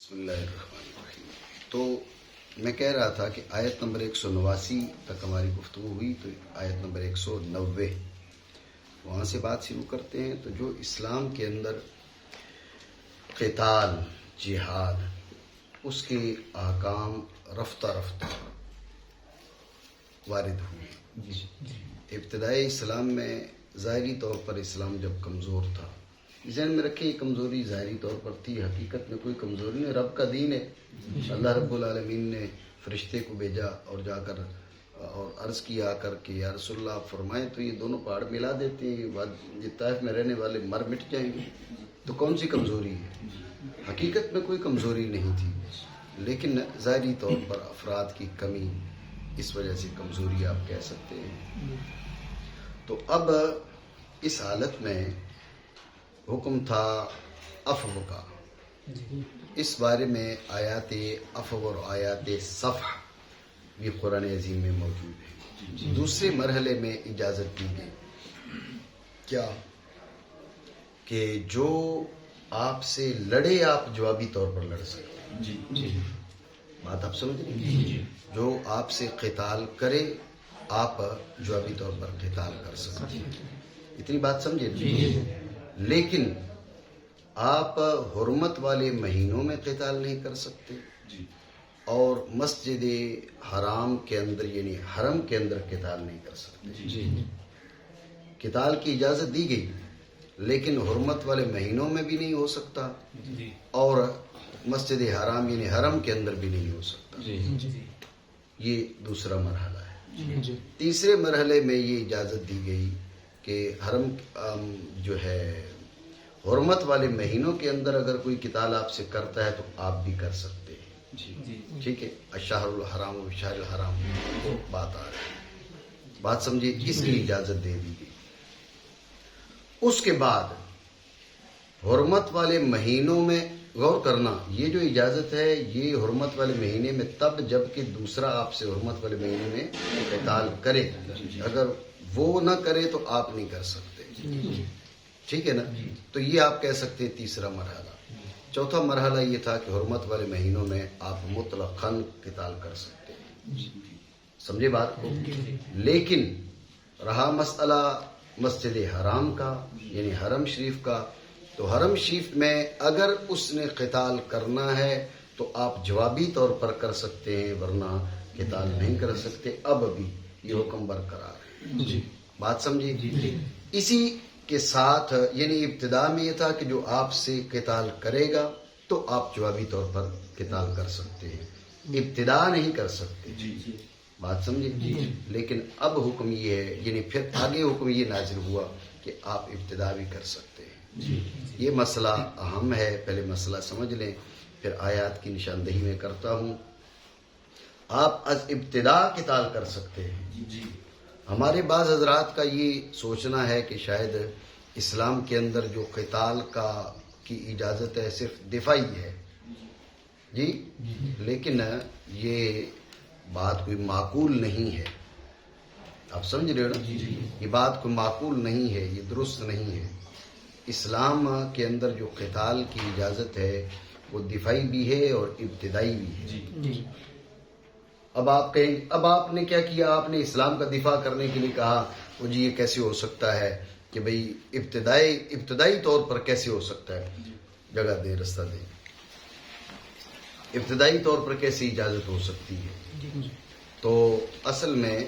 بسم اللہ الرحمن الرحیم۔ تو میں کہہ رہا تھا کہ آیت نمبر 189 تک ہماری گفتگو ہوئی، تو آیت نمبر 190 وہاں سے بات شروع کرتے ہیں۔ تو جو اسلام کے اندر قتال، جہاد، اس کے احکام رفتہ رفتہ وارد ہوئے۔ ابتدائی اسلام میں ظاہری طور پر اسلام جب کمزور تھا، ذہن میں رکھیں یہ کمزوری ظاہری طور پر تھی، حقیقت میں کوئی کمزوری نہیں، رب کا دین ہے۔ اللہ رب العالمین نے فرشتے کو بھیجا اور جا کر اور عرض کیا کر کہ یا رسول اللہ آپ فرمائیں تو یہ دونوں پہاڑ ملا دیتے ہیں، یہ طائف میں رہنے والے مر مٹ جائیں گے، تو کون سی کمزوری ہے؟ حقیقت میں کوئی کمزوری نہیں تھی، لیکن ظاہری طور پر افراد کی کمی، اس وجہ سے کمزوری آپ کہہ سکتے ہیں۔ تو اب اس حالت میں حکم تھا عفو کا۔ اس بارے میں آیات عفو اور آیات صفح بھی قرآن عظیم میں موجود ہے۔ دوسرے مرحلے میں اجازت دی گئی کیا کہ جو آپ سے لڑے آپ جوابی طور پر لڑ سکتے۔ بات آپ سمجھ رہے ہیں؟ جو آپ سے قتال کرے آپ جوابی طور پر قتال کر سکتے ہیں، اتنی بات سمجھے؟ لیکن آپ حرمت والے مہینوں میں قتال نہیں کر سکتے، اور مسجد حرام کے اندر یعنی حرم کے اندر قتال نہیں کر سکتے۔ قتال کی اجازت دی گئی، لیکن حرمت والے مہینوں میں بھی نہیں ہو سکتا، اور مسجد حرام یعنی حرم کے اندر بھی نہیں ہو سکتا۔ یہ دوسرا مرحلہ ہے۔ تیسرے مرحلے میں یہ اجازت دی گئی کہ حرم جو ہے حرمت والے مہینوں کے اندر اگر کوئی قتال آپ سے کرتا ہے تو آپ بھی کر سکتے ہیں۔ ٹھیک ہے، الشہر الحرام و شہر الحرام وہ بات آ رہی ہے، بات سمجھے؟ اس کی اجازت دے دی گئی۔ اس کے بعد حرمت والے مہینوں میں غور کرنا، یہ جو اجازت ہے یہ حرمت والے مہینے میں تب جب کہ دوسرا آپ سے حرمت والے مہینے میں قتال کرے، اگر وہ نہ کرے تو آپ نہیں کر سکتے۔ ٹھیک ہے نا؟ تو یہ آپ کہہ سکتے ہیں تیسرا مرحلہ۔ چوتھا مرحلہ یہ تھا کہ حرمت والے مہینوں میں آپ مطلقاً قتال کر سکتے ہیں۔ سمجھے بات کو؟ لیکن رہا مسئلہ مسجد حرام کا یعنی حرم شریف کا، تو حرم شریف میں اگر اس نے قتال کرنا ہے تو آپ جوابی طور پر کر سکتے ہیں، ورنہ قتال نہیں کر سکتے۔ اب بھی یہ حکم برقرار ہے، بات سمجھے؟ اسی کے ساتھ یعنی ابتدا میں یہ تھا کہ جو آپ سے قتال کرے گا تو آپ جوابی طور پر قتال کر سکتے ہیں، ابتدا نہیں کر سکتے، بات سمجھے؟ لیکن اب حکم یہ ہے، یعنی پھر آگے حکم یہ نازل ہوا کہ آپ ابتدا بھی کر سکتے ہیں۔ یہ مسئلہ اہم ہے، پہلے مسئلہ سمجھ لیں، پھر آیات کی نشاندہی میں کرتا ہوں۔ آپ از ابتدا قتال کر سکتے ہیں۔ ہمارے بعض حضرات کا یہ سوچنا ہے کہ شاید اسلام کے اندر جو قتال کی اجازت ہے صرف دفاعی ہے، جی، لیکن یہ بات کوئی معقول نہیں ہے۔ آپ سمجھ رہے ہو نا؟ یہ بات کوئی معقول نہیں ہے، یہ درست نہیں ہے۔ اسلام کے اندر جو قتال کی اجازت ہے وہ دفاعی بھی ہے اور ابتدائی بھی ہے۔ اب آپ کہیں، اب آپ نے کیا کیا؟ آپ نے اسلام کا دفاع کرنے کے لیے کہا وہ جی یہ کیسے ہو سکتا ہے کہ بھئی ابتدائی طور پر کیسے ہو سکتا ہے؟ جگہ دے، رستہ دے، ابتدائی طور پر کیسے اجازت ہو سکتی ہے؟ تو اصل میں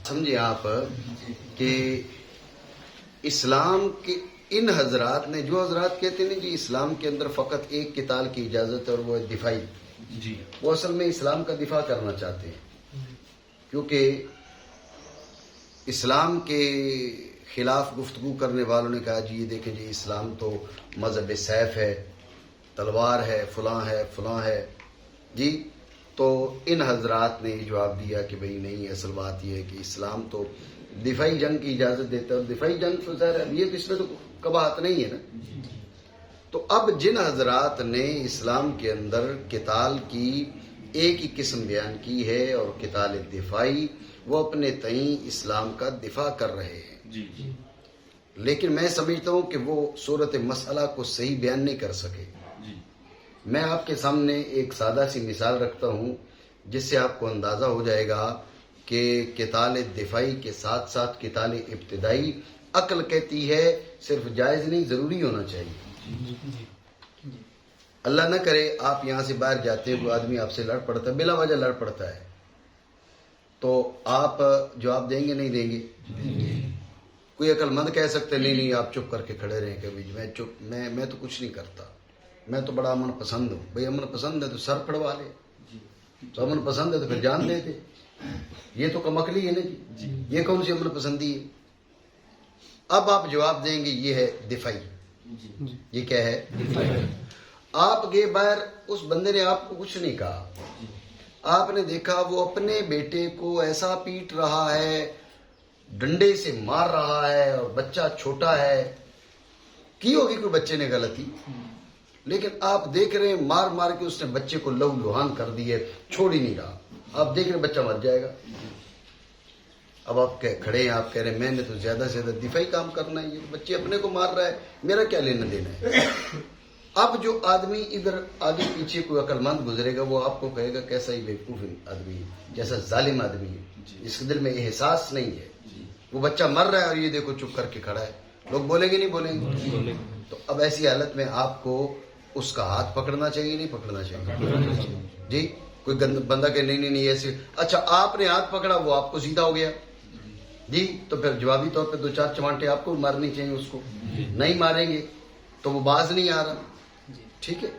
سمجھے آپ کہ اسلام کے ان حضرات نے، جو حضرات کہتے ہیں جی اسلام کے اندر فقط ایک قتال کی اجازت ہے اور وہ دفاعی، وہ اصل میں اسلام کا دفاع کرنا چاہتے ہیں، کیونکہ اسلام کے خلاف گفتگو کرنے والوں نے کہا جی یہ دیکھیں جی اسلام تو مذہب سیف ہے، تلوار ہے، فلاں ہے، فلاں ہے، جی۔ تو ان حضرات نے جواب دیا کہ بھئی نہیں، اصل بات یہ ہے کہ اسلام تو دفاعی جنگ کی اجازت دیتا ہے، اور دفاعی جنگ تو ظاہر ہے یہ تو اس میں تو قباحت نہیں ہے نا۔ تو اب جن حضرات نے اسلام کے اندر قتال کی ایک ہی قسم بیان کی ہے اور قتال دفاعی، وہ اپنے تئیں اسلام کا دفاع کر رہے ہیں۔ جی جی لیکن میں سمجھتا ہوں کہ وہ صورت مسئلہ کو صحیح بیان نہیں کر سکے. جی میں آپ کے سامنے ایک سادہ سی مثال رکھتا ہوں جس سے آپ کو اندازہ ہو جائے گا کہ قتال دفاعی کے ساتھ ساتھ قتال ابتدائی عقل کہتی ہے صرف جائز نہیں ضروری ہونا چاہیے. اللہ نہ کرے آپ یہاں سے باہر جاتے ہیں، کوئی آدمی آپ سے لڑ پڑتا ہے، بلا وجہ لڑ پڑتا ہے، تو آپ جواب دیں گے نہیں دیں گے؟ کوئی عقل مند کہہ سکتے نہیں آپ چپ کر کے کھڑے رہیں کہ میں تو کچھ نہیں کرتا، میں تو بڑا امن پسند ہوں. بھئی امن پسند ہے تو سر پھڑوا لے، تو امن پسند ہے تو پھر جان دے دے. یہ تو کم عقلی ہے نا جی، یہ کون سی امن پسندی ہے؟ اب آپ جواب دیں گے یہ ہے دفاعی. یہ کیا ہے؟ دفاعی. آپ گئے باہر، اس بندے نے آپ کو کچھ نہیں کہا، آپ نے دیکھا وہ اپنے بیٹے کو ایسا پیٹ رہا ہے، ڈنڈے سے مار رہا ہے، اور بچہ چھوٹا ہے. کی ہوگی کوئی بچے نے غلطی، لیکن آپ دیکھ رہے ہیں مار مار کے اس نے بچے کو لہو لہان کر دی ہے، چھوڑ ہی نہیں رہا. آپ دیکھ رہے ہیں بچہ مر جائے گا. اب آپ کھڑے ہیں، آپ کہہ رہے ہیں میں نے تو زیادہ سے زیادہ دفاعی کام کرنا ہے، یہ بچے اپنے کو مار رہا ہے، میرا کیا لینا دینا ہے. اب جو آدمی ادھر آگے پیچھے کوئی عقل مند گزرے گا وہ آپ کو کہے گا کیسا ہی بیوقوف آدمی ہے، جیسا ظالم آدمی ہے، اس کے دل میں احساس نہیں ہے. وہ بچہ مر رہا ہے اور یہ دیکھو چپ کر کے کھڑا ہے. لوگ بولیں گے نہیں بولیں گے؟ تو اب ایسی حالت میں آپ کو اس کا ہاتھ پکڑنا چاہیے نہیں پکڑنا چاہیے؟ جی کوئی بندہ کہ نہیں ایسے، اچھا آپ نے ہاتھ پکڑا وہ آپ کو سیدھا ہو گیا جی، تو پھر جوابی طور پہ 2-4 چمانٹے آپ کو مارنی چاہیے. اس کو نہیں ماریں گے تو وہ باز نہیں آ رہا. ٹھیک ہے،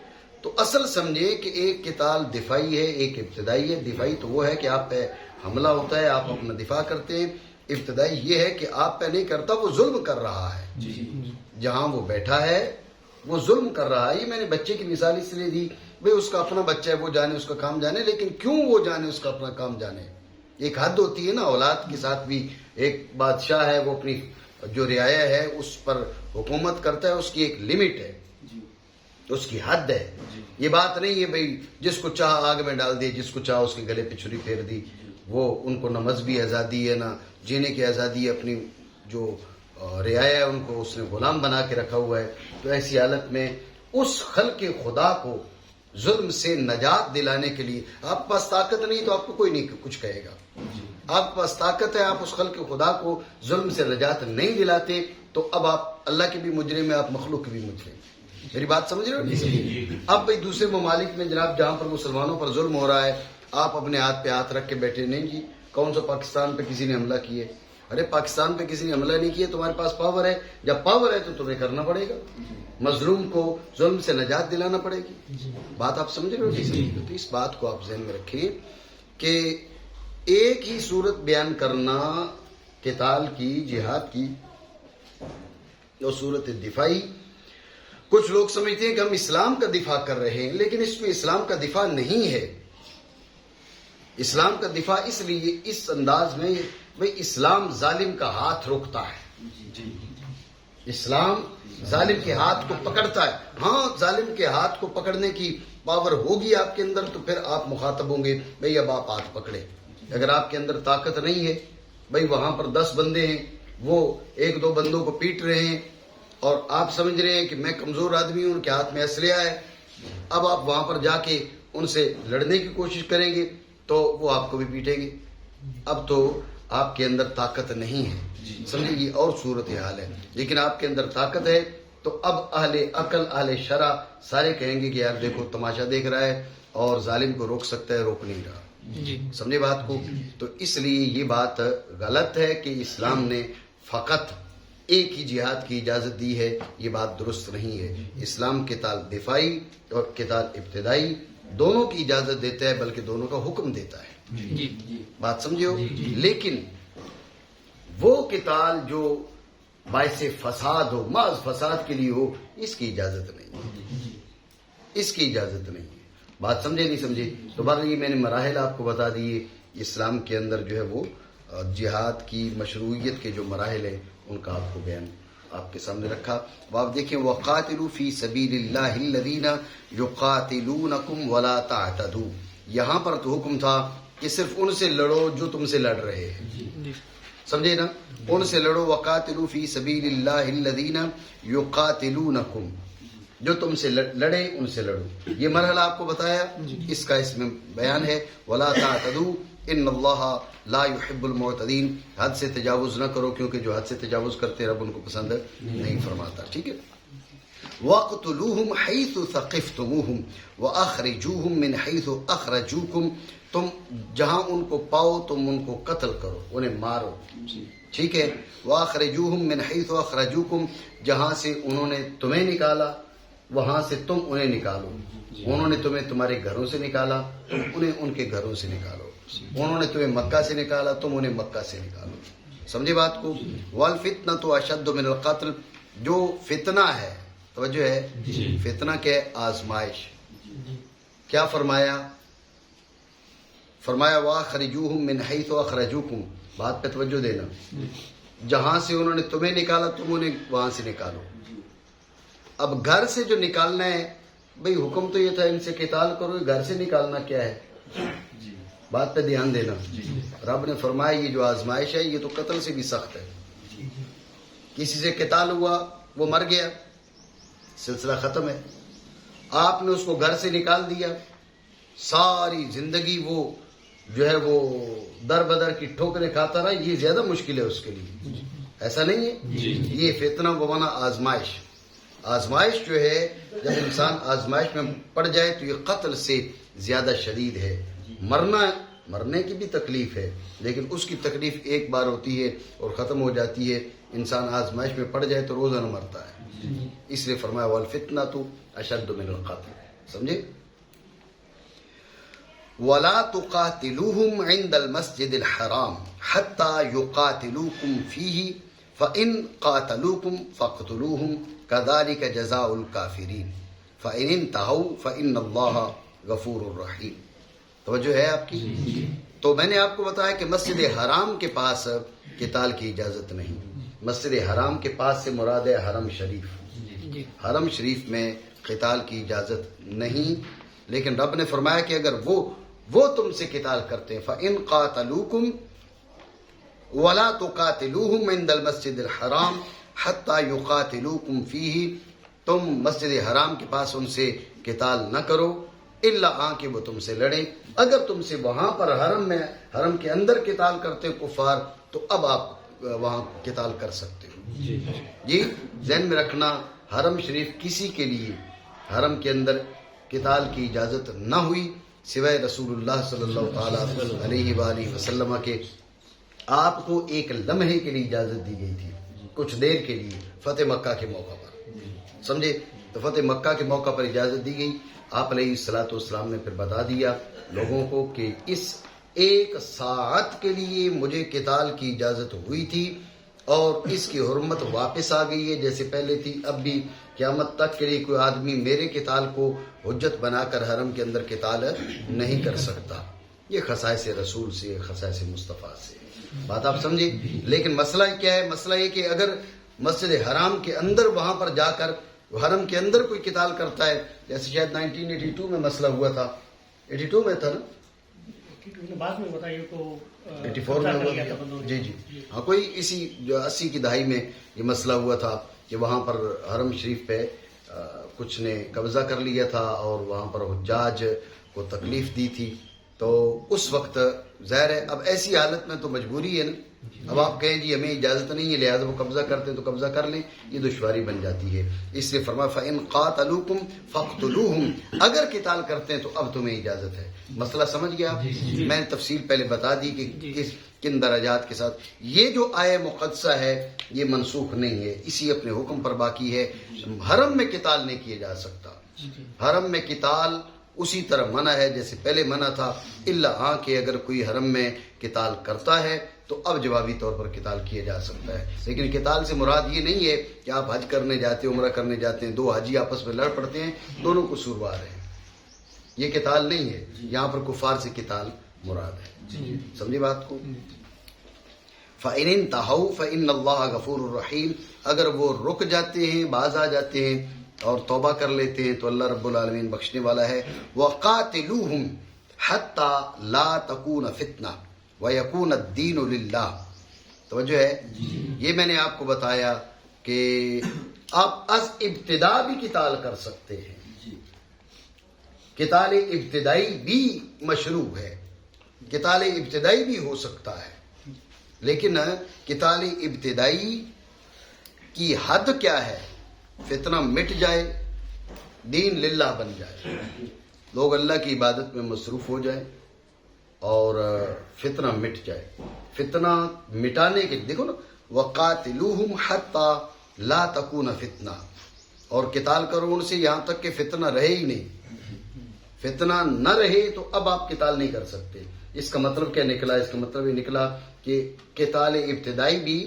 تو اصل سمجھے کہ ایک قتال دفاعی ہے ایک ابتدائی ہے. دفاعی تو وہ ہے کہ آپ پہ حملہ ہوتا ہے، آپ اپنا دفاع کرتے ہیں. ابتدائی یہ ہے کہ آپ پہ نہیں کرتا، وہ ظلم کر رہا ہے. جہاں وہ بیٹھا ہے وہ ظلم کر رہا ہے. یہ میں نے بچے کی مثال اس لیے دی، بھئی اس کا اپنا بچہ ہے، وہ جانے اس کا کام جانے، لیکن کیوں وہ جانے اس کا اپنا کام جانے؟ ایک حد ہوتی ہے نا. اولاد کے ساتھ بھی ایک بادشاہ ہے، وہ اپنی جو رعایا ہے اس پر حکومت کرتا ہے، اس کی ایک لمٹ ہے، اس کی حد ہے. یہ بات نہیں ہے بھئی جس کو چاہ آگ میں ڈال دی، جس کو چاہ اس کے گلے پہ چھری پھیر دی. وہ ان کو نہ مذہبی آزادی ہے نہ جینے کی آزادی ہے. اپنی جو رعایا ہے ان کو اس نے غلام بنا کے رکھا ہوا ہے. تو ایسی حالت میں اس خلق خدا کو ظلم سے نجات دلانے کے لیے آپ کے پاس طاقت نہیں تو آپ کو کوئی نہیں کچھ کہے گا. آپ کے پاس طاقت ہے، آپ اس خلق خدا کو ظلم سے نجات نہیں دلاتے تو اب آپ اللہ کے بھی مجرم ہیں، آپ مخلوق کے بھی مجرم ہیں. میری بات سمجھ رہے ہو؟ اب بھائی دوسرے ممالک میں جناب جہاں پر مسلمانوں پر ظلم ہو رہا ہے، آپ اپنے ہاتھ پہ ہاتھ رکھ کے بیٹھے نہیں جی کون سا پاکستان پہ کسی نے حملہ کیے. ارے پاکستان پہ کسی نے حملہ نہیں کیا، تمہارے پاس پاور ہے. جب پاور ہے تو تمہیں کرنا پڑے گا، مظلوم کو ظلم سے نجات دلانا پڑے گی. بات آپ سمجھ رہے ہو؟ تو اس بات کو آپ ذہن میں رکھیں کہ ایک ہی صورت بیان کرنا قتال کی، جہاد کی، اور صورت دفاعی. کچھ لوگ سمجھتے ہیں کہ ہم اسلام کا دفاع کر رہے ہیں، لیکن اس میں اسلام کا دفاع نہیں ہے. اسلام کا دفاع اس لیے اس انداز میں بھئی اسلام ظالم کا ہاتھ روکتا ہے، اسلام ظالم کے ہاتھ کو پکڑتا ہے. ہاں ظالم کے ہاتھ کو پکڑنے کی پاور ہوگی آپ کے اندر تو پھر آپ مخاطب ہوں گے بھئی اب آپ ہاتھ پکڑے. اگر آپ کے اندر طاقت نہیں ہے، بھئی وہاں پر 10 بندے ہیں، وہ 1-2 بندوں کو پیٹ رہے ہیں اور آپ سمجھ رہے ہیں کہ میں کمزور آدمی ہوں، ان کے ہاتھ میں اسلحہ ہے، اب آپ وہاں پر جا کے ان سے لڑنے کی کوشش کریں گے تو وہ آپ کو بھی پیٹیں گے. اب تو آپ کے اندر طاقت نہیں ہے، سمجھے، یہ اور صورت حال ہے. لیکن آپ کے اندر طاقت ہے تو اب اہل عقل اہل شرع سارے کہیں گے کہ یار دیکھو تماشا دیکھ رہا ہے اور ظالم کو روک سکتا ہے، روک نہیں رہا. سمجھے بات کو؟ تو اس لیے یہ بات غلط ہے کہ اسلام نے فقط ایک ہی جہاد کی اجازت دی ہے، یہ بات درست نہیں ہے. اسلام قتال دفاعی اور قتال ابتدائی دونوں کی اجازت دیتا ہے، بلکہ دونوں کا حکم دیتا ہے. بات سمجھے ہو؟ لیکن وہ قتال جو باعث فساد ہو، محض فساد کے لیے ہو، اس کی اجازت نہیں ہے، اس کی اجازت نہیں ہے. بات سمجھے نہیں سمجھے؟ تو بات یہ میں نے مراحل آپ کو بتا دیے. اسلام کے اندر جو ہے وہ جہاد کی مشروعیت کے جو مراحل ہیں ان کا آپ کو بیان آپ کے سامنے رکھا. اب آپ دیکھیں وَقَاتِلُوا فِي سَبِيلِ اللَّهِ الَّذِينَ يُقَاتِلُونَكُمْ وَلَا تَعْتَدُوا. یہاں پر تو حکم تھا کہ صرف ان سے لڑو جو تم سے لڑ رہے ہیں. سمجھے نا؟ ان سے لڑو. وقاتلوا فی سبیل اللہ الذین یقاتلونکم، جو تم سے لڑے ان سے لڑو. یہ مرحلہ آپ کو بتایا، اس کا اس میں بیان ہے. ولا تعتدوا ان اللہ لا يحب المعتدین، حد سے تجاوز نہ کرو کیونکہ جو حد سے تجاوز کرتے ہیں رب ان کو پسند نہیں فرماتا. ٹھیک ہے. وَاقْتُلُوهُمْ حَيْثُ ثَقِفْتُمُوهُمْ وَأَخْرِجُوهُمْ مِنْ حَيْثُ أَخْرَجُوكُمْ، تم جہاں ان کو پاؤ تم ان کو قتل کرو، انہیں مارو. ٹھیک ہے. وَأَخْرِجُوهُمْ مِنْ حَيْثُ أَخْرَجُوكُمْ، جہاں سے انہوں نے تمہیں نکالا وہاں سے تم انہیں نکالو. انہوں نے تمہیں تمہارے گھروں سے نکالا، تم انہیں ان کے گھروں سے نکالو. انہوں نے تمہیں مکہ سے نکالا، تم انہیں مکہ سے نکالو. سمجھے بات کو؟ وَالْفِتْنَةُ أَشَدُّ مِنَ الْقَتْلِ، جو فتنہ ہے، توجہ ہے، فتنہ کے آزمائش. کیا فرمایا؟ فرمایا وَأَخْرِجُوهُمْ مِنْ حَيْثُ أَخْرَجُوكُمْ، بات پہ توجہ دینا. جہاں سے انہوں نے تمہیں نکالا تم انہیں وہاں سے نکالو. اب گھر سے جو نکالنا ہے، بھئی حکم تو یہ تھا ان سے قتال کرو، گھر سے نکالنا کیا ہے؟ بات پہ دھیان دینا. رب نے فرمایا یہ جو آزمائش ہے یہ تو قتل سے بھی سخت ہے. کسی سے قتال ہوا، وہ مر گیا، سلسلہ ختم ہے. آپ نے اس کو گھر سے نکال دیا، ساری زندگی وہ جو ہے وہ در بدر کی ٹھوکریں کھاتا رہا، یہ زیادہ مشکل ہے اس کے لیے. ایسا نہیں ہے؟ یہ فتنہ بمانا آزمائش. آزمائش جو ہے جب انسان آزمائش میں پڑ جائے تو یہ قتل سے زیادہ شدید ہے. مرنے کی بھی تکلیف ہے لیکن اس کی تکلیف ایک بار ہوتی ہے اور ختم ہو جاتی ہے. انسان آزمائش میں پڑ جائے تو روزانہ مرتا ہے. اس لیے فرمایا والفتنۃ اشد من القتل. سمجھے؟ ولا تقاتلوهم عند المسجد الحرام حتى يقاتلوكم فيه فإن قاتلوكم فاقتلوهم كذلك جزاء الكافرين فإن انتهوا فإن الله غفور رحیم. توجہ ہے آپ کی؟ تو میں نے آپ کو بتایا کہ مسجد حرام کے پاس قتال کی اجازت نہیں. مسجد حرام کے پاس سے مراد ہے حرم شریف. حرم شریف میں قتال کی اجازت نہیں، لیکن رب نے فرمایا کہ اگر وہ تم سے قتال کرتے ہیں فَإِن قَاتَلُوكُمْ وَلَا تُقَاتِلُوهُمْ عِنْدَ الْمَسْجِدِ الْحَرَامِ حَتَّى يُقَاتِلُوكُمْ فِيهِ، تم مسجد حرام کے پاس ان سے قتال نہ کرو الا کہ وہ تم سے لڑیں. اگر تم سے وہاں پر حرم کے اندر قتال کرتے کفار تو اب آپ وہاں قتال کر سکتے ہو. جی ذہن میں رکھنا، حرم شریف کسی کے لیے حرم کے اندر قتال کی اجازت نہ ہوئی سوائے رسول اللہ صلی اللہ تعالی علیہ وآلہ وسلم کے. آپ کو ایک لمحے کے لیے اجازت دی گئی تھی، کچھ دیر کے لیے، فتح مکہ کے موقع پر. سمجھے؟ تو فتح مکہ کے موقع پر اجازت دی گئی. آپ علیہ الصلوۃ والسلام نے پھر بتا دیا لوگوں کو کہ اس ایک ساعت کے لیے مجھے قتال کی اجازت ہوئی تھی اور اس کی حرمت واپس آ گئی ہے جیسے پہلے تھی. اب بھی قیامت تک کے لیے کوئی آدمی میرے قتال کو حجت بنا کر حرم کے اندر قتال نہیں کر سکتا. یہ خصائص رسول سے، خصائص مصطفیٰ سے بات آپ سمجھے. لیکن مسئلہ کیا ہے؟ مسئلہ یہ کہ اگر مسجد حرام کے اندر وہاں پر جا کر حرم کے اندر کوئی قتال کرتا ہے، جیسے شاید 1982 میں مسئلہ ہوا تھا، 82 میں تھا نا، بعد میں بتائیے کو 84 میں ہوا تھا. جی ہاں، کوئی اسی جو 80 کی دہائی میں یہ مسئلہ ہوا تھا کہ وہاں پر حرم شریف پہ کچھ نے قبضہ کر لیا تھا اور وہاں پر حجاج کو تکلیف دی تھی. تو اس وقت ظاہر ہے اب ایسی حالت میں تو مجبوری ہے نا. اب آپ کہیں جی ہمیں اجازت نہیں ہے لہٰذا وہ قبضہ کرتے ہیں تو قبضہ کر لیں، یہ دشواری بن جاتی ہے. اس لیے فرمایا فَإِن قَاتَلُوكُمْ فَاقْتُلُوهُمْ، اگر قتال کرتے ہیں تو اب تمہیں اجازت ہے. مسئلہ سمجھ گیا آپ؟ میں نے تفصیل پہلے بتا دی کہ کن درجات کے ساتھ. یہ جو آیہ مقدسہ ہے یہ منسوخ نہیں ہے، اسی اپنے حکم پر باقی ہے. حرم میں قتال نہیں کیا جا سکتا. حرم میں قتال اسی طرح منع ہے جیسے پہلے منع تھا، الا کہ اگر کوئی حرم میں قتال کرتا ہے تو اب جوابی طور پر قتال کیا جا سکتا ہے. لیکن قتال سے مراد یہ نہیں ہے کہ آپ حج کرنے جاتے ہیں، عمرہ کرنے جاتے ہیں، دو حاجی آپس میں لڑ پڑتے ہیں، دونوں قصوروار ہیں. یہ قتال نہیں ہے، یہاں پر کفار سے قتال مراد ہے. سمجھے بات کو؟ فَإِنِ انْتَهَوْا فَإِنَّ اللَّهَ غَفُورٌ رَحِيمٌ، اگر وہ رک جاتے ہیں، باز آ جاتے ہیں اور توبہ کر لیتے ہیں تو اللہ رب العالمین بخشنے والا ہے. وَقَاتِلُوهُمْ حَتَّى لَا تَكُونَ فِتْنَةٌ وَيَكُونَ الدِّينُ لِلَّهِ، توجہ ہے؟ یہ میں نے آپ کو بتایا کہ آپ از ابتدا بھی قتال کر سکتے ہیں. قتال ابتدائی بھی مشروع ہے، قتال ابتدائی بھی ہو سکتا ہے، لیکن قتال ابتدائی کی حد کیا ہے؟ فتنہ مٹ جائے، دین للہ بن جائے، لوگ اللہ کی عبادت میں مصروف ہو جائیں اور فتنہ مٹ جائے. فتنہ مٹانے کے دیکھو نا، وَقَاتِلُوهُمْ حَتَّى لَا تَكُونَ فِتْنَةٌ، اور قتال کرو ان سے یہاں تک کہ فتنہ رہے ہی نہیں. فتنہ نہ رہے تو اب آپ قتال نہیں کر سکتے. اس کا مطلب کیا نکلا؟ اس کا مطلب یہ نکلا کہ قتال ابتدائی بھی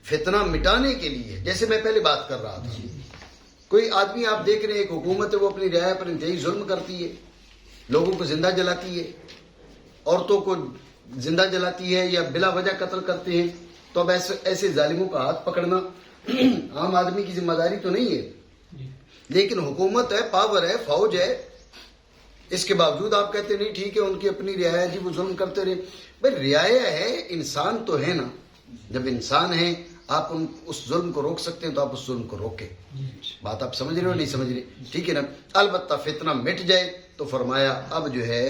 فتنہ مٹانے کے لیے. جیسے میں پہلے بات کر رہا تھا، کوئی آدمی آپ دیکھ رہے ہیں، ایک حکومت ہے وہ اپنی رعایا پر انتہائی ظلم کرتی ہے، لوگوں کو زندہ جلاتی ہے، عورتوں کو زندہ جلاتی ہے یا بلا وجہ قتل کرتے ہیں. تو اب ایسے ظالموں کا ہاتھ پکڑنا عام آدمی کی ذمہ داری تو نہیں ہے. لیکن حکومت ہے، پاور ہے، فوج ہے، اس کے باوجود آپ کہتے نہیں ٹھیک ہے ان کی اپنی رعایا جی وہ ظلم کرتے رہے. بھائی رعایا ہے، انسان تو ہے نا. جب انسان ہے آپ اس ظلم کو روک سکتے ہیں تو آپ اس ظلم کو روکیں. بات آپ سمجھ رہے ہو نہیں سمجھ رہے؟ ٹھیک ہے نا. البتہ فتنہ مٹ جائے تو فرمایا اب جو ہے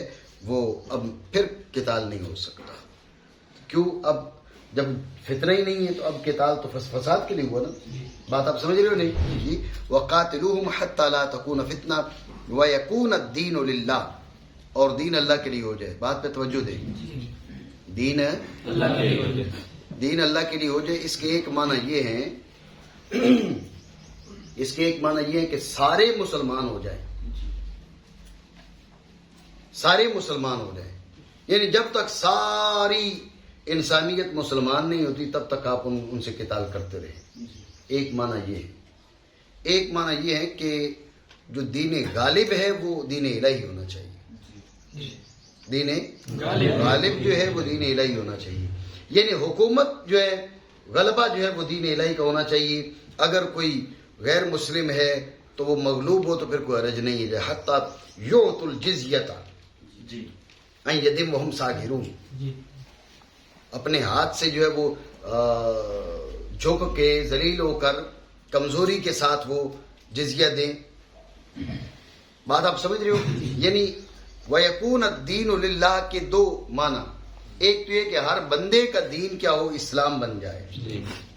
وہ اب پھر قتال نہیں ہو سکتا. کیوں؟ اب جب فتنہ ہی نہیں ہے تو اب قتال تو فساد کے لیے ہوا نا. بات آپ سمجھ رہے ہو نہیں جی؟ وَقَاتِلُوهُمْ حَتَّى لَا تَكُونَ فِتْنَةٌ وَيَكُونَ الدِّينُ لِلَّهِ، اور دین اللہ کے لیے ہو جائے. بات پہ توجہ دیں. دین اللہ کے لیے ہو جائے، دین اللہ کے لیے ہو جائے. اس کے ایک معنی یہ ہے، اس کے ایک معنی یہ ہے کہ سارے مسلمان ہو جائیں، سارے مسلمان ہو جائیں. یعنی جب تک ساری انسانیت مسلمان نہیں ہوتی تب تک آپ ان سے قتال کرتے رہیں. ایک معنی یہ ہے. ایک معنی یہ ہے کہ جو دین غالب ہے وہ دین الہی ہونا چاہیے. دین غالب جو ہے وہ دین الہی ہونا چاہیے. یعنی حکومت جو ہے، غلبہ جو ہے وہ دین الہی کا ہونا چاہیے. اگر کوئی غیر مسلم ہے تو وہ مغلوب ہو تو پھر کوئی حرج نہیں ہے. حتی یعطوا الجزیۃ عن ید وہم صاغرون، اپنے ہاتھ سے جو ہے وہ جھک کے ذلیل ہو کر کمزوری کے ساتھ وہ جزیہ دیں. بات آپ سمجھ رہے ہو؟ یعنی وَيَكُونَ الدِّينُ لِلَّهِ کے دو معنی. ایک تو یہ کہ ہر بندے کا دین کیا ہو، اسلام بن جائے.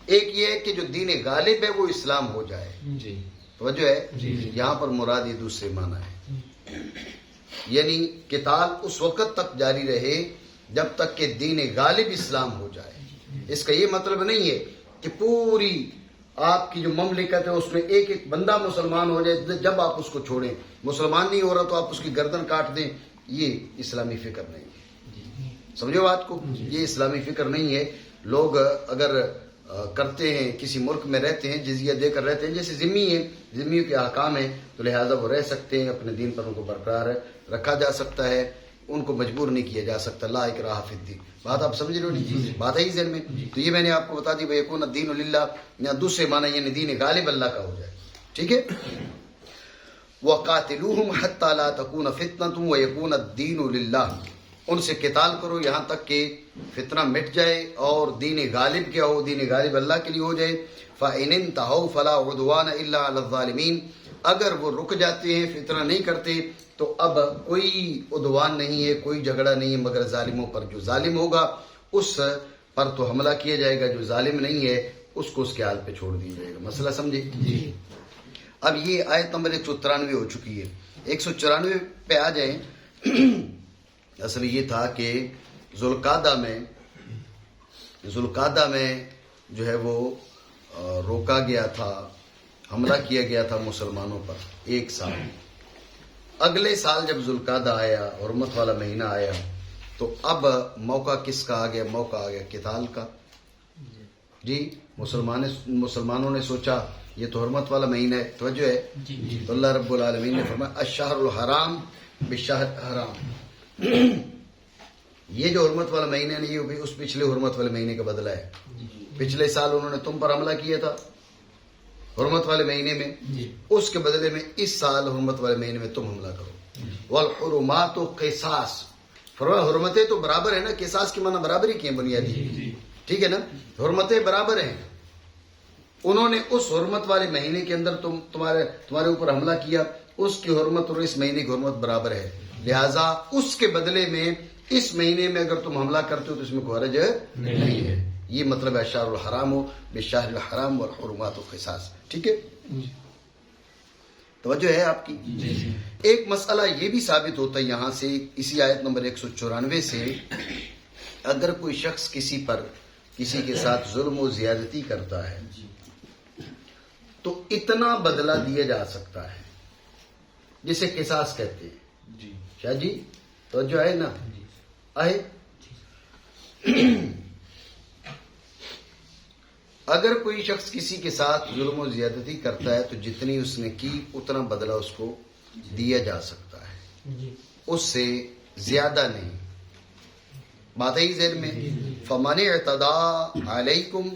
ایک یہ ہے کہ جو دین غالب ہے وہ اسلام ہو جائے. توجہ ہے؟ یہاں پر مراد یہ دوسرے معنی ہے. یعنی قتال اس وقت تک جاری رہے جب تک کہ دین غالب اسلام ہو جائے. اس کا یہ مطلب نہیں ہے کہ پوری آپ کی جو مملکت ہے اس میں ایک ایک بندہ مسلمان ہو جائے جب آپ اس کو چھوڑیں. مسلمان نہیں ہو رہا تو آپ اس کی گردن کاٹ دیں. یہ اسلامی فکر نہیں ہے. سمجھو بات کو؟ یہ اسلامی فکر نہیں ہے. لوگ اگر کرتے ہیں، کسی ملک میں رہتے ہیں، جزیہ دے کر رہتے ہیں، جیسے ذمی ہیں، ذمیوں کے احکام ہیں تو لہٰذا وہ رہ سکتے ہیں، اپنے دین پر ان کو برقرار رکھا جا سکتا ہے، ان کو مجبور نہیں کیا جا سکتا. لا اکراہ فی الدین. بات آپ سمجھ رہے ہو نہیں؟ بات ہے ہی ذہن میں. تو یہ میں نے آپ کو بتا دی وَيَكُونَ الدِّينُ لِلَّهِ. یہاں دوسرے معنی یعنی دین غالب اللہ کا ہو جائے. ٹھیک ہے؟ وَقَاتِلُوهُمْ حَتَّى لَا تَكُونَ فِتْنَةٌ وَيَكُونَ الدِّينُ لِلَّهِ. ان سے قتال کرو یہاں تک کہ فتنہ مٹ جائے اور دین غالب کیا ہو، دین غالب اللہ کے لیے ہو جائے. فَإِنِ انْتَهَوْا فَلَا عُدْوَانَ إِلَّا عَلَى الظَّالِمِينَ. اگر وہ رک جاتے ہیں، فتنہ نہیں کرتے تو اب کوئی عدوان نہیں ہے، کوئی جھگڑا نہیں ہے مگر ظالموں پر. جو ظالم ہوگا اس پر تو حملہ کیا جائے گا، جو ظالم نہیں ہے اس کو اس کے حال پہ چھوڑ دیا جائے گا. مسئلہ سمجھے؟ اب یہ آیت نمبر 194 ہو چکی ہے. 194 پہ آ جائیں. اصل یہ تھا کہ ذوالقعدہ میں جو ہے وہ روکا گیا تھا، حملہ کیا گیا تھا مسلمانوں پر 1 سال. اگلے سال جب ذوالقعدہ آیا، حرمت والا مہینہ آیا، تو اب موقع کس کا آ گیا؟ موقع آ گیا قتال کا. جی مسلمانوں نے سوچا یہ تو حرمت والا مہینہ ہے. توجہ ہے؟ تو اللہ رب العالمین نے فرمایا الشہر الحرام بالشہر الحرام. یہ جو حرمت والا مہینہ نہیں ہے اس پچھلے حرمت والے مہینے کا بدلہ ہے. پچھلے سال انہوں نے تم پر حملہ کیا تھا حرمت والے مہینے میں، اس کے بدلے میں اس سال حرمت والے مہینے میں تم حملہ کرو. والحرمات قصاص. فرمایا حرمتیں تو برابر ہے نا، قصاص کی معنی برابری کی ہیں بنیادی. ٹھیک ہے نا, حرمتیں برابر ہیں. انہوں نے اس حرمت والے مہینے کے اندر تمہارے اوپر حملہ کیا, اس کی حرمت اور اس مہینے کی حرمت برابر ہے, لہذا اس کے بدلے میں اس مہینے میں اگر تم حملہ کرتے ہو تو اس میں کوئی حرج نہیں ہے. یہ مطلب ہے شہر الحرام ہو بالشہر الحرام والحرمات قصاص. ٹھیک ہے, توجہ ہے آپ کی. ایک مسئلہ یہ بھی ثابت ہوتا ہے یہاں سے, اسی آیت نمبر 194 سے, اگر کوئی شخص کسی کے ساتھ ظلم و زیادتی کرتا ہے تو اتنا بدلہ دیا جا سکتا ہے جسے قصاص کہتے ہیں. شاہ جی توجہ ہے نا, ہے. اگر کوئی شخص کسی کے ساتھ ظلم و زیادتی کرتا ہے تو جتنی اس نے کی اتنا بدلہ اس کو دیا جا سکتا ہے, اس سے زیادہ نہیں. بات ہے ذہن میں. فمن اعتدى علیکم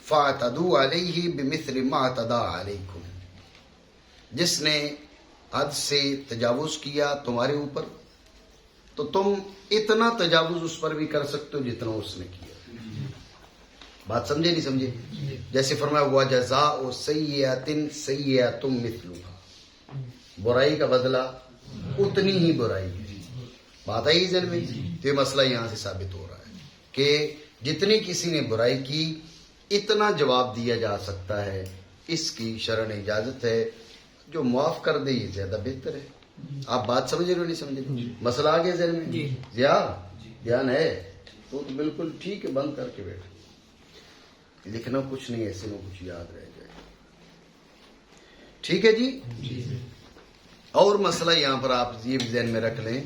فاعتدوا علیہ بمثل ما اعتدى علیکم, جس نے حد سے تجاوز کیا تمہارے اوپر تو تم اتنا تجاوز اس پر بھی کر سکتے ہو جتنا اس نے کیا. بات سمجھے نہیں سمجھے؟ جیسے فرمایا وَجَزَاءُ سَيِّئَةٍ سَيِّئَةٌ مِثْلُهَا, برائی کا بدلہ اتنی ہی برائی ہے. بات آئی ذہن میں. تو یہ مسئلہ یہاں سے ثابت ہو رہا ہے کہ جتنی کسی نے برائی کی اتنا جواب دیا جا سکتا ہے, اس کی شرع نے اجازت ہے. جو معاف کر دے یہ زیادہ بہتر ہے. آپ بات سمجھے رہے نہیں سمجھے؟ مسئلہ آگے ذہن میں. دھیان ہے تو بالکل ٹھیک ہے, بند کر کے بیٹھ, لکھنا کچھ نہیں, ایسے میں کچھ یاد رہ جائے. ٹھیک ہے جی. اور مسئلہ یہاں پر آپ یہ بھی ذہن میں رکھ لیں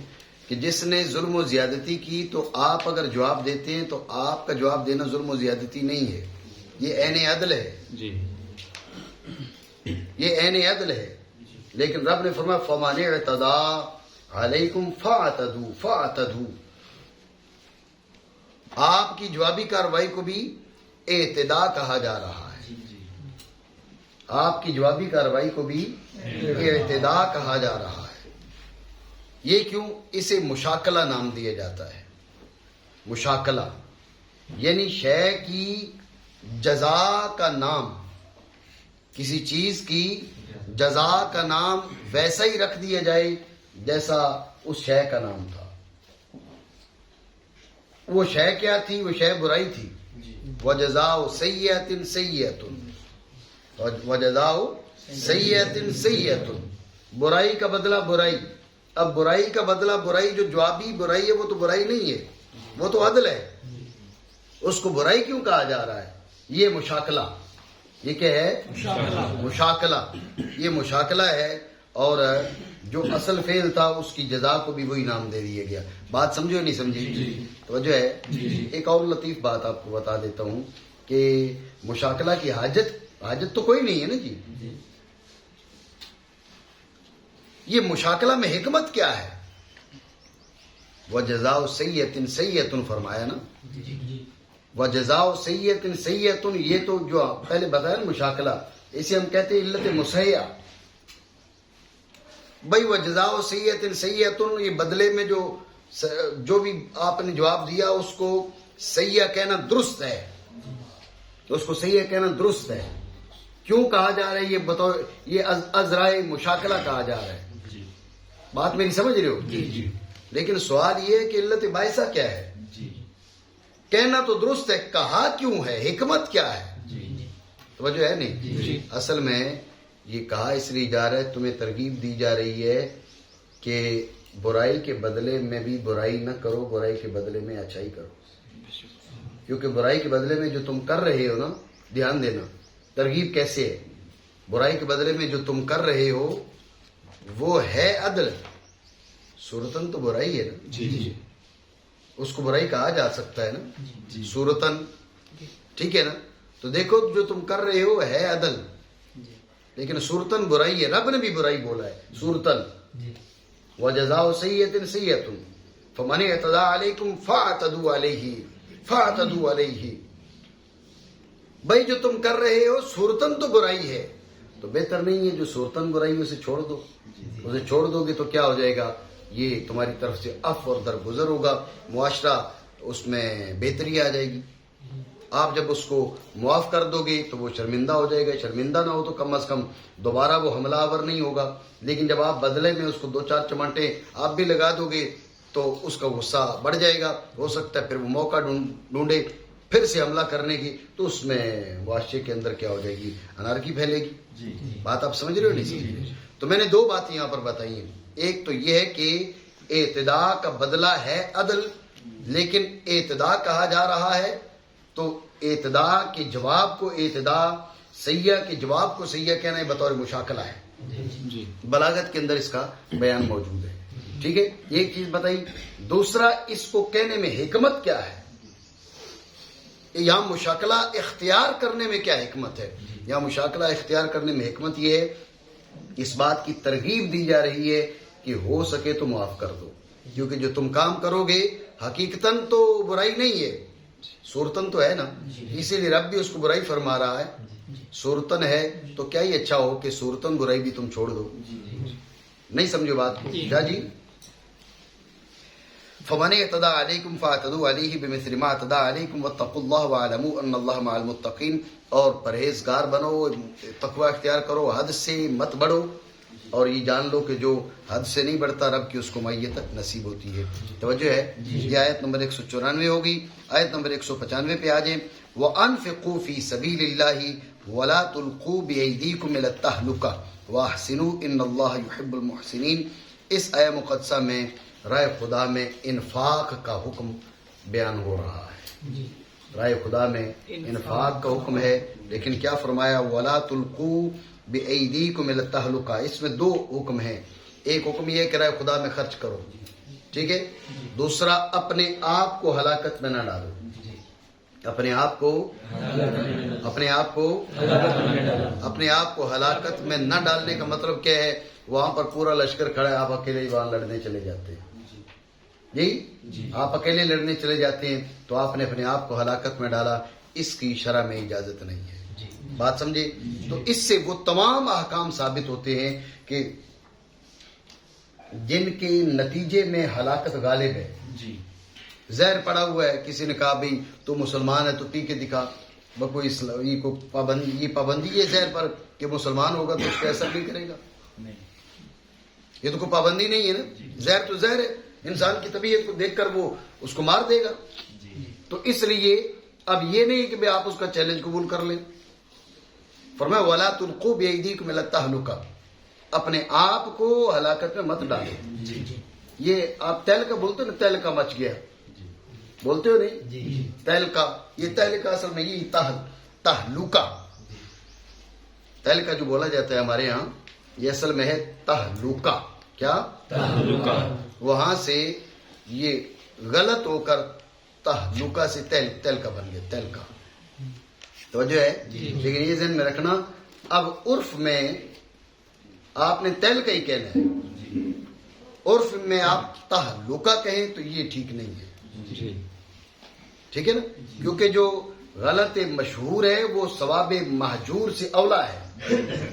کہ جس نے ظلم و زیادتی کی تو آپ اگر جواب دیتے ہیں تو آپ کا جواب دینا ظلم و زیادتی نہیں ہے, یہ عین عدل ہے. یہ عین عدل ہے. لیکن رب نے فرمایا فَمَنِ اعْتَدَى عَلَيْكُمْ فَاعْتَدُوا, آپ کی جوابی کارروائی کو بھی اعتداء کہا جا رہا ہے. آپ کی جوابی کارروائی کو بھی اعتداء کہا جا رہا ہے. یہ کیوں؟ اسے مشاکلہ نام دیا جاتا ہے. مشاکلہ یعنی شے کی جزا کا نام, کسی چیز کی جزا کا نام ویسا ہی رکھ دیا جائے جیسا اس شے کا نام تھا. وہ شے کیا تھی؟ وہ شے برائی تھی. وَجَزَاءُ سَيِّئَةٍ سَيِّئَةٌ, وَجَزَاءُ سَيِّئَةٍ سَيِّئَةٌ, برائی کا بدلہ برائی. اب برائی کا بدلہ برائی, جو جوابی برائی ہے وہ تو برائی نہیں ہے, وہ تو عدل ہے. اس کو برائی کیوں کہا جا رہا ہے؟ یہ مشاکلہ. یہ کیا ہے؟ مشاکلہ. یہ مشاکلہ ہے, اور جو اصل فعل تھا اس کی جزا کو بھی وہی نام دے دیا گیا. بات سمجھو نہیں سمجھی؟ توجہ ہے. ایک اور لطیف بات آپ کو بتا دیتا ہوں کہ مشاکلہ کی حاجت تو کوئی نہیں ہے نا جی. یہ مشاکلہ میں حکمت کیا ہے؟ وَجَزَاءُ سَيِّئَةٍ سَيِّئَةٌ فرمایا نا. وَجَزَاءُ سَيِّئَةٍ سَيِّئَةٌ, یہ تو جو پہلے بتایا نا مشاکلہ, اسے ہم کہتے ہیں علت مسیہ. بھائی وَجَزَاءُ سَيِّئَةٍ سَيِّئَةٌ, یہ بدلے میں جو بھی آپ نے جواب دیا اس کو سیئہ کہنا درست ہے. اس کو سیئہ کہنا درست ہے. کیوں کہا جا رہا ہے یہ بتاؤ؟ یہ ازرائے مشاکلہ کہا جا رہا ہے. بات میری سمجھ رہے ہو؟ لیکن سوال یہ ہے کہ علت باعثہ کیا ہے؟ کہنا تو درست ہے, کہا کیوں ہے؟ حکمت کیا ہے؟ توجہ ہے نہیں؟ اصل میں یہ کہا اس لیے جا رہا ہے, تمہیں ترغیب دی جا رہی ہے کہ برائی کے بدلے میں بھی برائی نہ کرو, برائی کے بدلے میں اچھائی کرو. کیونکہ برائی کے بدلے میں جو تم کر رہے ہو نا, دھیان دینا ترغیب کیسے ہے. برائی کے بدلے میں جو تم کر رہے ہو وہ ہے عدل. صورتاً تو برائی ہے نا, اس کو برائی کہا جا سکتا ہے نا صورتاً, ٹھیک ہے نا. تو دیکھو جو تم کر رہے ہو ہے عدل, لیکن صورتاً برائی ہے. رب نے بھی برائی بولا ہے صورتاً. وَجَزَاءُ سَيِّئَةٍ سَيِّئَةٌ فَمَنِ اعْتَدَىٰ عَلَيْكُمْ فَاعْتَدُوا عَلَيْهِ. بھائی جو تم کر رہے ہو صورتاً تو برائی ہے, تو بہتر نہیں ہے جو صورتاً برائی اسے چھوڑ دو. اسے چھوڑ دو گے تو کیا ہو جائے گا؟ یہ تمہاری طرف سے عفو اور درگزر ہوگا, معاشرہ اس میں بہتری آ جائے گی. آپ جب اس کو معاف کر دو گے تو وہ شرمندہ ہو جائے گا. شرمندہ نہ ہو تو کم از کم دوبارہ وہ حملہ آور نہیں ہوگا. لیکن جب آپ بدلے میں اس کو 2-4 چمانٹے آپ بھی لگا دو گے تو اس کا غصہ بڑھ جائے گا. ہو سکتا ہے پھر وہ موقع ڈھونڈے پھر سے حملہ کرنے کی, تو اس میں معاشرے کے اندر کیا ہو جائے گی, انارکی پھیلے گی. بات آپ سمجھ رہے ہو نہیں سمجھ رہے؟ تو میں نے 2 باتیں یہاں پر بتائی ہیں. ایک تو یہ ہے کہ اعتداء کا بدلہ ہے عدل, لیکن اعتداء کہا جا رہا ہے تو اعتداء کے جواب کو اعتداء, سیاح کے جواب کو سیاح کہنا ہے بطور مشاکلہ ہے. بلاغت کے اندر اس کا بیان موجود ہے. ٹھیک ہے, ایک چیز بتائی. دوسرا, اس کو کہنے میں حکمت کیا ہے, یہاں مشاکلہ اختیار کرنے میں کیا حکمت ہے. یہاں مشاکلہ اختیار کرنے میں حکمت یہ ہے, اس بات کی ترغیب دی جا رہی ہے کہ ہو سکے تو معاف کر دو, کیونکہ جو تم کام کرو گے حقیقتاً تو برائی نہیں ہے, صورتاً تو ہے نا, اسی لیے رب بھی اس کو برائی فرما رہا ہے. صورتاً ہے تو کیا ہی اچھا ہو کہ صورتاً برائی بھی تم چھوڑ دو. نہیں سمجھو بات کو کیا جی. فمن اعتدى عليكم فاعتدوا عليه بمثل ما اعتدى عليكم واتقوا الله واعلموا ان الله مع المتقين. اور پرہیزگار بنو, تقوی اختیار کرو, حد سے مت بڑھو, اور یہ جان لو کہ جو حد سے نہیں بڑھتا رب کی اس کو معیت نصیب ہوتی ہے. توجہ ہے, یہ آیت نمبر 194 ہوگی. آیت نمبر 195 پہ آ جائیں. وَأَنفِقُوا فِي سَبِيلِ اللَّهِ وَلَا تُلْقُوا بِأَيْدِيكُمْ إِلَى التَّهْلُكَةِ وَأَحْسِنُوا إِنَّ اللَّهَ يُحِبُّ الْمُحْسِنِينَ. اس آیہ مقدسہ میں رائے خدا میں انفاق کا حکم بیان ہو رہا ہے. رائے خدا میں انفاق کا حکم ہے, لیکن کیا فرمایا, وَلَا تُلْقُوا بِأَيْدِيكُمْ إِلَى التَّهْلُكَةِ. اس میں 2 حکم ہیں. ایک حکم یہ ہے کہ رائے خدا میں خرچ کرو, ٹھیک ہے. دوسرا, اپنے آپ کو ہلاکت میں نہ ڈالو. اپنے آپ کو ہلاکت میں نہ ڈالنے کا مطلب کیا ہے, وہاں پر پورا لشکر کھڑا ہے, آپ اکیلے ہی وہاں لڑنے چلے جاتے ہیں. جی, آپ اکیلے لڑنے چلے جاتے ہیں تو آپ نے اپنے آپ کو ہلاکت میں ڈالا. اس کی شرع میں اجازت نہیں ہے. بات سمجھے؟ تو اس سے وہ تمام احکام ثابت ہوتے ہیں کہ جن کے نتیجے میں ہلاکت غالب ہے. زہر پڑا ہوا ہے, کسی نے کہا بھئی تو مسلمان ہے تو پی کے دکھا, کوئی یہ پابندی ہے زہر پر کہ مسلمان ہوگا تو اس کا اثر نہیں کرے گا. یہ تو کوئی پابندی نہیں ہے نا. زہر تو زہر ہے, انسان کی طبیعت کو دیکھ کر وہ اس کو مار دے گا. تو اس لیے اب یہ نہیں کہ آپ اس کا چیلنج قبول کر لیں. فرمایا وَلَا تُلْقُوا بِأَيْدِيكُمْ إِلَى التَّهْلُكَةِ, اپنے آپ کو ہلاکت میں مت ڈالیں. یہ آپ تیل کا بولتے نا, تیل کا مچ گیا بولتے ہو نہیں, تیل کا, یہ تیل کا اصل میں یہ تہلکہ, تیل کا جو بولا جاتا ہے ہمارے ہاں, یہ اصل میں ہے تہلکہ. کیا تہلکہ؟ وہاں سے یہ غلط ہو کر تہلکہ سے تیل کا بن گیا, تیل کا. توجہ ہے, لیکن یہ ذہن میں رکھنا, اب عرف میں آپ نے تیل کا ہی کہنا ہے. عرف میں آپ تہلکہ کہیں تو یہ ٹھیک نہیں ہے. ٹھیک ہے نا, کیونکہ جو غلط مشہور ہے وہ ثواب مہجور سے اولا ہے.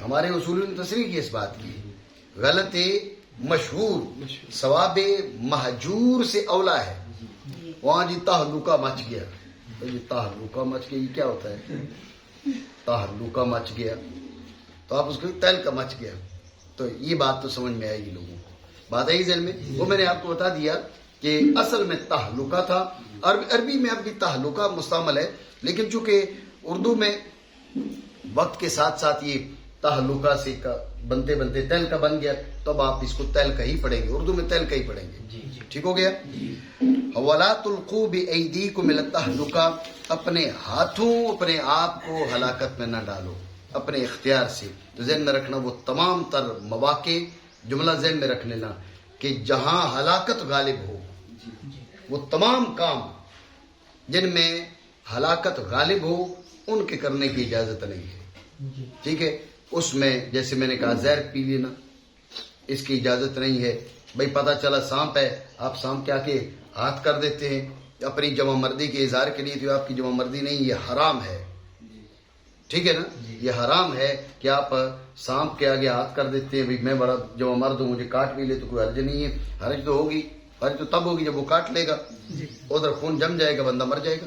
ہمارے اصولوں نے تصریح کی اس بات کی, غلط مشہور ثواب مہجور سے اولا ہے. وہاں جی تہلکہ مچ گیا, یہ تہلکہ مچ گیا, یہ کیا ہوتا ہے تہلکہ مچ گیا, تو آپ اس کو تیل کا مچ گیا. تو یہ بات تو سمجھ میں آئے گی لوگوں کو. بات آئی ذہن میں, وہ میں نے آپ کو بتا دیا کہ اصل میں تہلکہ تھا. عربی میں اب بھی تہلکہ مستعمل ہے, لیکن چونکہ اردو میں وقت کے ساتھ ساتھ یہ تہلکہ سے بنتے بنتے تیل کا بن گیا, تو اب آپ اس کو تیل کا ہی پڑھیں گے, اردو میں تیل کا ہی پڑھیں گے. ٹھیک ہو گیا. وَلَا تُلْقُوا بِأَيْدِيكُمْ إِلَى التَّهْلُكَةِ, اپنے ہاتھوں اپنے آپ کو ہلاکت میں نہ ڈالو اپنے اختیار سے. تو ذہن میں رکھنا, وہ تمام تر مواقع, جملہ ذہن میں رکھ لینا کہ جہاں ہلاکت غالب ہو, وہ تمام کام جن میں ہلاکت غالب ہو ان کے کرنے کی اجازت نہیں ہے. ٹھیک ہے, اس میں جیسے میں نے کہا زہر پی لینا, اس کی اجازت نہیں ہے. بھئی پتہ چلا سانپ ہے, آپ سانپ کے آگے ہاتھ کر دیتے ہیں اپنی جمع مردی کے اظہار کے لیے, تو آپ کی جمع مردی نہیں, یہ حرام ہے. ٹھیک ہے نا, یہ حرام ہے کہ آپ سانپ کے آگے ہاتھ کر دیتے ہیں. بھئی میں بڑا جمع مرد ہوں, مجھے کاٹ بھی لے تو کوئی حرج نہیں ہے. حرج تو ہوگی, حرج تو تب ہوگی جب وہ کاٹ لے گا, ادھر خون جم جائے گا, بندہ مر جائے گا.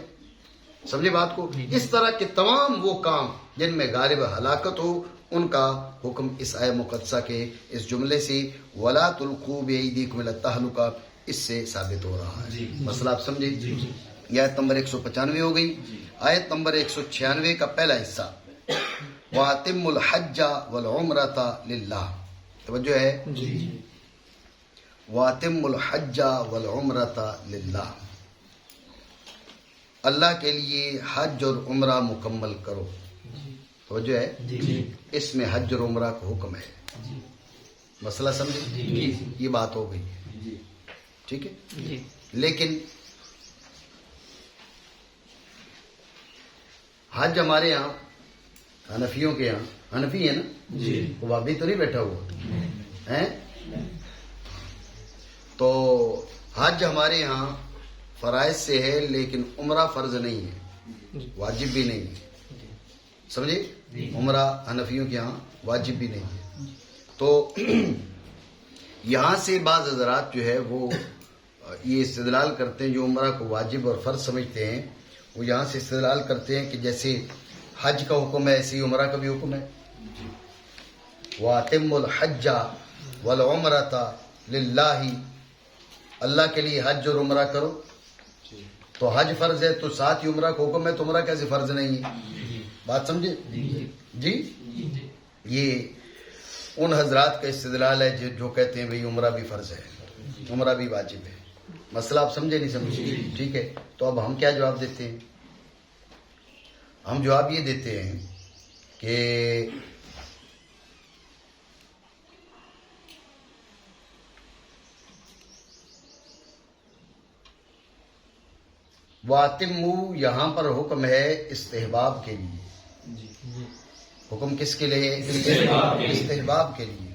سمجھے بات کو؟ اس طرح کے تمام وہ کام جن میں غالب ہلاکت ہو ان کا حکم اس آیت مقدسہ کے اس جملے سے وَلَا تُلْقُوا بِأَيْدِيكُمْ إِلَى التَّهْلُكَةِ اس سے ثابت ہو رہا ہے. مسئلہ آپ سمجھے؟ یہ آیت نمبر 195 ہو گئی. آیت نمبر 196 کا پہلا حصہ وَأَتِمُّ الْحَجَّ وَالْعُمْرَةَ لِلَّهِ. توجہ ہے؟ وَأَتِمُّ الْحَجَّ وَالْعُمْرَةَ لِلَّهِ. اللہ کے لیے حج اور عمرہ مکمل کرو. توجہ ہے؟ اس میں حج اور عمرہ کا حکم ہے. مسئلہ سمجھے؟ یہ بات ہو گئی. ٹھیک ہے. لیکن حج ہمارے یہاں حنفیوں کے یہاں حنفی ہے نا وہ بابی تو نہیں بیٹھا ہوا ہے. تو حج ہمارے یہاں فرائض سے ہے لیکن عمرہ فرض نہیں ہے, واجب بھی نہیں ہے. سمجھے؟ عمرہ حنفیوں کے یہاں واجب بھی نہیں ہے. تو یہاں سے بعض حضرات جو ہے وہ یہ استدلال کرتے ہیں, جو عمرہ کو واجب اور فرض سمجھتے ہیں وہ یہاں سے استدلال کرتے ہیں کہ جیسے حج کا حکم ہے ایسے ہی عمرہ کا بھی حکم ہے. وَأَتِمُّ الْحَجَّ وَالْعُمْرَةَ لِلَّهِ. اللہ کے لیے حج اور عمرہ کرو. تو حج فرض ہے تو ساتھ ہی عمرہ کا حکم ہے, تو عمرہ کیسے فرض نہیں ہے؟ بات سمجھے؟ جی یہ ان حضرات کا استدلال ہے جو کہتے ہیں بھئی عمرہ بھی فرض ہے, عمرہ بھی واجب ہے. مسئلہ آپ سمجھے نہیں سمجھے؟ ٹھیک ہے. تو اب ہم کیا جواب دیتے ہیں؟ ہم جواب یہ دیتے ہیں کہ وَأَتِمُّوا یہاں پر حکم ہے استحباب کے لیے. حکم کس کے لیے؟ استحباب کے لیے.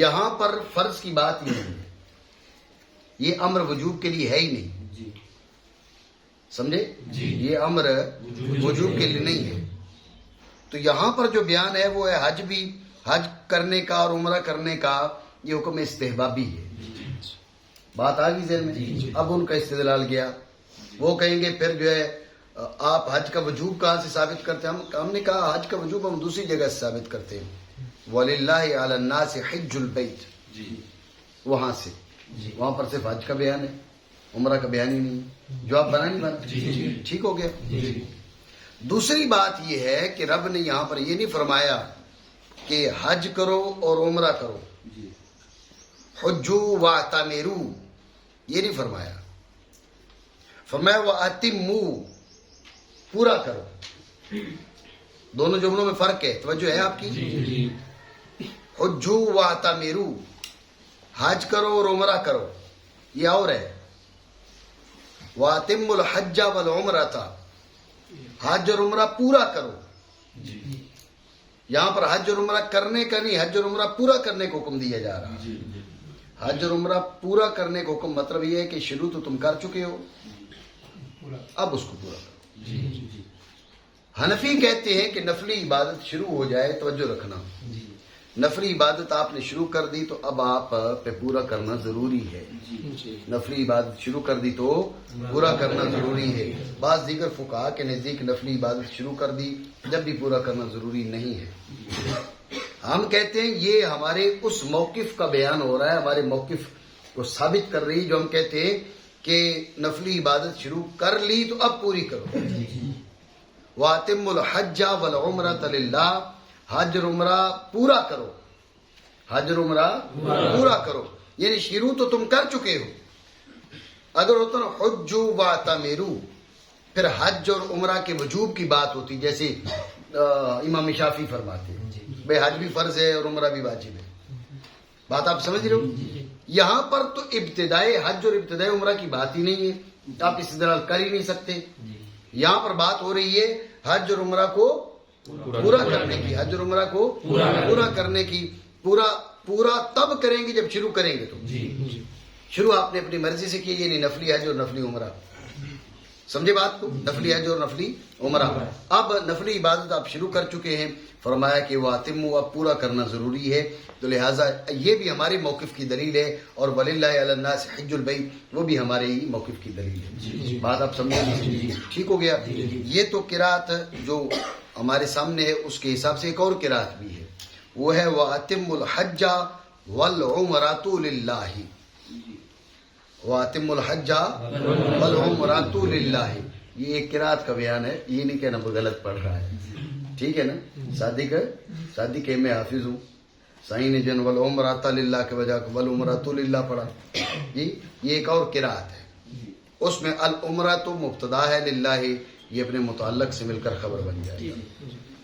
یہاں پر فرض کی بات ہی نہیں ہے, یہ امر وجوب کے لیے ہے ہی نہیں. سمجھے؟ یہ امر وجوب کے لیے نہیں ہے. تو یہاں پر جو بیان ہے وہ ہے حج بھی, حج کرنے کا اور عمرہ کرنے کا یہ حکم استحبابی ہے. بات آ گئی ذہن میں؟ اب ان کا استدلال گیا. وہ کہیں گے پھر جو ہے آپ حج کا وجوب کہاں سے ثابت کرتے ہیں؟ ہم نے کہا حج کا وجوب ہم دوسری جگہ سے ثابت کرتے ہیں. وَلِلَّهِ عَلَى النَّاسِ حِجُّ الْبَيْتِ. وہاں سے وہاں پر صرف حج کا بیان ہے, عمرہ کا بیان ہی نہیں. جواب بنا نہیں بنا؟ ٹھیک ہو گیا. دوسری بات یہ ہے کہ رب نے یہاں پر یہ نہیں فرمایا کہ حج کرو اور عمرہ کرو, حجوا واعتمروا, یہ نہیں فرمایا. فرمایا وَأَتِمُّوا, پورا کرو. دونوں جملوں میں فرق ہے, توجہ ہے آپ کی؟ حجوا واعتمروا, حج کرو اور عمرہ کرو, یہ اور ہے. وَأَتِمُّوا الْحَجَّ وَالْعُمْرَةَ, حج اور عمرہ پورا کرو. یہاں پر حج اور عمرہ کرنے کا نہیں, حج اور عمرہ پورا کرنے کو حکم دیا جا رہا ہے. حج اور عمرہ پورا کرنے کو حکم مطلب یہ ہے کہ شروع تو تم کر چکے ہو, اب اس کو پورا کرو. حنفی کہتے ہیں کہ نفلی عبادت شروع ہو جائے, توجہ رکھنا, نفلی عبادت آپ نے شروع کر دی تو اب آپ پہ پورا کرنا ضروری ہے. نفلی عبادت شروع کر دی تو پورا کرنا ضروری ہے. بعض دیگر فقہا کے نزدیک نفلی عبادت شروع کر دی جب بھی پورا کرنا ضروری نہیں ہے. ہم کہتے ہیں یہ ہمارے اس موقف کا بیان ہو رہا ہے, ہمارے موقف کو ثابت کر رہی, جو ہم کہتے ہیں کہ نفلی عبادت شروع کر لی تو اب پوری کرو. وَأَتِمُّوا الْحَجَّ وَالْعُمْرَةَ لِلَّهِ, حج اور عمرہ پورا کرو, حج اور عمرہ پورا کرو. یعنی شروع تو تم کر چکے ہو. اگر ہوتا نا حجوا واعتمروا, پھر حج اور عمرہ کے وجوب کی بات ہوتی, جیسے امام شافعی فرماتے ہیں بھائی حج بھی فرض ہے اور عمرہ بھی واجب ہے. بات آپ سمجھ رہے ہو؟ یہاں پر تو ابتدائی حج اور ابتدائی عمرہ کی بات ہی نہیں ہے, آپ استدلال کر ہی نہیں سکتے. یہاں پر بات ہو رہی ہے حج اور عمرہ کو پورا کرنے کی, حج اور عمرہ کو پورا کرنے کی. پورا تب کریں گے جب شروع کریں گے. تو شروع آپ نے اپنی مرضی سے کی, یہ نہیں نفلی حج اور نفلی عمرہ. سمجھے بات کو؟ نفلی حج اور نفلی عمرہ. اب نفلی عبادت آپ شروع کر چکے ہیں، فرمایا کہ وہ اتموا، اب پورا کرنا ضروری ہے. تو لہٰذا یہ بھی ہمارے موقف کی دلیل ہے، اور وللہ علی الناس حج البیت وہ بھی ہمارے ہی موقف کی دلیل ہے. بات آپ سمجھے؟ ٹھیک ہو گیا. یہ تو قرات جو ہمارے سامنے ہے اس کے حساب سے ایک اور قرات بھی ہے، وہ ہے وَأَتِمُّ الْحَجَّ وَالْعُمْرَةُ لِلَّهِ. وَأَتِمُّ الْحَجَّ وَالْعُمْرَةُ لِلَّهِ. یہ ایک قرات کا بیان ہے، یہ نہیں کہنا وہ غلط پڑھ رہا ہے. ٹھیک ہے نا؟ صادق کہ میں حافظ ہوں. سائیں نے جن والعمرۃ للہ کے بجا والعمرۃ للہ پڑھا. یہ ایک اور قرات ہے، اس میں العمرۃ مبتدا ہے، للہ یہ اپنے متعلق سے مل کر خبر بن جائے گا.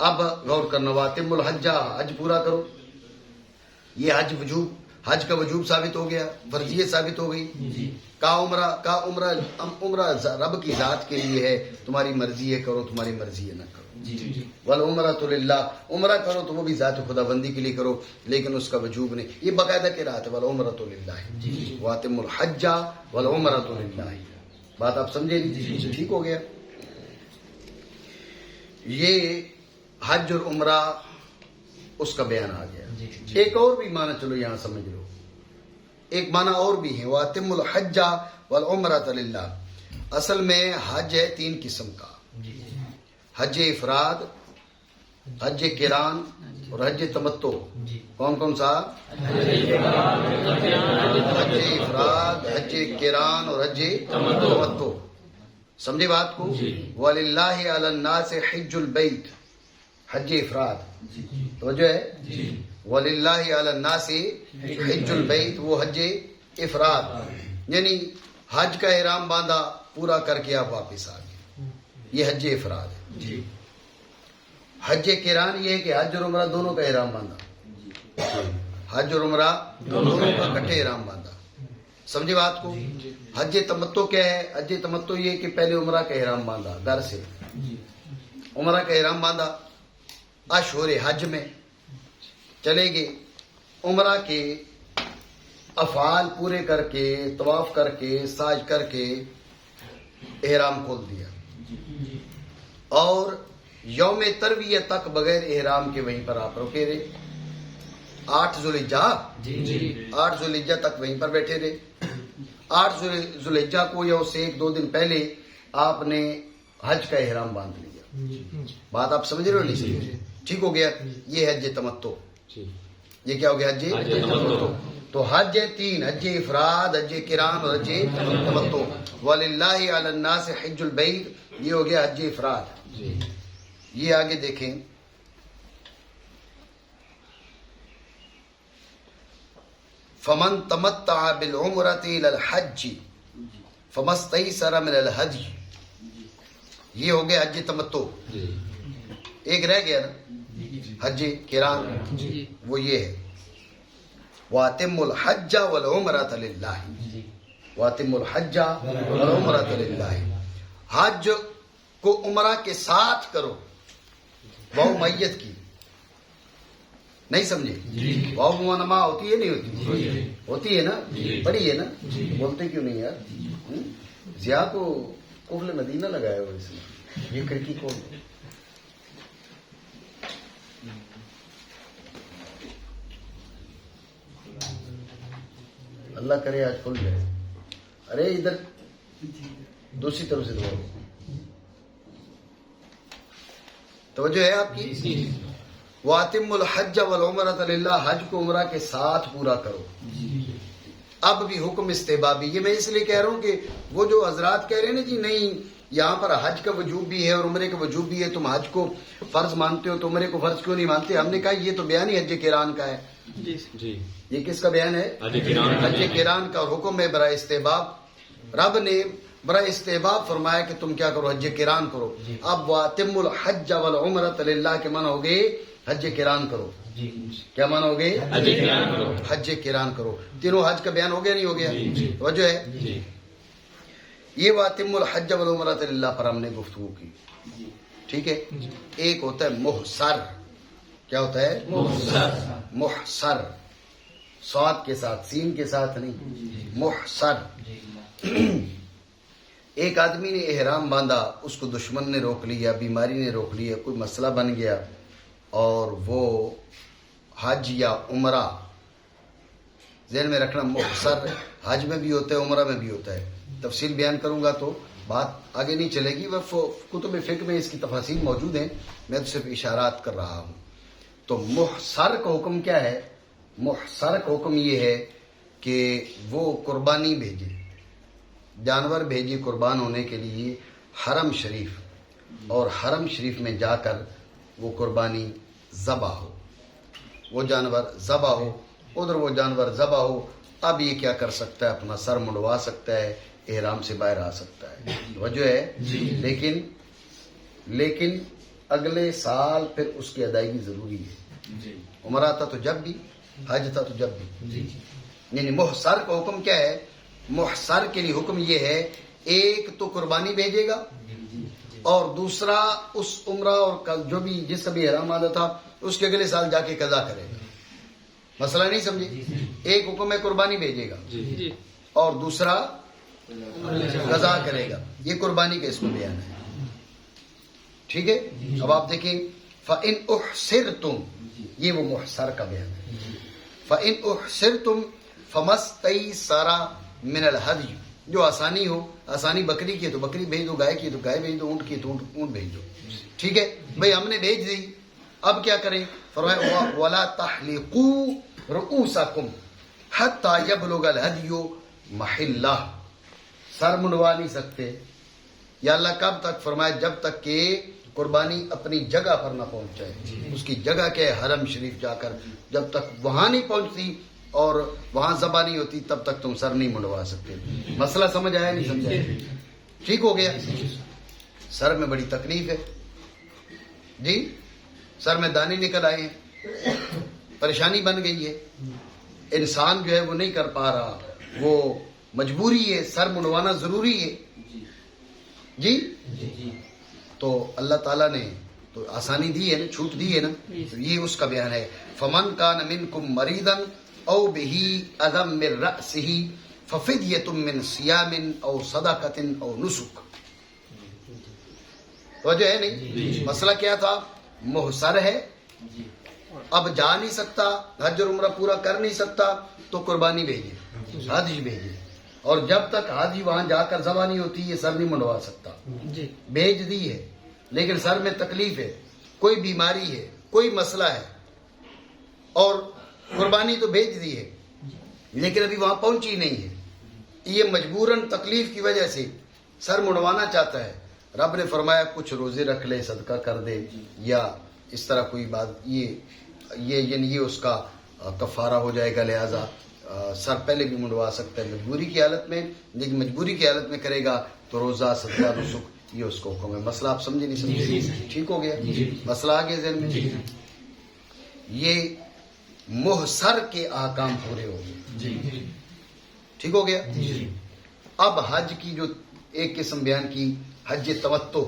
اب غور کرنا، واتم الحج، حج پورا کرو. یہ حج کا وجوب ثابت ہو گیا، فرضیت ثابت ہو گئی. کا عمرہ رب کی ذات کے لیے ہے، تمہاری مرضی ہے کرو، تمہاری مرضی ہے نہ کرو. والعمرۃ للہ، عمرہ کرو تو وہ بھی ذات خدا بندی کے لیے کرو، لیکن اس کا وجوب نہیں. یہ باقاعدہ قرات ہے، والعمرۃ للہ. واتم الحج والعمرۃ للہ. بات آپ سمجھے؟ ٹھیک ہو گیا. یہ حج اور عمرہ اس کا بیان آ گیا. ایک اور بھی معنی چلو یہاں سمجھ لو، ایک معنی اور بھی ہے، وَأَتِمُّ الْحَجَّ وَالْعُمْرَةَ لِلَّهِ. اصل میں حج ہے 3 قسم کا، حج افراد، حج قران اور حج تمتع. کون کون سا؟ حج افراد، حج قران اور حج تمتع. سمجھے بات کو؟ وَلِلَّهِ عَلَى النَّاسِ حِجُّ الْبَيْتِ، حج افراد. توجہ ہے؟ وَلِلَّهِ عَلَى النَّاسِ حِجُّ الْبَيْتِ، وہ حج افراد، یعنی حج کا احرام باندھا، پورا کر کے آپ واپس آ گئے، یہ حج افراد ہے. حج قران یہ ہے کہ حج اور عمرہ دونوں کا احرام باندھا، حج اور عمرہ دونوں کا اکٹھے احرام باندھا. سمجھے بات کو؟ حج تمتع کیا ہے؟ حج تمتع یہ کہ پہلے عمرہ کا احرام باندھا، گھر سے عمرہ کا احرام باندھا، اشہر حج میں چلے گئے، عمرہ کے افعال پورے کر کے، طواف کر کے، سعی کر کے احرام کھول دیا، اور یوم ترویہ تک بغیر احرام کے وہیں پر آپ رکے رہے. 8 ذوالحجہ تک وہیں پر بیٹھے رہے. 8 ذوالحجہ کو یا اس سے 1-2 دن پہلے آپ نے حج کا احرام باندھ لیا. بات آپ سمجھ رہے ہو نہیں؟ ٹھیک ہو گیا. یہ حج تمتع. یہ کیا ہو گیا؟ حج تمتع. تو حج 3، حج افراد، حج قران اور حج تمتع. وَلِلَّهِ عَلَى النَّاسِ حِجُّ الْبَيْتِ، یہ ہو گیا حج افراد. یہ آگے دیکھیں، فمن تمتع بالعمرۃ الى الحج فما استيسر من الهدي، یہ ہو گیا حج تمتع. ایک رہ گیا نا حج قران، وہ یہ ہے وَأَتِمُّ الْحَجَّ وَالْعُمْرَةَ لِلَّهِ. وَأَتِمُّ الْحَجَّ وَالْعُمْرَةَ لِلَّهِ، حج کو عمرہ کے ساتھ کرو. واو میت کی نہیں سمجھے؟ واو منما ہوتی ہے نہیں ہوتی؟ ہوتی ہے نا، پڑھی ہے نا. بولتے کیوں نہیں یار؟ ضیاء کو قفل مدینہ لگایا ہوا اس میں، یہ کھڑکی کھول دو. اللہ کرے آج کھل جائے. ارے ادھر دوسری طرف سے دعا. توجہ ہے آپ کی؟ وَأَتِمُّ الْحَجَّ وَالْعُمْرَةَ لِلَّهِ، حج کو عمرہ کے ساتھ پورا کرو. اب بھی حکم استحبابی. یہ میں اس لیے کہہ رہا ہوں کہ وہ جو حضرات کہہ رہے ہیں نا جی نہیں یہاں پر حج کا وجوب بھی ہے اور عمرے کا وجوب بھی ہے، تم حج کو فرض مانتے ہو تو عمرے کو فرض کیوں نہیں مانتے؟ ہم نے کہا یہ تو بیان ہی حج قران کا ہے. یہ کس کا بیان ہے؟ حج قران کا. اور حکم ہے برائے استحباب. رب نے برائے استحباب فرمایا کہ تم کیا کرو؟ حج قران کرو. اب وَأَتِمُّ الْحَجَّ وَالْعُمْرَةَ لِلَّهِ کے معنی ہو گئے حج قران کرو. کیا معنی ہو گئے؟ حج قران کرو. تینوں حج کا بیان ہو گیا نہیں ہو گیا؟ توجہ ہے. یہ وَأَتِمُّ الْحَجَّ وَالْعُمْرَةَ لِلَّهِ پر ہم نے گفتگو کی. ٹھیک ہے. ایک ہوتا ہے محصر. کیا ہوتا ہے؟ محصر، صاد کے ساتھ، سین کے ساتھ نہیں، محصر. ایک آدمی نے احرام باندھا، اس کو دشمن نے روک لیا، بیماری نے روک لیا، کوئی مسئلہ بن گیا اور وہ حج یا عمرہ، ذہن میں رکھنا محصر حج میں بھی ہوتا ہے، عمرہ میں بھی ہوتا ہے، تفصیل بیان کروں گا تو بات آگے نہیں چلے گی، وہ کتب فقہ میں اس کی تفاصیل موجود ہیں، میں تو صرف اشارات کر رہا ہوں۔ تو محصر کا حکم کیا ہے؟ محصر کا حکم یہ ہے کہ وہ قربانی بھیجے، جانور بھیجے قربان ہونے کے لیے حرم شریف، اور حرم شریف میں جا کر وہ قربانی ذبح ہو، وہ جانور ذبح ہو، ادھر وہ جانور ذبح ہو۔ اب یہ کیا کر سکتا ہے؟ اپنا سر منڈوا سکتا ہے، احرام سے باہر آ سکتا ہے، وجہ ہے، لیکن اگلے سال پھر اس کی ادائیگی ضروری ہے۔ عمرہ تھا تو جب بھی، حج تھا تو جب بھی، یعنی محصر کا حکم کیا ہے؟ محصر کے لیے حکم یہ ہے، ایک تو قربانی بھیجے گا، اور دوسرا اس عمرہ اور جو بھی جس کا بھی احرام آدھا تھا اس کے اگلے سال جا کے قضا کرے گا۔ مسئلہ نہیں سمجھے؟ ایک حکم ہے قربانی بھیجے گا اور دوسرا قضا کرے گا، یہ قربانی کا اس کو بیان ہے، ٹھیک ہے؟ اب آپ دیکھیں فَإِنْ أُحْصِرْتُمْ، یہ وہ محصر کا بیان ہے۔ فَإِنْ أُحْصِرْتُمْ فَمَا اسْتَيْسَرَ مِنَ الْهَدْيِ، جو آسانی ہو، آسانی بکری کی ہے تو بکری بھیج دو، گائے کی ہے تو گائے بھیج دو، اونٹ کی ہے تو اونٹ بھیج دو، ٹھیک ہے بھائی؟ ہم نے بھیج دی، اب کیا کریں؟ فرمایا وَلَا تَحْلِقُوا رُؤُوسَكُمْ حَتَّى يَبْلُغَ الْهَدْيُ مَحِلَّهُ، سر منڈوا نہیں سکتے یا اللہ کب تک؟ فرمایا جب تک کہ قربانی اپنی جگہ پر نہ پہنچ جائے، اس کی جگہ کے حرم شریف جا کر جب تک وہاں نہیں پہنچتی اور وہاں ذبح نہیں ہوتی تب تک تم سر نہیں منڈوا سکتے۔ مسئلہ سمجھ آیا نہیں سمجھا؟ ٹھیک ہو گیا؟ سر میں بڑی تکلیف ہے جی، سر میں دانے نکل آئے ہیں، پریشانی بن گئی ہے، انسان جو ہے وہ نہیں کر پا رہا، وہ مجبوری ہے، سر منڈوانا ضروری ہے جی۔ تو اللہ تعالیٰ نے تو آسانی دی ہے نا، چھوٹ دی ہے نا، تو یہ اس کا بیان ہے۔ فَمَنْ كَانَ مِنْكُمْ مَرِيضًا أَوْ بِهِ أَذًى مِّن رَأْسِهِ فَفِدْيَةٌ مِّن صِيَامٍ أَوْ صَدَقَةٍ أَوْ نُسُكٍ، وجہ ہے نہیں؟ مسئلہ کیا تھا؟ محصر ہے، اب جا نہیں سکتا، حج اور عمرہ پورا کر نہیں سکتا، تو قربانی بھیجے، حج بھیجے، اور جب تک حاجی وہاں جا کر ذبح نہیں ہوتی یہ سر نہیں منڈوا سکتا۔ بھیج دی ہے لیکن سر میں تکلیف ہے، کوئی بیماری ہے، کوئی مسئلہ ہے، اور قربانی تو بھیج دی ہے لیکن ابھی وہاں پہنچی نہیں ہے، یہ مجبوراً تکلیف کی وجہ سے سر منڈوانا چاہتا ہے۔ رب نے فرمایا کچھ روزے رکھ لے، صدقہ کر دے، یا اس طرح کوئی بات، یہ اس کا کفارہ ہو جائے گا، لہذا سر پہلے بھی منڈوا سکتا ہے مجبوری کی حالت میں، لیکن مجبوری کی حالت میں کرے گا تو روزہ، صدقہ، نسک، یہ اس کو حکم ہے۔ مسئلہ آپ سمجھے نہیں سمجھے؟ ٹھیک ہو گیا؟ مسئلہ آگے ذہن میں، یہ محصر کے احکام پورے ہو گئے، ٹھیک ہو گیا؟ اب حج کی جو ایک قسم بیان کی، حج تمتع۔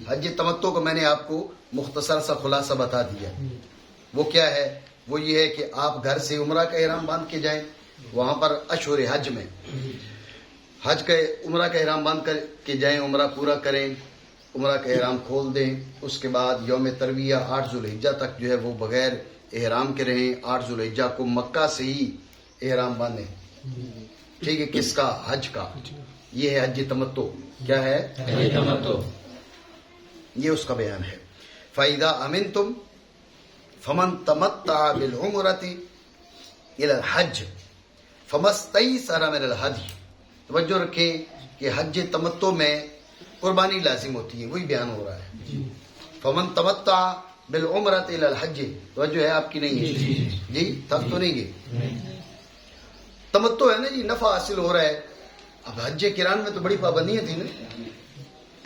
حج تمتع کو میں نے آپ کو مختصر سا خلاصہ بتا دیا، وہ کیا ہے؟ وہ یہ ہے کہ آپ گھر سے عمرہ کا احرام باندھ کے جائیں، وہاں پر اشہر حج میں حج کا عمرہ کا احرام باندھ کر کے جائیں، عمرہ پورا کریں، عمرہ کا احرام کھول دیں، اس کے بعد یوم ترویہ 8 ذوالحجہ تک جو ہے وہ بغیر احرام کے رہیں، 8 ذوالحجہ کو مکہ سے ہی احرام باندھیں، ٹھیک ہے؟ کس کا؟ حج کا۔ یہ ہے حج تمتع۔ کیا ہے؟ حج تمتع، یہ اس کا بیان ہے۔ فَإِذَا أَمِنْتُمْ فَمَنْ تَمَتَّعَ بِالْعُمْرَةِ إِلَى الْحَجِّ فَمَا اسْتَيْسَرَ مِنَ الْهَدْيِ۔ توجہ رکھیں کہ حج تمتع میں قربانی لازم ہوتی ہے، وہی بیان ہو رہا ہے۔ فَمَنْ تَمَتَّعَ بِالْعُمْرَةِ إِلَى الْحَجِّ، توجہ ہے آپ کی نہیں ہے جی؟ تب تو نہیں گئے؟ تمتع ہے نا جی، نفع حاصل ہو رہا ہے۔ اب حج قران میں تو بڑی پابندیاں تھیں نا،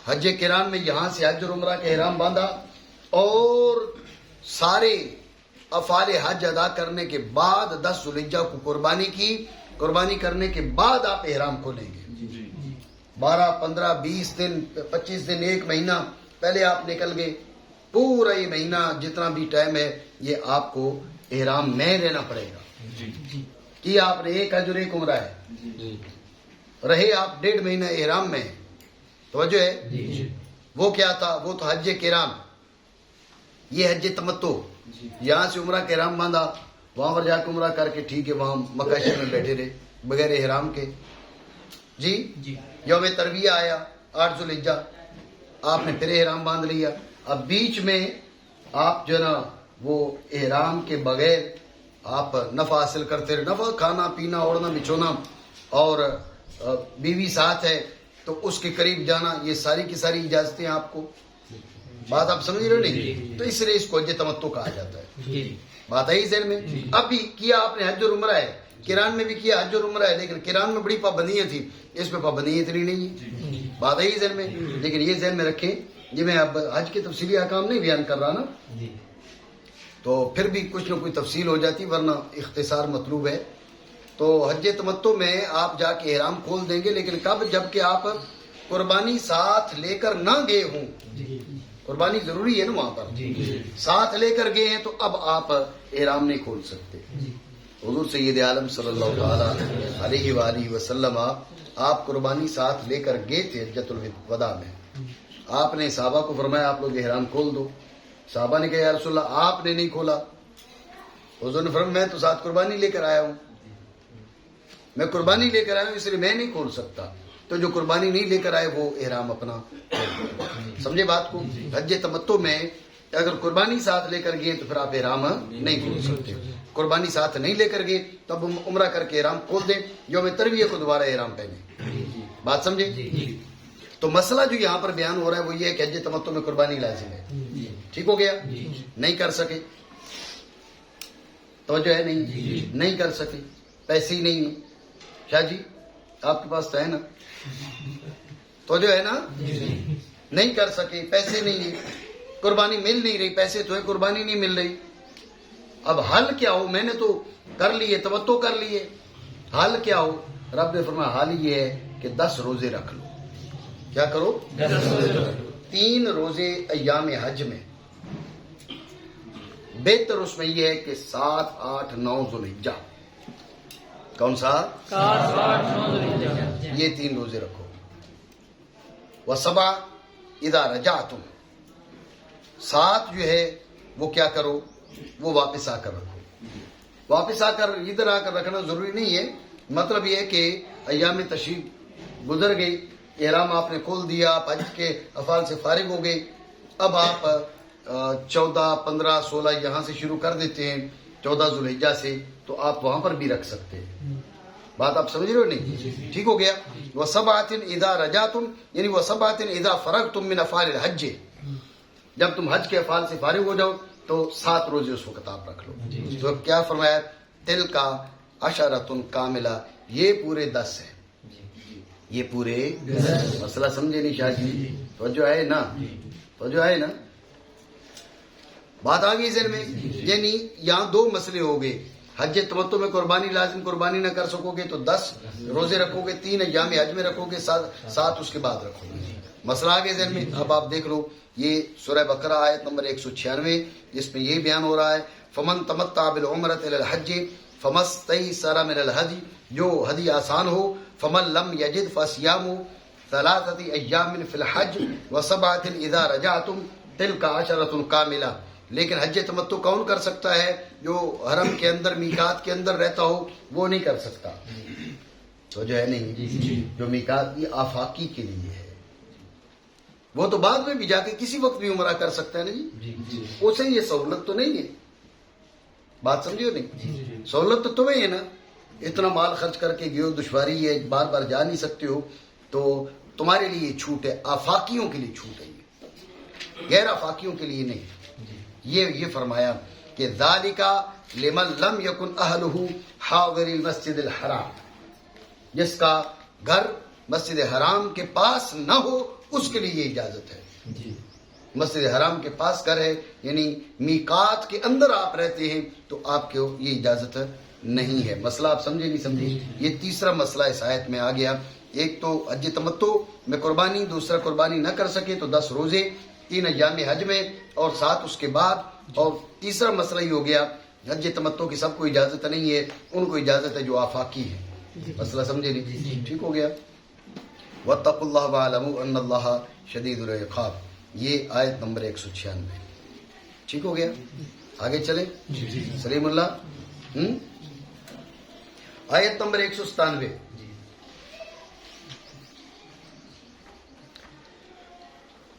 حج قران میں یہاں سے حج اور عمرہ کا احرام باندھا اور سارے افعال حج ادا کرنے کے بعد 10 ذوالحجہ کو قربانی کی، قربانی کرنے کے بعد آپ احرام کھولیں گے۔ 12 15 20 دن 25 دن 1 مہینہ پہلے آپ نکل گئے، پورا یہ مہینہ جتنا بھی ٹائم ہے یہ آپ کو احرام میں رہنا پڑے گا۔ کہ آپ نے 1 حج اور 1 عمرہ ہے، رہے آپ 1.5 مہینہ احرام میں، توجہ ہے؟ وہ کیا تھا؟ وہ تو حج کرام، یہ حج تمتع. یہاں سے عمرہ کرام باندھا، وہاں پر جا کے عمرہ کر کے ٹھیک ہے وہاں مکہ شریف میں بیٹھے رہے بغیر احرام کے. جی یوم ترویہ آیا 8 ذوالحجہ، آپ نے پھر احرام باندھ لیا. اب بیچ میں آپ جو ہے نا وہ احرام کے بغیر آپ نفع حاصل کرتے رہے. نفع کھانا پینا اوڑھنا بچھونا اور بیوی ساتھ ہے تو اس کے قریب جانا، یہ ساری کی ساری اجازتیں آپ کو. بات آپ سمجھ رہے ہو نہیں؟ تو اس لیے اس کو حج تمتع کہا جاتا ہے. بات آئی ذہن میں؟ اب بھی کیا آپ نے حج اور عمرہ ہے، کران میں بھی کیا حج اور عمرہ ہے، لیکن کران میں بڑی پابندیاں تھیں، اس میں پابندیاں اتنی نہیں ہیں. بات آئی ذہن میں؟ لیکن یہ ذہن میں رکھیں، یہ میں اب حج کے تفصیلی احکام نہیں بیان کر رہا نا، تو پھر بھی کچھ نہ کوئی تفصیل ہو جاتی، ورنہ اختصار مطلوب ہے. تو حج تمتع میں آپ جا کے احرام کھول دیں گے، لیکن کب؟ جب کہ آپ قربانی ساتھ لے کر نہ گئے ہوں. قربانی ضروری ہے نا وہاں پر، ساتھ لے کر گئے ہیں تو اب آپ احرام نہیں کھول سکتے. حضور سید عالم صلی اللہ تعالی علیہ وآلہ وسلم آپ قربانی ساتھ لے کر گئے تھے حجۃ الوداع میں. آپ نے صحابہ کو فرمایا آپ لوگ احرام کھول دو. صحابہ نے کہا یا رسول اللہ آپ نے نہیں کھولا. حضور نے فرمایا میں تو ساتھ قربانی لے کر آیا ہوں، میں قربانی لے کر آیا ہوں اس لیے میں نہیں کھول سکتا. تو جو قربانی نہیں لے کر آئے وہ احرام اپنا. سمجھے بات کو؟ حج تمتع میں اگر قربانی ساتھ لے کر گئے تو پھر آپ احرام نہیں کھول سکتے. قربانی ساتھ نہیں لے کر گئے تب عمرہ کر کے احرام کھول دیں، یوم ترویہ کو دوبارہ احرام پہنے. بات سمجھے؟ تو مسئلہ جو یہاں پر بیان ہو رہا ہے وہ یہ ہے کہ حج تمتع میں قربانی لازم ہے. ٹھیک ہو گیا؟ نہیں کر سکے، توجہ ہے نہیں؟ نہیں کر سکے، پیسے ہی نہیں ہیں. شاہ جی آپ کے پاس تو ہے نا، توجہ ہے نا؟ نہیں کر سکے، پیسے نہیں ہیں، قربانی مل نہیں رہی، پیسے تو ہے قربانی نہیں مل رہی. اب حل کیا ہو؟ میں نے تو کر لیے، تمتع کر لیے، حل کیا ہو؟ رب نے فرمایا حال یہ ہے کہ 10 روزے رکھ لو. کیا کرو؟ 3 روزے ایام حج میں. بہتر اس میں یہ ہے کہ 7، 8، 9 ذوالحجہ. کون سا؟ 7، 8، 9 ذوالحجہ. یہ 3 روزے رکھو. وَسَبْعَ اِذَا رَجَعْتُمْ. 7 جو ہے وہ کیا کرو؟ وہ واپس آ کر رکھو. واپس آ کر ادھر آ کر رکھنا ضروری نہیں ہے. مطلب یہ ہے کہ ایام تشریق گزر گئی، احرام آپ نے کھول دیا، آپ حج کے افعال سے فارغ ہو گئے. اب آپ 14، 15، 16 یہاں سے شروع کر دیتے ہیں 14 ذوالحجہ سے، تو آپ وہاں پر بھی رکھ سکتے ہیں. بات آپ سمجھ رہے ہو نہیں؟ ٹھیک ہو گیا. وَسَبْعَةٍ إِذَا رَجَعْتُمْ یعنی وَسَبْعَةٍ إِذَا فَرَغْتُمْ مِنْ أَفْعَالِ الْحَجِّ. جب تم حج کے افعال سے فارغ ہو جاؤ تو 7 روزے اس وقت آپ رکھ لو. تو کیا فرمایا؟ تل کا عشرۃ کاملہ، یہ پورے 10 ہیں. یہ پورے مسئلہ سمجھے نہیں شاہ جی؟ توجہ ہے نا؟ توجہ ہے نا؟ بات آ گئی ذہن میں؟ یعنی یہاں 2 مسئلے ہو گئے. حج تمتع میں قربانی لازم، قربانی نہ کر سکو گے تو 10 روزے رکھو گے، 3 ایام حج میں رکھو گے، 7 اس کے بعد رکھو گے. مسئلہ آ گیا ذہن میں؟ اب آپ دیکھ لو یہ سورہ بقرہ آیت نمبر 196 جس میں یہ بیان ہو رہا ہے فمن تمتع بالعمرۃ الی الحج فما استیسر من الہدی، جو ہدی آسان ہو. فمن لم یجد فصیام 3 ایام فی الحج و7 اذا رجعتم تلک عشرۃ کاملہ. لیکن حج تمتع کون کر سکتا ہے؟ جو حرم کے اندر میقات کے اندر رہتا ہو وہ نہیں کر سکتا. تو جو ہے نہیں، جو میقات یہ آفاقی کے لیے ہے، وہ تو بعد میں بھی جا کے کسی وقت بھی عمرہ کر سکتا ہے نا جی. اسے یہ سہولت تو نہیں ہے. بات سمجھو نہیں؟ سہولت تو تمہیں ہے نا، اتنا مال خرچ کر کے گئے، دشواری ہے، بار بار جا نہیں سکتے ہو، تو تمہارے لیے چھوٹ ہے. آفاقیوں کے لیے چھوٹ ہے، یہ غیر آفاقیوں کے لیے نہیں. یہ فرمایا کہ ذالک لمن لم یکن اہلہ حاضر المسجد الحرام، جس کا گھر مسجد حرام کے پاس نہ ہو اس کے لیے یہ اجازت ہے. مسجد حرام کے پاس گھر ہے یعنی میقات کے اندر آپ رہتے ہیں تو آپ کو یہ اجازت نہیں ہے. مسئلہ آپ سمجھے نہیں سمجھے؟ یہ تیسرا مسئلہ اس آیت میں آ گیا. ایک تو حج تمتع میں قربانی، دوسرا قربانی نہ کر سکے تو 10 روزے، 3 ایام حج میں اور 7 اس کے بعد. اور تیسرا مسئلہ یہ ہو گیا حج تمتع کی سب کو اجازت نہیں ہے، ان کو اجازت ہے جو آفاقی ہے. مسئلہ سمجھے نہیں؟ ٹھیک ہو گیا. وَاتَّقُوا اللَّهَ وَاعْلَمُوا أَنَّ اللَّهَ شَدِيدُ الْعِقَابِ، یہ آیت نمبر 196۔ ٹھیک ہو گیا؟ آگے چلیں۔ سلیم اللہ۔ آیت نمبر 197،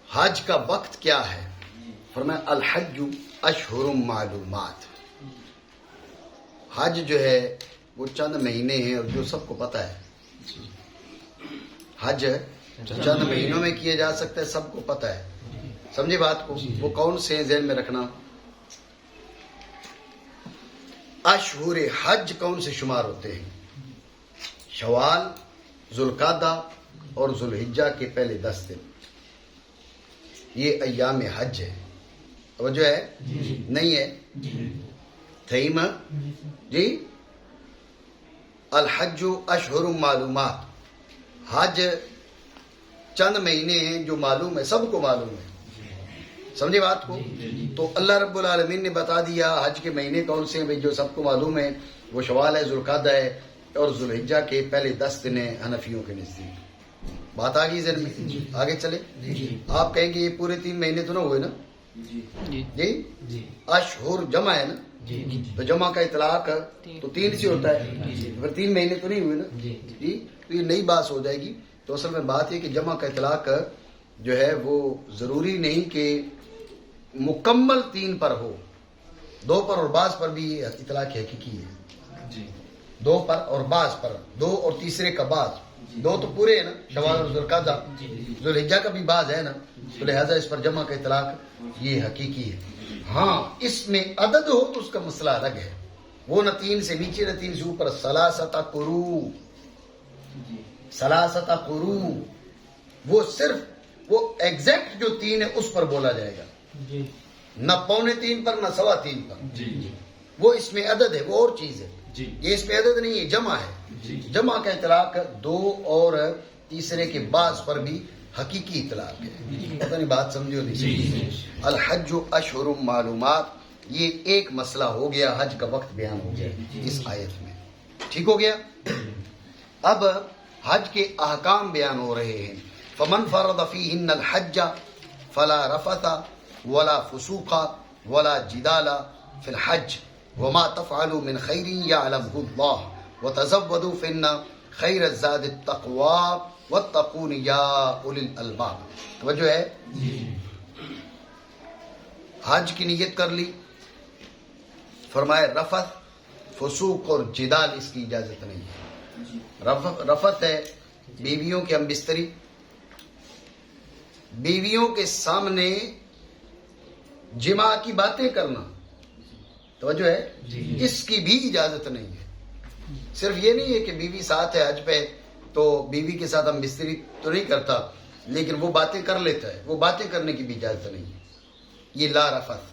حج کا وقت کیا ہے؟ فرمایا الحج اشہر معلومات، حج جو ہے وہ چند مہینے ہیں، اور جو سب کو پتہ ہے حج چند مہینوں میں کیا جا سکتا ہے، سب کو پتہ ہے۔ سمجھے بات کو؟ وہ کون سے ہیں ذہن میں رکھنا۔ اشہر حج کون سے شمار ہوتے ہیں؟ شوال، ذوالقعدہ اور ذوالحجہ کے پہلے 10 دن، یہ ایام حج ہے۔ توجہ ہے؟ نہیں ہے؟ تھیم جی؟ الحج اشہر معلومات، حج چند مہینے ہیں جو معلوم ہے، سب کو معلوم ہے۔ سمجھے بات کو؟ تو اللہ رب العالمین نے بتا دیا حج کے مہینے کون سے ہیں بھئی، جو سب کو معلوم ہے، وہ شوال ہے، ذوالقعدہ ہے اور ذوالحجہ کے پہلے 10 دن ہیں حنفیوں کے نزدیک۔ بات آ گئی ذہن میں؟ آگے چلے۔ آپ کہیں گے یہ پورے 3 مہینے تو نہ ہوئے نا؟ جی اشہر جمع ہے نا، تو جمع کا اطلاق تو 3 سے ہوتا ہے، پھر 3 مہینے تو نہیں ہوئے نا؟ جی تو یہ نئی بات ہو جائے گی۔ تو اصل میں بات یہ کہ جمع کا اطلاق جو ہے وہ ضروری نہیں کہ مکمل 3 پر ہو، 2 پر اور بعض پر بھی یہ اطلاق حقیقی ہے۔ 2 پر اور بعض پر، 2 اور تیسرے کا بعض، 2 تو پورے ہیں نا، شوال اور ذوالقعدہ، ذوالحجہ کا بھی بعض ہے نا، تو لہذا اس پر جمع کا اطلاق یہ حقیقی ہے۔ ہاں اس میں عدد ہو تو اس کا مسئلہ الگ ہے، وہ نہ 3 سے نیچے نہ 3 سے اوپر، ثلاثۃ قروء، ثلاثۃ قروء، وہ صرف وہ ایگزیکٹ جو 3 ہے اس پر بولا جائے گا، نہ 2.25 پر نہ 3.25 پر، وہ اس میں عدد ہے، وہ اور چیز ہے۔ یہ اس میں عدد نہیں ہے، جمع ہے۔ جمع کا اطلاق 2 اور تیسرے کے بعض پر بھی حقیقی اطلاق ہے۔ پتہ نہیں بات سمجھو نہیں؟ الحج اشہر معلومات، یہ ایک مسئلہ ہو گیا، حج کا وقت بیان ہو گیا اس آیت میں۔ ٹھیک ہو گیا؟ اب حج کے احکام بیان ہو رہے ہیں۔ فمن فرض فیہن الحج فلا رفث ولا فسوق ولا جدال فی الحج وما تفعلوا من خیر یعلمہ اللہ وتزودوا فإن خیر الزاد التقوی واتقون یا اولی الالباب۔ توجہ ہے؟ حج کی نیت کر لی، فرمائے رفث، فسوق اور جدال اس کی اجازت نہیں ہے۔ رفث ہے بیویوں کے ہم بستری، بیویوں کے سامنے جماع کی باتیں کرنا، توجہ ہے؟ اس کی بھی اجازت نہیں ہے۔ صرف یہ نہیں ہے کہ بیوی ساتھ ہے حج پہ تو بیوی کے ساتھ ہم بستری تو نہیں کرتا، لیکن وہ باتیں کر لیتا ہے، وہ باتیں کرنے کی بھی اجازت نہیں ہے۔ یہ لا رفث،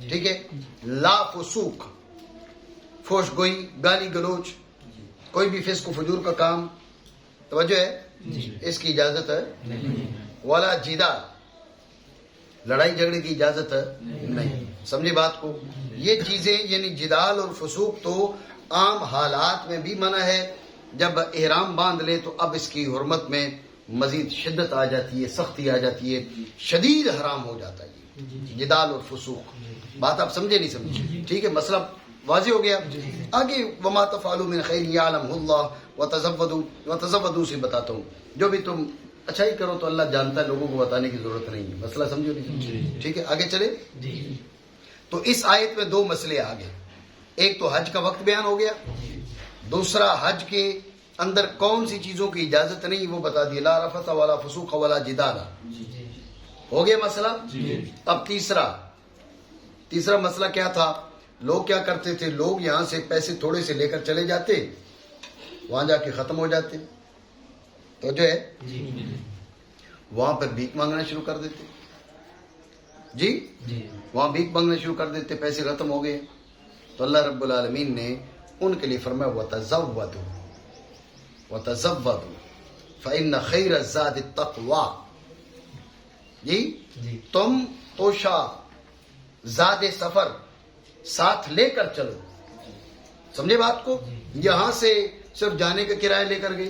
ٹھیک ہے؟ لا فسوق، فوش گوئی، گالی گلوچ، کوئی بھی فسق و فجور کا کام، توجہ ہے؟ اس کی اجازت ہے۔ ولا جدال، لڑائی جھگڑے کی اجازت نہیں۔ سمجھے بات کو؟ یہ چیزیں یعنی جدال اور فسوق تو عام حالات میں بھی منع ہے، جب احرام باندھ لے تو اب اس کی حرمت میں مزید شدت آ جاتی ہے، سختی آ جاتی ہے، شدید حرام ہو جاتا ہے جدال اور فسوق۔ بات آپ سمجھے نہیں سمجھے؟ ٹھیک ہے، مسئلہ واضح ہو گیا۔ آگے وما تفعلوا من خیر یعلمہ اللہ وتزودوا سے بتاتا ہوں، جو بھی تم اچھائی کرو تو اللہ جانتا ہے، لوگوں کو بتانے کی ضرورت نہیں ہے۔ مسئلہ سمجھو نہیں؟ ٹھیک ہے، آگے چلے۔ تو اس آیت میں 2 مسئلے آ گئے، ایک تو حج کا وقت بیان ہو گیا، دوسرا حج کے اندر کون سی چیزوں کی اجازت نہیں وہ بتا دیا، لا رفث ولا فسوق ولا جدال، ہو گیا مسئلہ۔ اب تیسرا مسئلہ کیا تھا؟ لوگ کیا کرتے تھے؟ لوگ یہاں سے پیسے تھوڑے سے لے کر چلے جاتے، وہاں جا کے ختم ہو جاتے، تو جو ہے وہاں پر بھیک مانگنا شروع کر دیتے، جی وہاں بھیک مانگنا شروع کر دیتے، پیسے ختم ہو گئے، تو اللہ رب العالمین نے ان کے لیے فرمایا وتزودوا فإن خیر الزاد التقوی، جی تم توشا زاد سفر ساتھ لے کر چلو۔ سمجھے بات کو؟ یہاں سے صرف جانے کا کرایہ لے کر گئے،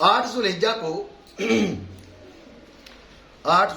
8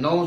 9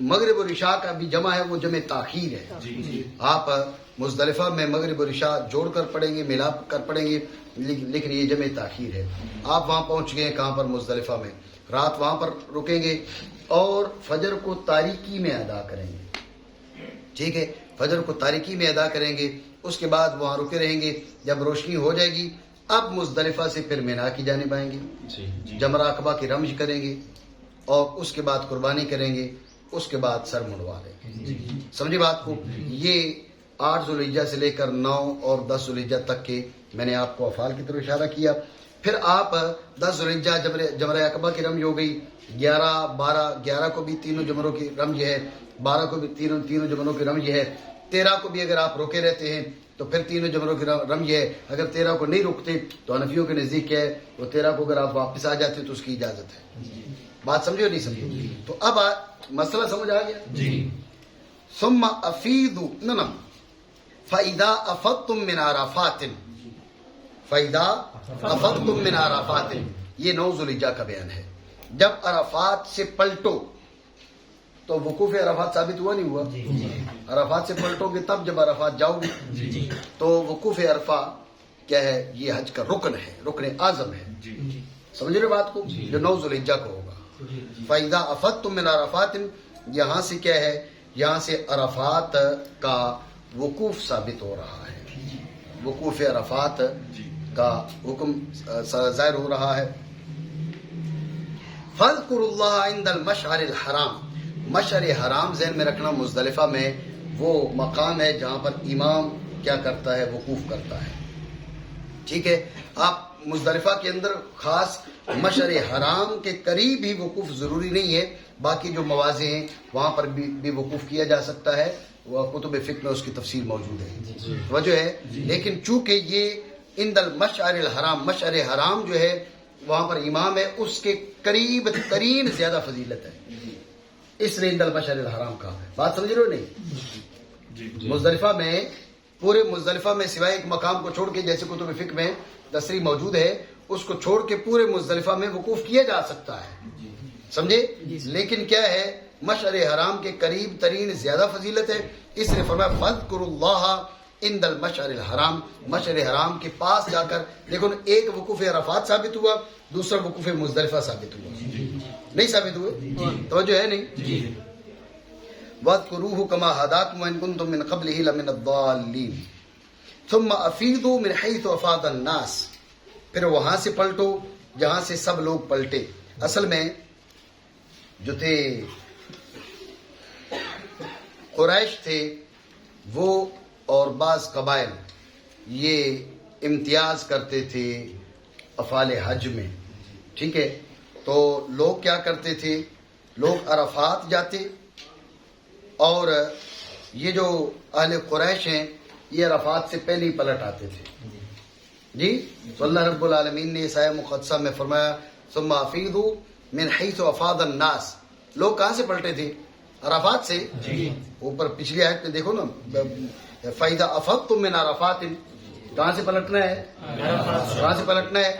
مغرب اور عشاء کا بھی جمع ہے، وہ جمع تاخیر ہے. آپ مزدلفہ میں مغرب اور عشاء جوڑ کر پڑھیں گے، ملاپ کر پڑھیں گے، لیکن یہ جمع تاخیر ہے. آپ وہاں پہنچ گئے کہاں پر؟ مزدلفہ میں. رات وہاں پر رکیں گے اور فجر کو تاریکی میں ادا کریں گے. ٹھیک ہے، فجر کو تاریکی میں ادا کریں گے. اس کے بعد وہاں رکے رہیں گے. جب روشنی ہو جائے گی اب مزدلفہ سے پھر مینا کی جانب آئیں گے. جمرہ عقبہ کی رمش کریں گے اور اس کے بعد قربانی کریں گے. اس کے بعد سر منڈوا لیں گے. سمجھے بات کو؟ یہ 8 ذوالحجہ سے لے کر 9 اور 10 ذوالحجہ تک کے میں نے آپ کو افعال کی طرف اشارہ کیا. پھر آپ 10 ذوالحجہ جمرہ عقبہ کی رمز ہو گئی. 11 12 11 کو بھی تینوں جمروں کی رمز ہے. 12 کو بھی تینوں جمروں کی رمز ہے. 13 کو بھی اگر آپ روکے رہتے ہیں تو پھر تینوں جمروں کی رمز ہے. اگر 13 کو نہیں رکتے تو حنفیوں کے نزدیک کیا ہے؟ وہ 13 کو اگر آپ واپس آ جاتے تو اس کی اجازت ہے. بات سمجھے نہیں سمجھے؟ تو اب مسئلہ سمجھ آ گیا. ثم افیدوا نعم فاذا افضتم من عرفات فاذا افضتم من عرفات، یہ 9 ذوالحجہ کا بیان ہے. جب عرفات سے پلٹو تو وقوف عرفات ثابت ہوا نہیں ہوا؟ عرفات سے پلٹو گے تب جب عرفات جاؤ گے. تو وقوف عرفہ کیا ہے؟ یہ حج کا رکن ہے، رکن اعظم ہے. سمجھ رہے بات کو؟ جو 9 ذوالحجہ کو ہوگا. فَإِذَا أَفَضْتُم مِّنْ عَرَفَاتٍ، یہاں سے کیا ہے؟ یہاں سے عرفات کا وقوف ثابت ہو رہا ہے. وقوف عرفات کا حکم ظاہر ہو رہا ہے. فَاذْكُرُوا اللَّهَ عِندَ الْمَشْعَرِ الْحَرَامِ، مشعر حرام ذہن میں رکھنا. مزدلفہ میں وہ مقام ہے جہاں پر امام کیا کرتا ہے؟ وقوف کرتا ہے. ٹھیک ہے، آپ مزدلفہ کے اندر خاص مشعر حرام کے قریب ہی وقوف ضروری نہیں ہے. باقی جو مواضع ہیں وہاں پر بھی وقوف کیا جا سکتا ہے. وہ کتب فقہ میں اس کی تفصیل موجود ہے، وجہ ہے. لیکن چونکہ یہ عند المشعر الحرام، مشعر حرام جو ہے وہاں پر امام ہے، اس کے قریب ترین زیادہ فضیلت ہے، اس لیے عند المشعر الحرام کا. بات سمجھ رہے ہو نہیں؟ مزدلفہ میں، پورے مزدلفہ میں سوائے ایک مقام کو چھوڑ کے، جیسے کتب فقہ میں تصریح موجود ہے، اس کو چھوڑ کے پورے مزدلفہ میں وقوف کیا جا سکتا ہے. سمجھے؟ لیکن کیا ہے؟ مشعر حرام کے قریب ترین زیادہ فضیلت ہے. اس لیے فرمایا فاذکروا اللہ عند المشعر الحرام، مشعر حرام کے پاس جا کر. لیکن ایک وقوف عرفات ثابت ہوا، دوسرا وقوف مزدلفہ ثابت ہوا. نہیں ثابت ہوئے؟ توجہ ہے نہیں؟ وَاذْكُرُوهُ كَمَا هَدَاكُمْ وَإِن كُنتُم مِّن قَبْلِهِ لَمِنَ الضَّالِّينَ ثُمَّ أَفِيضُوا مِنْ حَيْثُ أَفَاضَ النَّاسِ، پھر وہاں سے پلٹو جہاں سے سب لوگ پلٹے. اصل میں جو تھے قریش تھے وہ اور بعض قبائل یہ امتیاز کرتے تھے افعال حج میں. ٹھیک ہے، تو لوگ کیا کرتے تھے؟ لوگ عرفات جاتے اور یہ جو اہل قریش ہیں یہ عرفات سے پہلے ہی پلٹ آتے تھے. جی، تو اللہ رب العالمین نے اس آیہ مقدسہ میں فرمایا ثم افیضوا من حیث افاض الناس. لوگ کہاں سے پلٹے تھے؟ عرفات سے. اوپر پچھلی آیت میں دیکھو نا، فَإِذَا أَفَضْتُم مِّنْ عَرَفَاتٍ، کہاں سے پلٹنا ہے؟ کہاں سے پلٹنا ہے؟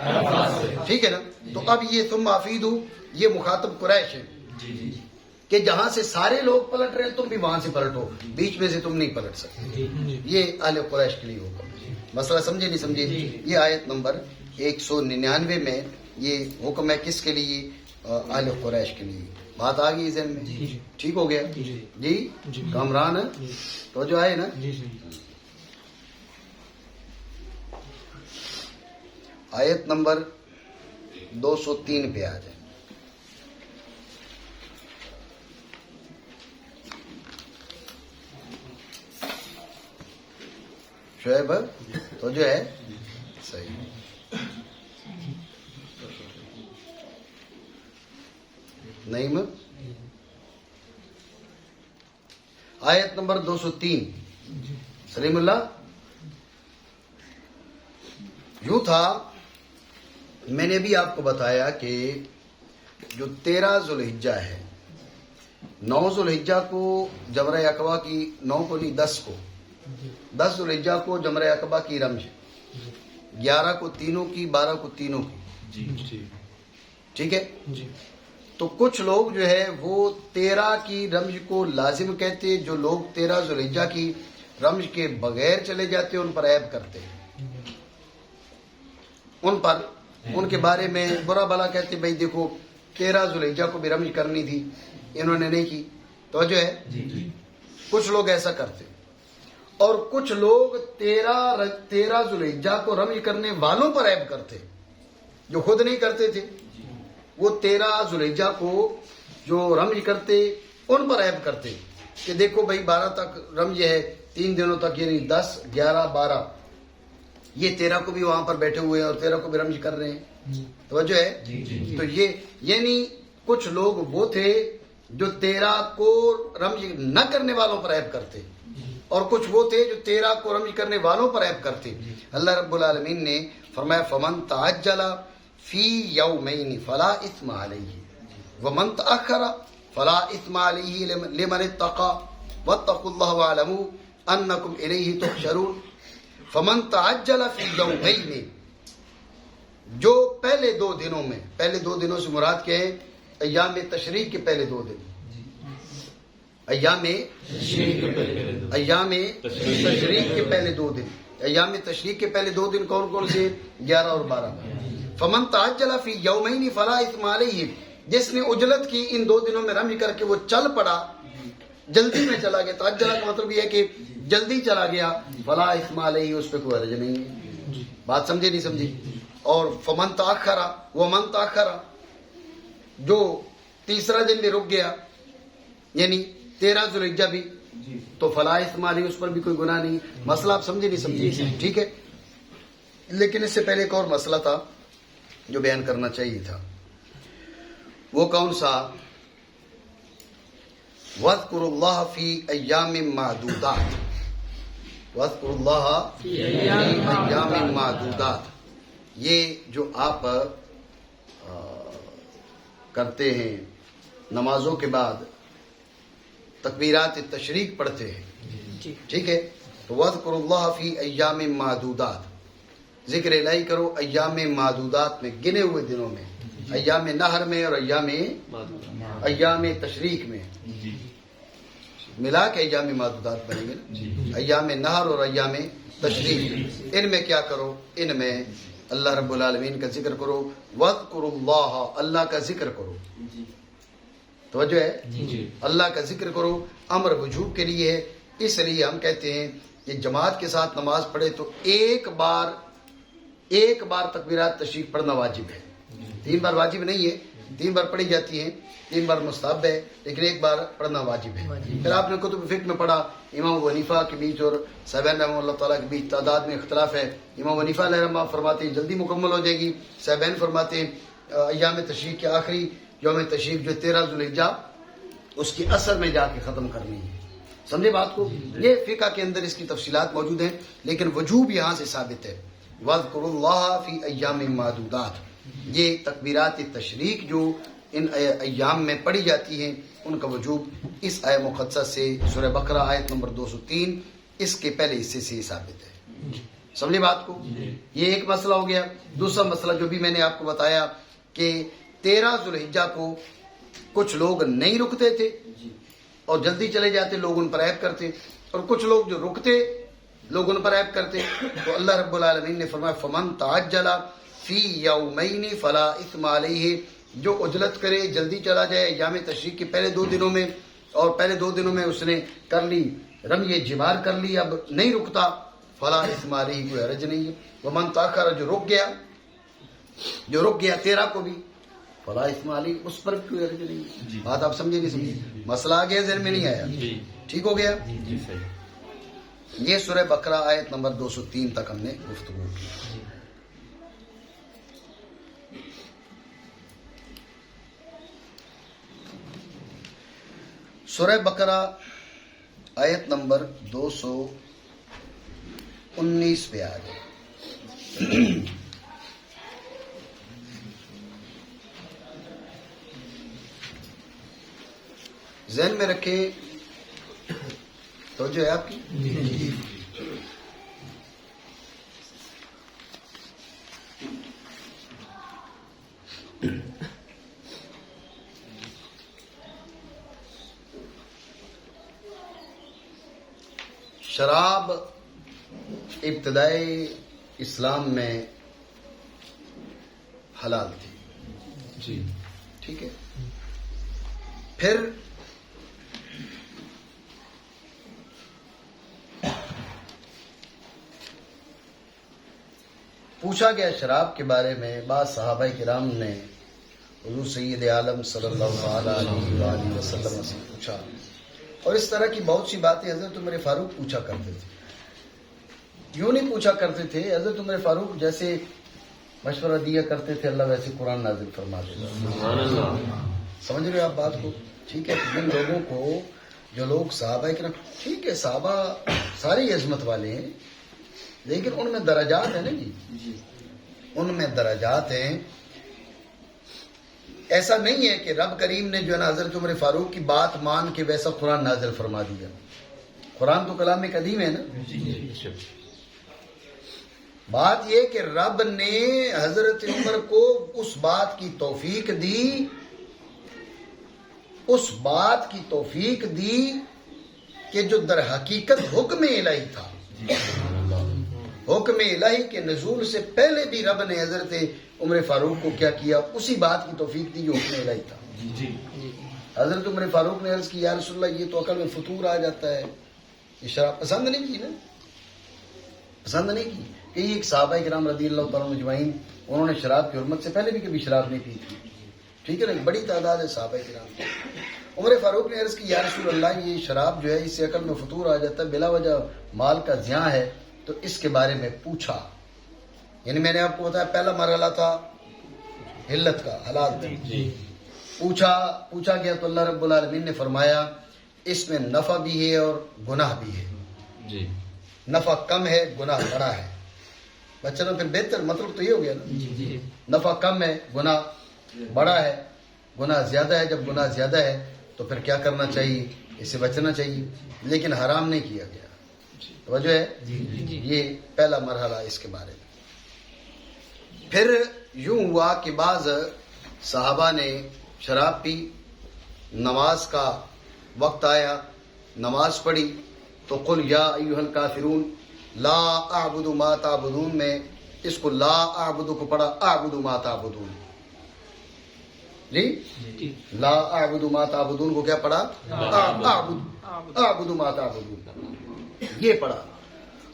ٹھیک ہے نا. تو اب یہ ثم افیضوا یہ مخاطب قریش ہے کہ جہاں سے سارے لوگ پلٹ رہے ہیں تم بھی وہاں سے پلٹو، بیچ میں سے تم نہیں پلٹ سکتے. یہ اہل قریش کے لیے حکم ہے. مسئلہ سمجھے نہیں سمجھے؟ یہ آیت نمبر 199 میں یہ حکم ہے کس کے لیے؟ اہل قریش کے لیے. بات آ گئی ذہن میں؟ ٹھیک ہو گیا جی؟ کامران ہے تو جو آئے نا. آیت نمبر 203 پہ آ جائیں. شعیب تو جو ہے صحیح نہیں. آیت نمبر 203. سلیم اللہ. یوں تھا، میں نے بھی آپ کو بتایا کہ جو 13 ذوالحجہ ہے، 9 ذوالحجہ کو جمرہ عقبہ کی، 9 کو نہیں 10 کو، 10 ذوالحجہ کو جمرہ عقبہ کی رمز، 11 کو تینوں کی، 12 کو تینوں کی. ٹھیک ہے. تو کچھ لوگ جو ہے وہ 13 کی رمز کو لازم کہتے، جو لوگ 13 ذوالحجہ کی رمز کے بغیر چلے جاتے ان پر عیب کرتے، ان کے بارے میں برا بلا کہتے، بھائی دیکھو 13 ذوالحجہ کو بھی رمز کرنی تھی، انہوں نے نہیں کی، تو جو ہے کچھ لوگ ایسا کرتے، اور کچھ لوگ 13 ذوالحجہ کو رمز کرنے والوں پر عیب کرتے، جو خود نہیں کرتے تھے، وہ 13 ذوالحجہ کو جو رمز کرتے ان پر عیب کرتے کہ دیکھو بھائی 12 تک رمز ہے، 3 دنوں تک، یعنی 10 11 12، یہ 13 کو بھی وہاں پر بیٹھے ہوئے ہیں اور 13 کو بھی رمز کر رہے ہیں، توجہ ہے؟ تو یہ یعنی کچھ لوگ وہ تھے جو 13 کو رمز نہ کرنے والوں پر عیب کرتے، اور کچھ وہ تھے جو 13 کو رمز کرنے والوں پر عیب کرتے۔ اللہ رب العالمین نے فرمایا فمن تعجل فی یومین فلا اثم علیہ ومن تأخر فلا اثم علیہ لمن اتقى واتقوا اللہ واعلموا انکم الیہ تحشرون۔ فمن تعجل فی یومین، جو پہلے 2 دنوں میں، پہلے 2 دنوں سے مراد کیا ہے؟ ایام تشریق کے پہلے 2 دن، ایام تشریق کے پہلے 2 دن، ایام تشریق کے پہلے 2 دن کون کون سے؟ 11 اور 12۔ فمن تعجل فی یومین فلا اثم علیہ، جس نے عجلت کی ان 2 دنوں میں رمز کر کے وہ چل پڑا، جلدی میں چلا گیا، تعجل کا مطلب یہ ہے کہ جلدی چلا گیا، فلا اثم علیہ، اس پہ کوئی حرج نہیں ہے۔ بات سمجھے نہیں سمجھی؟ اور فمن تاخر ومن تاخر، جو تیسرا دن بھی رک گیا، یعنی 13 ذوالحجہ بھی، تو فلا اثم علیہ، اس پر بھی کوئی گناہ نہیں۔ مسئلہ آپ سمجھے نہیں سمجھے؟ ٹھیک ہے، لیکن اس سے پہلے ایک اور مسئلہ تھا جو بیان کرنا چاہیے تھا، وہ کون سا؟ وَاذْكُرُوا اللَّهَ فِي أَيَّامٍ مَّعْدُودَاتٍ، وَاذْكُرُوا اللَّهَ فِي أَيَّامٍ مَّعْدُودَاتٍ، یہ جو آپ کرتے ہیں نمازوں کے بعد تکبیرات تشریق پڑھتے ہیں، ٹھیک ہے، تو وَاذْكُرُوا اللَّهَ فِي أَيَّامٍ مَّعْدُودَاتٍ، ذکر الہی کرو ایام معدودات میں، گنے ہوئے دنوں میں، ایام نہر میں اور ایام تشریق میں، ملا کے ایام معدودات بنیں گے نا، ایام نہر اور ایام تشریق، ان میں کیا کرو؟ ان میں اللہ رب العالمین کا ذکر کرو، وَاذْكُرُوا اللَّهَ، اللہ کا ذکر کرو، توجہ ہے؟ اللہ کا ذکر کرو، امر وجوب کے لیے ہے، اس لیے ہم کہتے ہیں کہ جماعت کے ساتھ نماز پڑھے تو ایک بار تکبیرات تشریق پڑھنا واجب ہے، 3 بار واجب نہیں ہے، 3 بار پڑھی جاتی ہیں، 3 بار مستحب ہے، لیکن 1 بار پڑھنا واجب ہے۔ پھر آپ نے کتب فقہ میں پڑھا، امام ابو حنیفہ کے بیچ اور صاحبین رحمہ اللہ تعالیٰ کے بیچ تعداد میں اختلاف ہے۔ امام ابو حنیفہ علیہ رحمہ فرماتے ہیں جلدی مکمل ہو جائے گی، صاحبین فرماتے ہیں ایام تشریق کے آخری یوم تشریق جو 13 ذوالحجہ، اس کی اصل میں جا کے ختم کرنی ہے، سمجھے بات کو؟ یہ فقہ کے اندر اس کی تفصیلات موجود ہیں، لیکن وجوب یہاں سے ثابت ہے، وَاذْكُرُوا اللَّهَ فِي أَيَّامٍ مَّعْدُودَاتٍ، یہ تکبیرات تشریق جو ان ایام میں پڑھی جاتی ہیں ان کا وجوب اس آیہ مقدسہ سے، سورہ بقرہ آیت نمبر 203، اس کے پہلے حصے سے ثابت ہے، سمجھے بات کو؟ یہ ایک مسئلہ ہو گیا۔ دوسرا مسئلہ جو بھی میں نے آپ کو بتایا کہ 13 ذوالحجہ کو کچھ لوگ نہیں رکتے تھے اور جلدی چلے جاتے، لوگ ان پر عیب کرتے، اور کچھ لوگ جو رکتے لوگ ان پر عیب کرتے، تو اللہ رب العالمین نے فرمایا فمن تعجل فی یومین فلا اثم علیہ، جو عجلت کرے، جلدی چلا جائے ایام تشریق کے پہلے 2 دنوں میں، اور پہلے 2 دنوں میں اس نے کر لی رمی جمار کر لی، اب نہیں رکتا، فلا اثم علیہ، کوئی حرج نہیں ہے۔ ومن تاخر، جو رک گیا 13 کو بھی، فلا اثم علیہ، اس پر بھی کوئی حرج نہیں ہے۔ بات آپ سمجھے نہیں سمجھے؟ مسئلہ آ گیا، ذہن میں نہیں آیا؟ ٹھیک ہو گیا؟ یہ سورہ بقرہ آیت نمبر 203 تک ہم نے گفتگو کی۔ سورہ بقرہ آیت نمبر 219 پہ آ گئے۔ ذہن میں رکھیں، توجہ ہے آپ کی؟ شراب ابتدائی اسلام میں حلال تھی. جی. ٹھیک ہے. پھر پوچھا گیا شراب کے بارے میں. بعض صحابہ کرام نے حضور سید عالم صلی اللہ علیہ وآلہ وسلم سے پوچھا, اور اس طرح کی بہت سی باتیں حضرت عمر فاروق پوچھا کرتے تھے. یوں نہیں پوچھا کرتے تھے, حضرت عمر فاروق جیسے مشورہ دیا کرتے تھے اللہ ویسے قرآن نازل فرما دیتا. سمجھ رہے ہو آپ بات کو؟ ٹھیک ہے. جن لوگوں کو, جو لوگ صحابہ کرام, ٹھیک ہے صحابہ ساری عظمت والے ہیں, لیکن ان میں درجات ہیں نا جی, ان میں درجات ہیں. ایسا نہیں ہے کہ رب کریم نے جو ہے نا حضرت عمر فاروق کی بات مان کے ویسا قرآن نازل فرما دیا. قرآن تو کلام قدیم ہے نا. بات یہ کہ رب نے حضرت عمر کو اس بات کی توفیق دی, اس بات کی توفیق دی کہ جو در حقیقت حکم الہی تھا. حکم الہی کے نزول سے پہلے بھی رب نے حضرت عمر فاروق کو کیا کیا, اسی بات کی توفیق دی جو حکم الہی تھا. حضرت عمر فاروق نے عرض کی یا رسول اللہ یہ تو عقل میں فطور آ جاتا ہے, یہ شراب پسند نہیں کی نا, پسند نہیں کی. کہ ایک صحابہ کرام رضی اللہ تعالیٰ مجمعین, انہوں نے شراب کی حرمت سے پہلے بھی کبھی شراب نہیں پی تھی. ٹھیک ہے نا, بڑی تعداد ہے صحابہ کرام. عمر فاروق نے عرض کی یا رسول اللہ یہ شراب جو ہے اس سے عقل میں فطور آ جاتا ہے, بلا وجہ مال کا زیاں ہے, تو اس کے بارے میں پوچھا. یعنی میں نے آپ کو بتایا پہلا مرحلہ تھا حلت کا, حلال تھا. پوچھا گیا تو اللہ رب العالمین نے فرمایا اس میں نفع بھی ہے اور گناہ بھی ہے. جی. نفع کم ہے, گناہ بڑا ہے. بچوں پھر بہتر مطلب تو یہ ہو گیا نا, نفع کم ہے, گناہ بڑا ہے. گناہ زیادہ ہے, جب گناہ زیادہ ہے تو پھر کیا کرنا چاہیے, اس سے بچنا چاہیے, لیکن حرام نہیں کیا گیا. توجہ ہے, یہ پہلا مرحلہ اس کے بارے میں. پھر یوں ہوا کہ بعض صحابہ نے شراب پی, نماز کا وقت آیا, نماز پڑھی تو قل یا ایھا الکافرون لا اعبد ما تعبدون میں اس کو لا اعبد کو پڑھا اعبد ما تعبدون. جی, لا اعبد ما تعبدون کو کیا پڑھا, اعبد ما تعبدون, یہ پڑھا.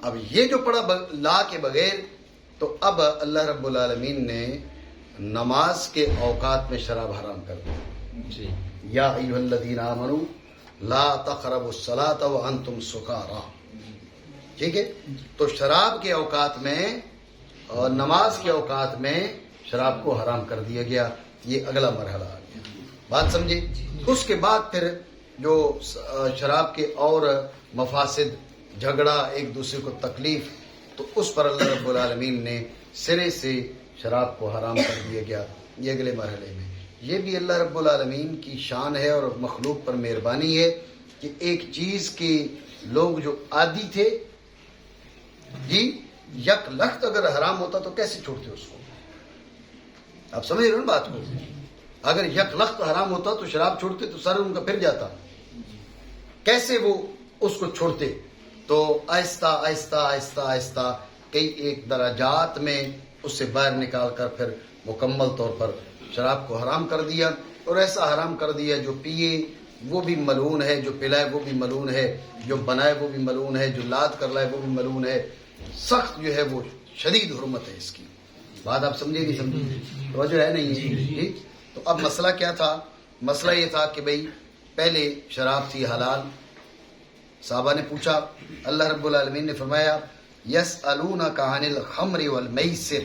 اب یہ جو پڑھا لا کے بغیر, تو اب اللہ رب العالمین نے نماز کے اوقات میں شراب حرام کر دیا. یا ایھا الذین آمنوا لا تقربوا الصلاۃ وانتم سکارى. ٹھیک ہے, تو شراب کے اوقات میں اور نماز کے اوقات میں شراب کو حرام کر دیا گیا. یہ اگلا مرحلہ آ گیا. بات سمجھے؟ اس کے بعد پھر جو شراب کے اور مفاسد, جھگڑا, ایک دوسرے کو تکلیف, تو اس پر اللہ رب العالمین نے سرے سے شراب کو حرام کر دیا گیا. یہ اگلے مرحلے میں. یہ بھی اللہ رب العالمین کی شان ہے اور مخلوق پر مہربانی ہے کہ ایک چیز کے لوگ جو عادی تھے, جی, یک لخت اگر حرام ہوتا تو کیسے چھوڑتے اس کو؟ آپ سمجھ رہے ہو نا بات کو؟ اگر یک لخت حرام ہوتا تو شراب چھوڑتے تو سر ان کا پھر جاتا, کیسے وہ اس کو چھوڑتے؟ تو آہستہ آہستہ آہستہ آہستہ کئی ایک درجات میں اس سے باہر نکال کر پھر مکمل طور پر شراب کو حرام کر دیا. اور ایسا حرام کر دیا جو پیے وہ بھی ملعون ہے, جو پلائے وہ بھی ملعون ہے, جو بنائے وہ بھی ملعون ہے, جو لاد کر لائے وہ بھی ملعون ہے. سخت جو ہے وہ شدید حرمت ہے اس کی. بات آپ سمجھے نہیں سمجھے؟ توجہ ہے نہیں ہے؟ تو اب مسئلہ کیا تھا؟ مسئلہ یہ تھا کہ بھئی پہلے شراب تھی حلال, صحابہ نے پوچھا, اللہ رب العالمین نے فرمایا یسألونک عن الخمر والمیسر.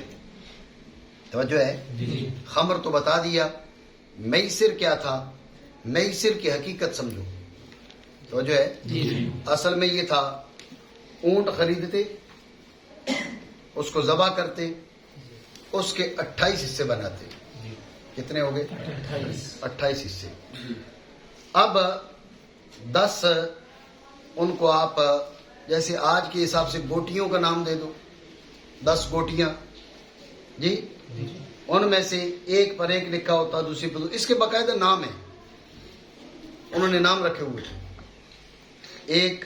توجہ ہے؟ خمر تو بتا دیا, میسر کیا تھا؟ میسر کی حقیقت سمجھو. توجہ ہے؟ اصل میں یہ تھا اونٹ خریدتے, اس کو ذبح کرتے, اس کے 28 حصے بناتے. کتنے ہو گئے؟ 28 حصے. اب 10 ان کو آپ جیسے آج کے حساب سے گوٹیوں کا نام دے دو, 10 گوٹیاں, جی, ان میں سے ایک پر ایک لکھا ہوتا, دوسری پر اس کے باقاعدہ نام ہے, انہوں نے نام رکھے ہوئے تھے. ایک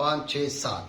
5, 6, 7,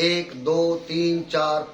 1, 2, 3, 4,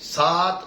7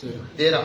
13।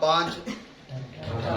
5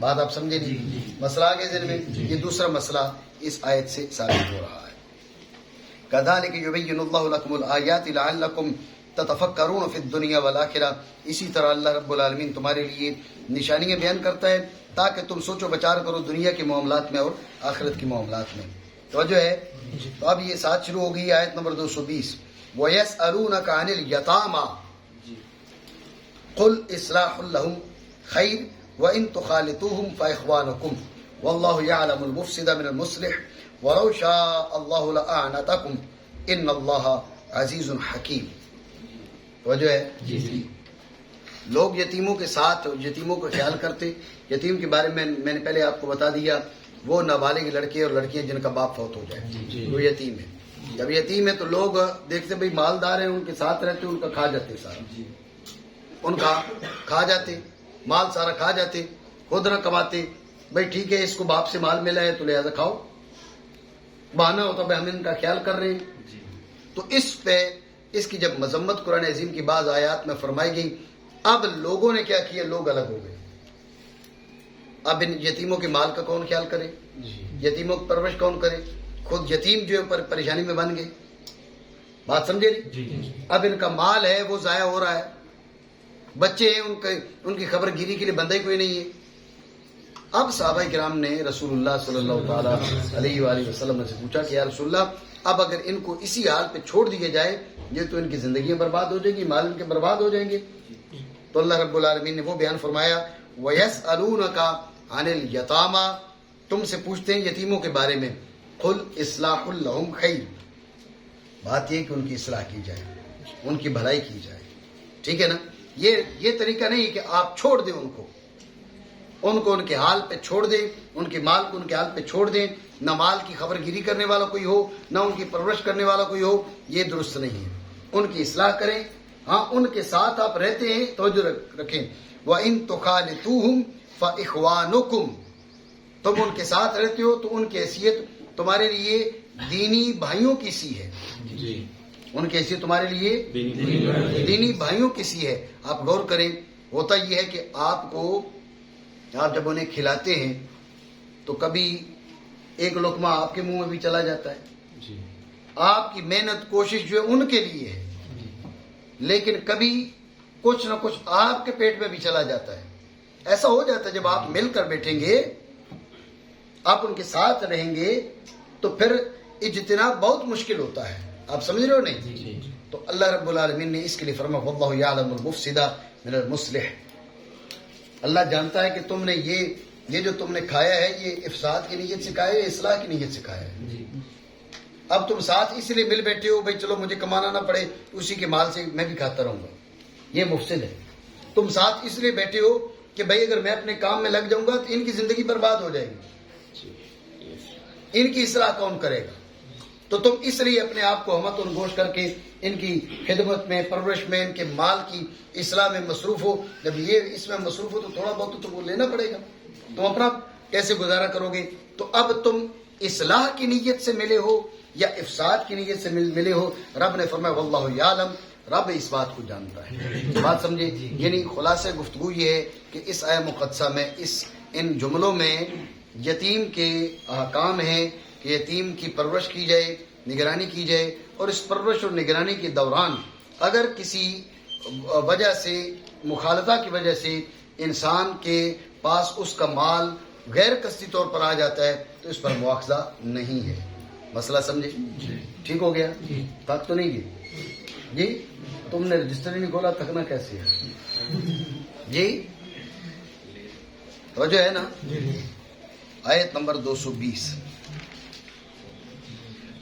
بات آپ سمجھے نہیں؟ مسئلہ آگے ذہن میں. یہ دوسرا مسئلہ اس آیت سے ثابت ہو رہا ہے. كذلك يبين الله لكم الآيات لعلكم تتفکرون فی الدنیا والآخرہ. اسی طرح اللہ رب العالمین تمہارے لیے نشانیاں بیان کرتا ہے تاکہ تم سوچو بچار کرو دنیا کے معاملات میں اور آخرت کے معاملات میں. توجہ ہے. تو اب یہ ساتھ شروع ہو گئی آیت نمبر 220. وَيَسْأَلُونَكَ عَنِ الْيَتَامَى قُلْ إِصْلَاحٌ لَهُمْ خَيْرٌ وَإِن تُخَالِطُوهُمْ فَإِخْوَانُكُمْ وَاللَّهُ يَعْلَمُ الْمُفْسِدَ مِنَ الْمُصْلِحِ وَلَوْ شَاءَ اللَّهُ لَأَعْنَتَكُمْ إِنَّ اللَّهَ عَزِيزٌ حَكِيمٌ. توجہ ہے. لوگ یتیموں کے ساتھ یتیموں کا خیال کرتے. یتیم کے بارے میں نے پہلے آپ کو بتا دیا، وہ نابالغ لڑکے اور لڑکیاں جن کا باپ فوت ہو جائے وہ یتیم ہے. جب یتیم ہے تو لوگ دیکھتے بھئی مالدار ہیں، ان کے ساتھ رہتے، ان کا کھا جاتے، سارا ان کا کھا جاتے، مال سارا کھا جاتے، خود نہ کماتے. بھئی ٹھیک ہے اس کو باپ سے مال ملا ہے تو لہذا کھاؤ. بہانہ ہوتا بھئی ہم ان کا خیال کر رہے ہیں. تو اس پہ اس کی جب مذمت قرآن عظیم کی بعض آیات میں فرمائی گئی. اب لوگوں نے کیا کیا؟ لوگ الگ ہو گئے. اب ان یتیموں کے مال کا کون خیال کرے؟ یتیموں کی پرورش کون کرے؟ خود یتیم جو ہے پریشانی میں بن گئے. بات سمجھے نہیں؟ اب ان کا مال ہے وہ ضائع ہو رہا ہے. بچے ہیں ان کی خبر گیری کے لیے بندہ ہی کوئی نہیں ہے. اب صحابہ کرام نے رسول اللہ صلی اللہ تعالی علیہ وآلہ وسلم سے پوچھا کہ یا رسول اللہ اب اگر ان کو اسی حال پہ چھوڑ دیا جائے یہ تو ان کی زندگیاں برباد ہو جائیں گی، مال ان کے برباد ہو جائیں گے. تو اللہ رب العالمین نے وہ بیان فرمایا وَيَسْأَلُونَكَ عَنِ الْيَتَامَى تم سے پوچھتے ہیں یتیموں کے بارے میں. قُلْ إِصْلَاحٌ لَهُمْ خَيْرٌ بات یہ کہ ان کی اصلاح کی جائے، ان کی بھلائی کی جائے. ٹھیک ہے نا؟ یہ طریقہ نہیں کہ آپ چھوڑ دیں ان کو ان کے حال پہ چھوڑ دیں، ان کے مال کو ان کے حال پہ چھوڑ دیں. نہ مال کی خبر گیری کرنے والا کوئی ہو، نہ ان کی پرورش کرنے والا کوئی ہو. یہ درست نہیں ہے. ان کی اصلاح کریں. ہاں ان کے ساتھ آپ رہتے ہیں توجہ رکھیں. وَإِن تُخَالِطُوهُمْ فَإِخْوَانُكُمْ تم ان کے ساتھ رہتے ہو تو ان کی حیثیت تمہارے لیے دینی بھائیوں کی سی ہے. ان کی حیثیت تمہارے لیے دینی بھائیوں کی سی ہے. آپ غور کریں. ہوتا یہ ہے کہ آپ جب انہیں کھلاتے ہیں تو کبھی ایک لقمہ آپ کے منہ میں بھی چلا جاتا ہے. آپ کی محنت کوشش جو ہے ان کے لیے ہے، لیکن کبھی کچھ نہ کچھ آپ کے پیٹ میں بھی چلا جاتا ہے. ایسا ہو جاتا ہے جب آپ مل کر بیٹھیں گے، آپ ان کے ساتھ رہیں گے تو پھر اجتناب بہت مشکل ہوتا ہے. آپ سمجھ رہے ہو نہیں؟ تو اللہ رب العالمین نے اس کے لیے فرمایا واللہ یعلم المفسد من المصلح. اللہ جانتا ہے کہ تم نے یہ جو تم نے کھایا ہے یہ افساد کی نیت سے کھایا ہے، اصلاح کی نیت سے کھایا ہے. اب تم ساتھ اس لیے مل بیٹھے ہو بھائی چلو مجھے کمانا نہ پڑے، اسی کے مال سے میں بھی کھاتا رہوں گا. یہ مفسد ہے. تم ساتھ اس لیے بیٹھے ہو کہ بھائی اگر میں اپنے کام میں لگ جاؤں گا تو ان کی زندگی برباد ہو جائے گی، ان کی اصلاح کون کرے گا؟ تو تم اس لیے اپنے آپ کو ہمت اور گوش کر کے ان کی خدمت میں، پرورش میں، ان کے مال کی اصلاح میں مصروف ہو. جب یہ اس میں مصروف ہو تو تھوڑا بہت تو تم کو لینا پڑے گا. تم اپنا کیسے گزارا کرو گے؟ تو اب تم اصلاح کی نیت سے ملے ہو یا افساد کی نیت سے ملے ہو. رب نے فرمایا واللہ یعلم، رب اس بات کو جانتا ہے. بات سمجھے؟ یعنی خلاصہ گفتگو یہ ہے کہ اس آیہ مقدسہ میں ان جملوں میں یتیم کے احکام ہیں کہ یتیم کی پرورش کی جائے، نگرانی کی جائے. اور اس پرورش اور نگرانی کے دوران اگر کسی وجہ سے، مخالطہ کی وجہ سے انسان کے پاس اس کا مال غیر قصدی طور پر آ جاتا ہے تو اس پر مواخذہ نہیں ہے. مسئلہ سمجھے؟ ٹھیک ہو گیا؟ تک تو نہیں گئی جی؟ تم نے رجسٹر ہی نہیں کھولا، تھکنا کیسے ہے جی؟ توجہ ہے نا؟ آیت نمبر 220،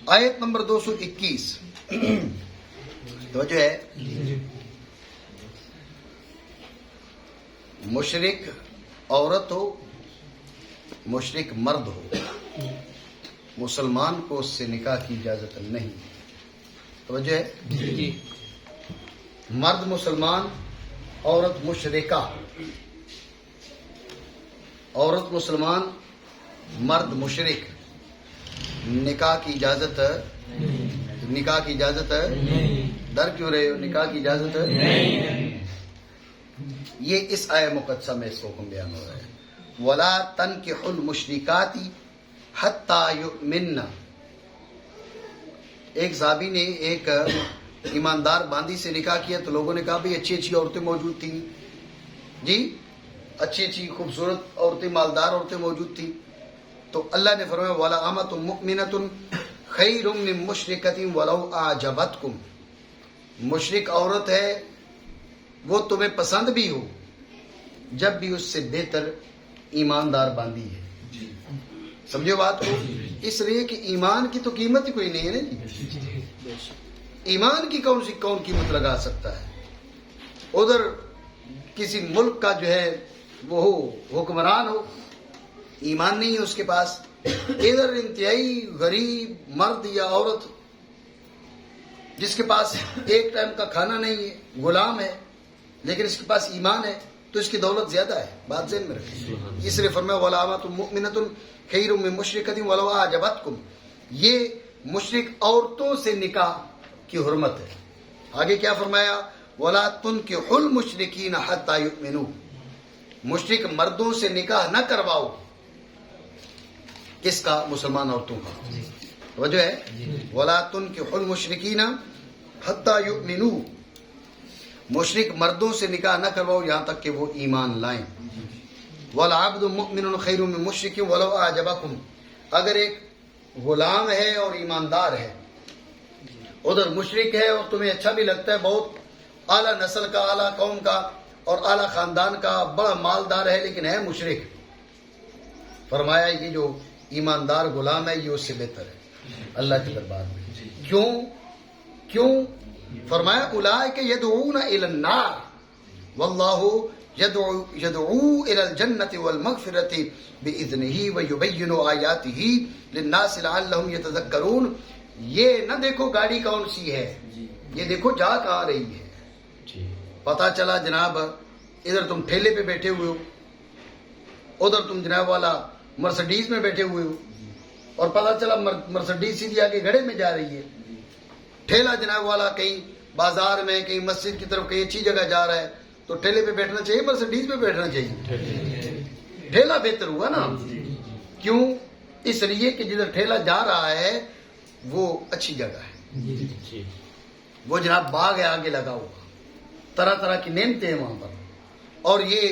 آیت نمبر 221 توجہ ہے. مشرک عورت ہو، مشرک مرد ہو، مسلمان کو اس سے نکاح کی اجازت نہیں. توجہ ہے؟ مرد مسلمان، عورت مشرکہ. عورت مسلمان، مرد مشرک. نکاح کی اجازت ڈر کیوں رہے ہو؟ نکاح کی اجازت یہ اس آیہ مقدسہ میں اس کو حکم بیان ہو رہا ہے. ولا تنکحوا المشرکات حتی یؤمنن. ایک صحابی نے ایک ایماندار باندی سے نکاح کیا تو لوگوں نے کہا بھئی اچھی اچھی عورتیں موجود تھیں جی، اچھی اچھی خوبصورت عورتیں، مالدار عورتیں موجود تھیں. تو اللہ نے فرمایا وَلَأَمَةٌ مُؤْمِنَةٌ خَيْرٌ مِّن مُشْرِكَةٍ وَلَوْ أَعْجَبَتْكُمْ. مشرک عورت ہے وہ تمہیں پسند بھی ہو جب بھی اس سے بہتر ایماندار باندی ہے. سمجھو بات کو؟ اس لیے کہ ایمان کی تو قیمت ہی کوئی نہیں ہے نا جی. ایمان کی کون قیمت لگا سکتا ہے؟ ادھر کسی ملک کا جو ہے وہ حکمران ہو، ایمان نہیں ہے اس کے پاس، ادھر انتہائی غریب مرد یا عورت جس کے پاس ایک ٹائم کا کھانا نہیں ہے، غلام ہے، لیکن اس کے پاس ایمان ہے تو اس کی دولت زیادہ ہے. بات ذہن میں رکھیں. اس لیے فرمایا وَلَأَمَةٌ مُؤْمِنَةٌ خَيْرٌ مِّن مُشْرِكَةٍ وَلَوْ أَعْجَبَتْكُمْ. یہ مشرک عورتوں سے نکاح کی حرمت ہے. آگے کیا فرمایا؟ وَلَا تُنْكِحُوا الْمُشْرِكِينَ حَتَّى يُؤْمِنُوا. مشرک مردوں سے نکاح نہ کرواؤ. کس کا؟ مسلمان عورتوں کا. وجہ ہے وَلَا تُنْكِحُوا الْمُشْرِكِينَ حَتَّى يُؤْمِنُوا. مشرک مردوں سے نکاح نہ کرواؤ یہاں تک کہ وہ ایمان لائیں. وَالْعَبْدُ مُؤْمِنٌ خَيْرٌ مِّن مُشْرِكٍ وَلَوْ أَعْجَبَكُمْ. اگر ایک غلام ہے اور ایماندار ہے، ادھر مشرک ہے اور تمہیں اچھا بھی لگتا ہے، بہت اعلیٰ نسل کا، اعلیٰ قوم کا اور اعلیٰ خاندان کا، بڑا مالدار ہے لیکن ہے مشرک، فرمایا یہ جو ایماندار غلام ہے یہ اس سے بہتر ہے اللہ کے دربار میں. کیوں؟ فرمایا اولئک یدعون الی النار واللہ یدعو الی الجنۃ والمغفرۃ باذنہ ویبین آیاتہ للناس لعلہم یتذکرون. یہ نہ دیکھو گاڑی کون سی ہے، یہ دیکھو جا کہاں رہی ہے. پتہ چلا جناب ادھر تم ٹھیلے پہ بیٹھے ہوئے ہو، ادھر تم جناب والا مرسڈیز میں بیٹھے ہوئے ہو، اور پتہ چلا مرسڈیز سیدھی آگے گھڑے میں جا رہی ہے، ٹھیلا جناب والا کہیں بازار میں، کہیں مسجد کی طرف کہیں اچھی جگہ جا رہا ہے تو ٹھیلے پہ بیٹھنا چاہیے مرسڈیز پہ بیٹھنا چاہیے؟ ٹھیلا بہتر ہوا نا. کیوں؟ اس لیے کہ جدھر ٹھیلا جا رہا ہے وہ اچھی جگہ ہے، وہ جناب باغ ہے آگے لگا ہوا، طرح طرح کی نعمتیں ہیں وہاں پر. اور یہ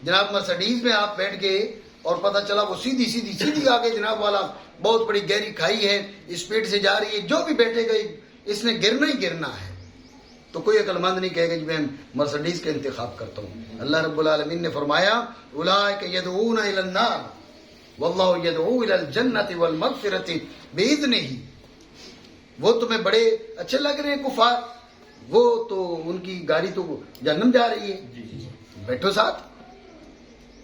جناب مرسڈیز میں آپ بیٹھ گئے اور پتہ چلا وہ سیدھی آگے جناب والا بہت بڑی گہری کھائی ہے، اسپیڈ سے جا رہی ہے، جو بھی بیٹھے گئے اس نے گرنا ہی گرنا ہے، تو کوئی عقل مند نہیں کہے گا کہ میں مرسڈیز کا انتخاب کرتا ہوں. اللہ رب العالمین نے فرمایا اولئک یدعون الی النار واللہ یدعو الی الجنۃ والمغفرۃ باذنہ. وہ تمہیں بڑے اچھے لگ رہے ہیں کفار، وہ تو ان کی گاڑی تو جہنم جا رہی ہے، بیٹھو ساتھ.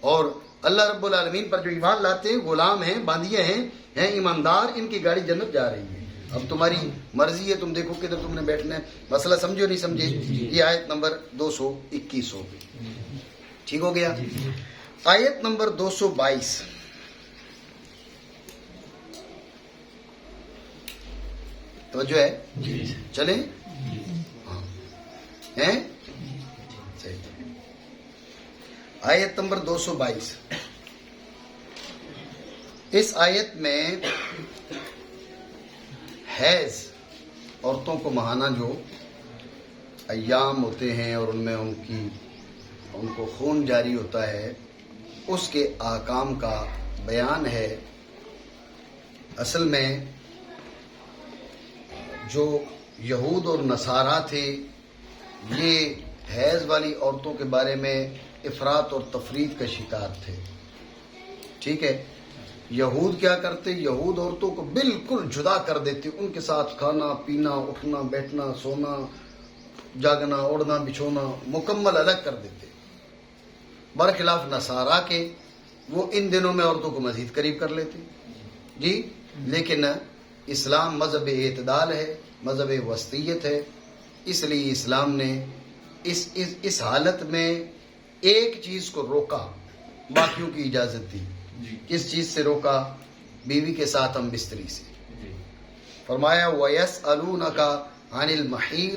اور اللہ رب العالمین پر جو ایمان لاتے ہیں، غلام ہیں، باندیے ہیں ایماندار، ان کی گاڑی جنت جا رہی ہے. اب تمہاری مرضی ہے، تم دیکھو کدھر تم نے بیٹھنا ہے. مسئلہ سمجھو نہیں سمجھے؟ یہ آیت نمبر 221 ہو گئی. ٹھیک ہو گیا؟ آیت نمبر 222. توجہ ہے؟ چلیں ہیں؟ آیت نمبر 222. اس آیت میں حیض، عورتوں کو ماہانہ جو ایام ہوتے ہیں اور ان میں ان کو خون جاری ہوتا ہے، اس کے احکام کا بیان ہے. اصل میں جو یہود اور نصارہ تھے یہ حیض والی عورتوں کے بارے میں افراط اور تفرید کا شکار تھے. ٹھیک ہے؟ یہود کیا کرتے؟ یہود عورتوں کو بالکل جدا کر دیتے، ان کے ساتھ کھانا پینا، اٹھنا بیٹھنا، سونا جاگنا، اوڑھنا بچھونا مکمل الگ کر دیتے. برخلاف نصارہ کے، وہ ان دنوں میں عورتوں کو مزید قریب کر لیتے جی. لیکن اسلام مذہب اعتدال ہے، مذہب وسطیت ہے، اس لیے اسلام نے اس حالت میں ایک چیز کو روکا، باقیوں کی اجازت دی. کس چیز سے روکا؟ بیوی کے ساتھ ہم بستری سے. فرمایا وَيَسْأَلُونَكَ عَنِ الْمَحِيضِ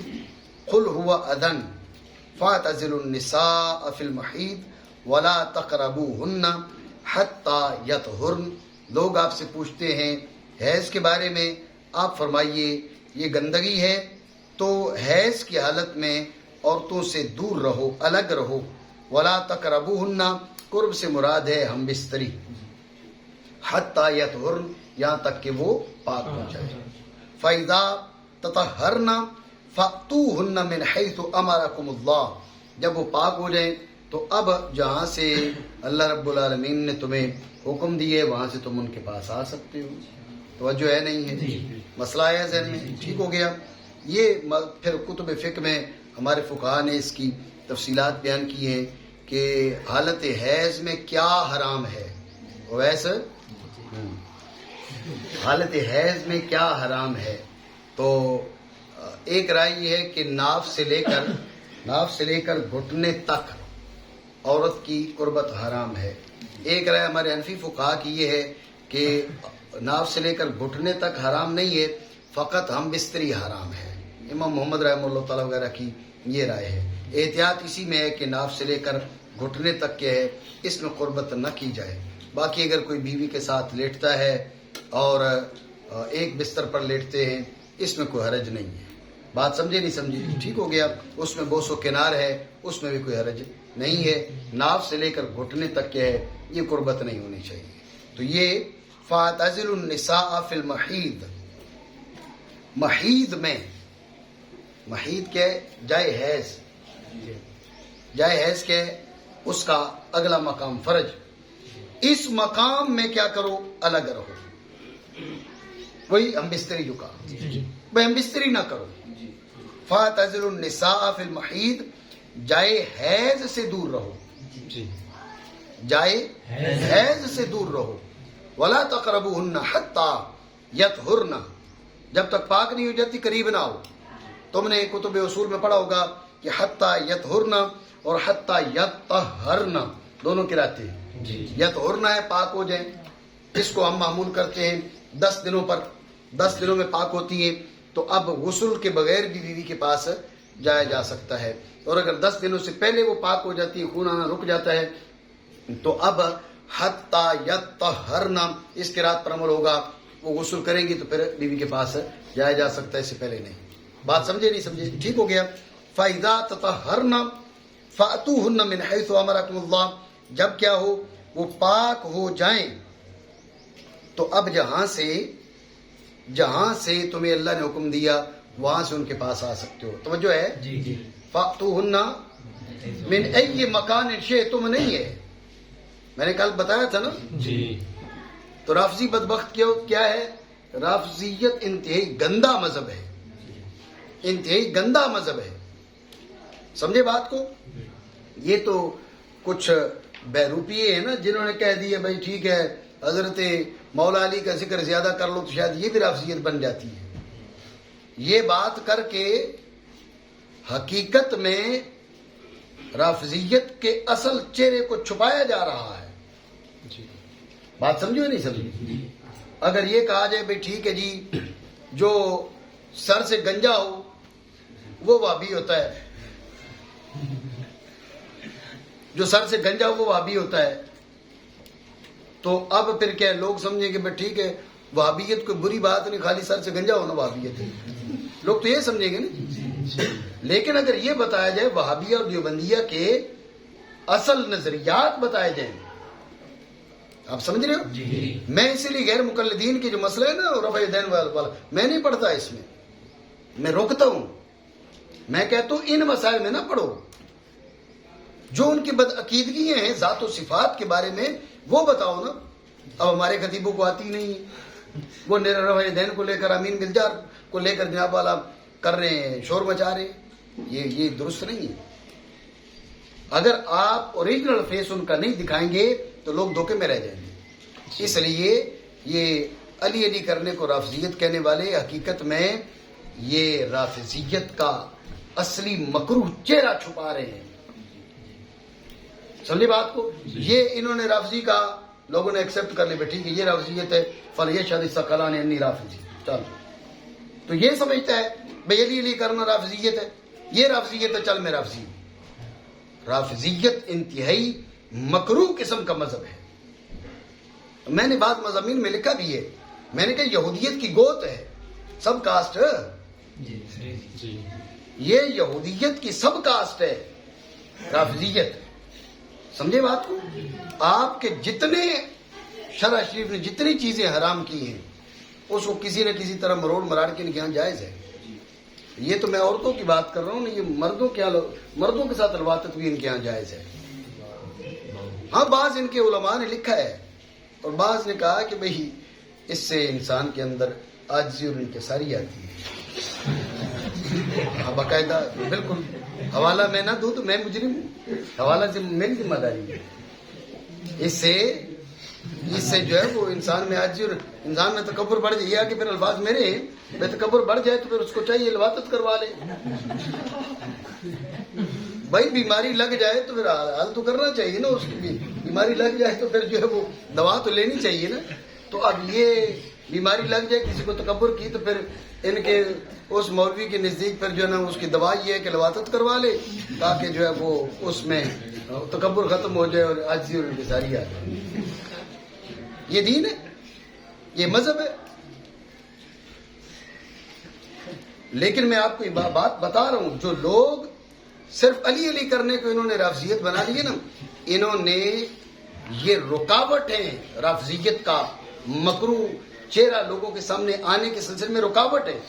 قُلْ هُوَ أَذًى فَاعْتَزِلُوا النِّسَاءَ فِي الْمَحِيضِ وَلَا تَقْرَبُوهُنَّ حتی یطہرن، لوگ آپ سے پوچھتے ہیں حیض کے بارے میں، آپ فرمائیے یہ گندگی ہے، تو حیض کی حالت میں عورتوں سے دور رہو، الگ رہو. ولا تقربوہن، قرب سے مراد ہے ہم بستری. حتی یطہرن، یہاں تک کہ وہ پاک ہو جائے. فَإِذَا تَطَهَّرْنَ فَأْتُوهُنَّ مِنْ حَيْثُ أَمَرَكُمُ اللَّهُ، جب وہ پاک ہو جائیں تو اب جہاں سے اللہ رب العالمین نے تمہیں حکم دیے وہاں سے تم ان کے پاس آ سکتے ہو. توجہ ہے نہیں ہے؟ مسئلہ ہے ذہن میں؟ ٹھیک ہو گیا. یہ پھر کتب فقہ میں ہمارے فقہاء نے اس کی تفصیلات بیان کی ہیں کہ حالت حیض میں کیا حرام ہے. ویسے حالت حیض میں کیا حرام ہے، تو ایک رائے یہ ہے کہ ناف سے لے کر گھٹنے تک عورت کی قربت حرام ہے. ایک رائے ہمارے حنفی فقہاء کی یہ ہے کہ ناف سے لے کر گھٹنے تک حرام نہیں ہے، فقط ہم بستری حرام ہے. امام محمد رحمہ اللہ تعالیٰ وغیرہ کی یہ رائے ہے. احتیاط اسی میں ہے کہ ناف سے لے کر گھٹنے تک کے ہے، اس میں قربت نہ کی جائے. باقی اگر کوئی بیوی کے ساتھ لیٹتا ہے اور ایک بستر پر لیٹتے ہیں، اس میں کوئی حرج نہیں ہے. بات سمجھے نہیں سمجھے؟ ٹھیک ہو گیا. اس میں بوس و کنار ہے، اس میں بھی کوئی حرج نہیں ہے. ناف سے لے کر گھٹنے تک کے ہے، یہ قربت نہیں ہونی چاہیے. تو یہ فَاعْتَزِلُوا النِّسَاءَ فِي الْمَحِيضِ، محیض میں، محیض کے جائے حیض کے اس کا اگلا مقام فرج، اس مقام میں کیا کرو؟ الگ رہو. وہی ہم بستری جو کہا، بھائی ہم بستری نہ کرو. فَاعْتَزِلُوا النِّسَاءَ فِي الْمَحِيضِ، جائے حیض سے دور رہو، جائے حیض سے دور رہو. وَلَا تَقْرَبُوهُنَّ حَتَّى يَطْهُرْنَ، جب تک پاک نہیں ہو جاتی قریب نہ ہو. تم نے کتب اصول میں پڑھا ہوگا کہ حَتَّى يَطْهُرْنَ اور حَتَّى يَطَّهَّرْنَ دونوں قرأتیں ہیں. یطہرنا ہے پاک ہو جائیں، اس کو ہم معمول کرتے ہیں 10 دنوں پر. 10 دنوں میں پاک ہوتی ہیں تو اب غسل کے بغیر بھی بیوی کے پاس جایا جا سکتا ہے. اور اگر 10 دنوں سے پہلے وہ پاک ہو جاتی ہے، خون آنا رک جاتا ہے، تو اب حتی یطہرنا اس قرات پر عمل ہوگا. وہ غسل کریں گی تو پھر بیوی کے پاس جایا جا سکتا ہے، اس سے پہلے نہیں. بات سمجھے نہیں سمجھے؟ ٹھیک ہو گیا. فَإِذَا تَطَهَّرْنَ فَأْتُوهُنَّ مِنْ حَيْثُ أَمَرَكُمُ اللَّهُ، جب کیا ہو؟ وہ پاک ہو جائیں تو اب جہاں سے تمہیں اللہ نے حکم دیا وہاں سے ان کے پاس آ سکتے ہو. توجہ ہے؟ فَأْتُوهُنَّ مِنْ أَيِّ مَكَانٍ شِئْتُمْ نہیں ہے، میں نے کل بتایا تھا نا. تو رافضی بدبخت کیا ہے؟ رافضیت انتہائی گندا مذہب ہے، انتہائی گندا مذہب ہے. سمجھے بات کو؟ یہ تو کچھ بیروپیے ہیں نا جنہوں نے کہہ دیا بھائی ٹھیک ہے حضرت مولا علی کا ذکر زیادہ کر لو تو شاید یہ بھی رافضیت بن جاتی ہے. یہ بات کر کے حقیقت میں رافضیت کے اصل چہرے کو چھپایا جا رہا ہے. بات سمجھو نہیں سمجھی؟ اگر یہ کہا جائے بھائی ٹھیک ہے جی جو سر سے گنجا ہو وہ وہابی ہوتا ہے، جو سر سے گنجا ہو وہ وہابی ہوتا ہے، تو اب پھر کیا لوگ سمجھیں کہ بھائی ٹھیک ہے وہابیت کوئی بری بات نہیں، خالی سر سے گنجا ہونا وہابیت ہے. لوگ تو یہ سمجھیں گے نا. لیکن اگر یہ بتایا جائے وہابیہ اور دیوبندیہ کے اصل نظریات بتائے جائیں، آپ سمجھ رہے ہو؟ میں اسی لیے غیر مقلدین کے جو مسئلہ ہے نا رفع دین والا میں نہیں پڑھتا، اس میں روکتا ہوں. میں کہتا ہوں ان مسائل میں نہ پڑھو. جو ان کی بدعقیدگیاں ہیں ذات و صفات کے بارے میں وہ بتاؤ نا. اب ہمارے خطیبوں کو آتی نہیں ہے، وہ رفع دین کو لے کر امین بلجار کو لے کر جناب والا کر رہے ہیں، شور مچا رہے ہیں. یہ درست نہیں ہے. اگر آپ اوریجنل فیس ان کا نہیں دکھائیں گے تو لوگ دھوکے میں رہ جائیں گے. اس لیے یہ علی کرنے کو رافضیت کہنے والے حقیقت میں یہ رافضیت کا اصلی مکروہ چہرہ چھپا رہے ہیں. سمجھے بات کو؟ یہ انہوں نے رافضی کا لوگوں نے ایکسپٹ کر لیا، ٹھیک ہے یہ رافضیت ہے، فلیشہد الثقلان انی رافضی. چل تو یہ سمجھتا ہے بھئی علی کرنا رافضیت ہے، یہ رافضیت ہے، چل میں رافضی ہوں. رافضیت انتہائی مکروہ قسم کا مذہب ہے. میں نے بعض مضامین میں لکھا بھی ہے، میں نے کہا یہودیت کی گوت ہے سب کاسٹ، یہ یہودیت کی سب کاسٹ ہے رافضیت. سمجھے بات کو؟ آپ کے جتنے شرع شریف نے جتنی چیزیں حرام کی ہیں اس کو کسی نہ کسی طرح مروڑ مراڑ کے ان کے یہاں جائز ہے. یہ تو میں عورتوں کی بات کر رہا ہوں، یہ مردوں کے ساتھ الواتت بھی ان کے یہاں جائز ہے. ہاں بعض ان کے علماء نے لکھا ہے اور بعض نے کہا کہ بھئی اس سے انسان کے اندر عاجزی اور انکساری آتی ہے. ہاں باقاعدہ بالکل حوالہ میں نہ دوں تو میں مجرم ہوں، حوالہ سے میری ذمہ داری ہے. اس سے جو ہے وہ انسان میں عاجزی اور انسان میں تکبر بڑھ جائے. یہ کہ پھر الفاظ میرے ہیں، میں تکبر بڑھ جائے تو پھر اس کو چاہیے الواتت کروا لے. بھائی بیماری لگ جائے تو پھر حل تو کرنا چاہیے نا، اس کی بھی بیماری لگ جائے تو پھر جو ہے وہ دوا تو لینی چاہیے نا. تو اب یہ بیماری لگ جائے کسی کو تکبر کی تو پھر ان کے اس مولوی کے نزدیک پھر جو ہے نا اس کی دوا یہ ہے کہ الواتت کروا لے تاکہ جو ہے وہ اس میں تکبر ختم ہو جائے اور عاجزی اور انکساری آ جائے. یہ دین ہے، یہ مذہب ہے. لیکن میں آپ کو یہ بات بتا رہا ہوں، جو لوگ صرف علی علی کرنے کو انہوں نے رافضیت بنا لی ہے نا، انہوں نے یہ رکاوٹ ہے رافضیت کا مکروہ چہرہ لوگوں کے سامنے آنے کے سلسلے میں رکاوٹ ہے.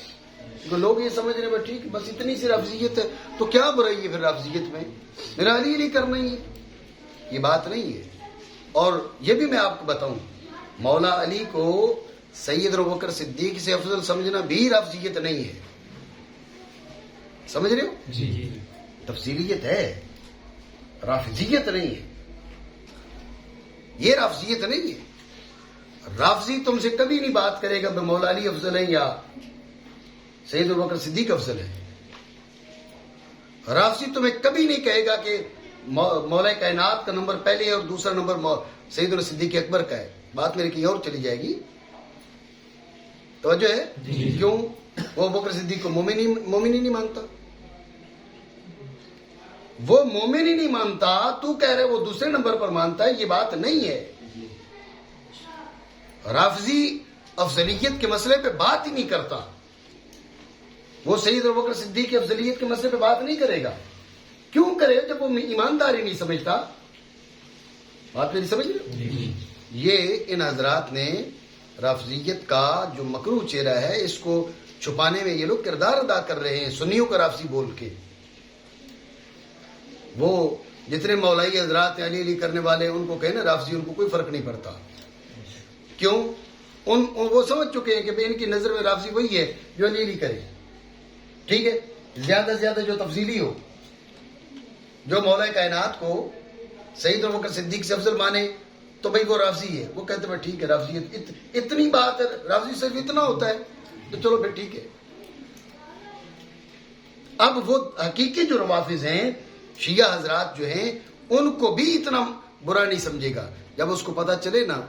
تو لوگ یہ سمجھ رہے ہیں ٹھیک بس اتنی سی رافضیت ہے تو کیا برائی ہے پھر رافضیت میں، میرا علی علی کرنا ہی ہے. یہ بات نہیں ہے. اور یہ بھی میں آپ کو بتاؤں، مولا علی کو سید ابوبکر صدیق سے افضل سمجھنا بھی رافضیت نہیں ہے. سمجھ رہے ہو؟ جی تفصیلیت ہے، رافضیت نہیں ہے. یہ رافضیت نہیں ہے. رافضی تم سے کبھی نہیں بات کرے گا کہ مولا علی افضل ہے یا سید ابوبکر صدیق افضل ہے. رافضی تمہیں کبھی نہیں کہے گا کہ مولا کائنات کا نمبر پہلے ہے اور دوسرا نمبر سید صدیق اکبر کا ہے. بات میری کہیں اور چلی جائے گی. توجہ ہے؟ کیوں؟ وہ ابوبکر صدیق کو مومن ہی نہیں مانتا. وہ مومن ہی نہیں مانتا، تو کہہ رہے وہ دوسرے نمبر پر مانتا ہے. یہ بات نہیں ہے. رافضی افضلیت کے مسئلے پہ بات ہی نہیں کرتا. وہ سید ابوبکر صدیق کی افضلیت کے مسئلے پہ بات نہیں کرے گا. کیوں کرے؟ جب وہ ایمانداری نہیں سمجھتا. بات میری سمجھ رہے؟ یہ ان حضرات نے رافضیت کا جو مکروہ چہرہ ہے اس کو چھپانے میں یہ لوگ کردار ادا کر رہے ہیں، سنیوں کا رافضی بول کے. وہ جتنے مولائی حضرات ہیں علی علی کرنے والے، ان کو کہنا رافضی، ان کو کوئی فرق نہیں پڑتا. کیوں؟ وہ سمجھ چکے ہیں کہ ان کی نظر میں رافضی وہی ہے جو علی علی کرے. ٹھیک ہے، زیادہ سے زیادہ جو تفضیلی ہو، جو مولا کائنات کو سید ابوبکر صدیق سے افضل مانے تو بھئی وہ رافضی ہے. وہ کہتے ہیں ٹھیک ہے رافضیت اتنی بات ہے، رافضی صرف اتنا ہوتا ہے تو چلو پھر ٹھیک ہے. اب وہ حقیقی جو روافض ہیں، شیعہ حضرات جو ہیں، ان کو بھی اتنا برا نہیں سمجھے گا جب اس کو پتا چلے نا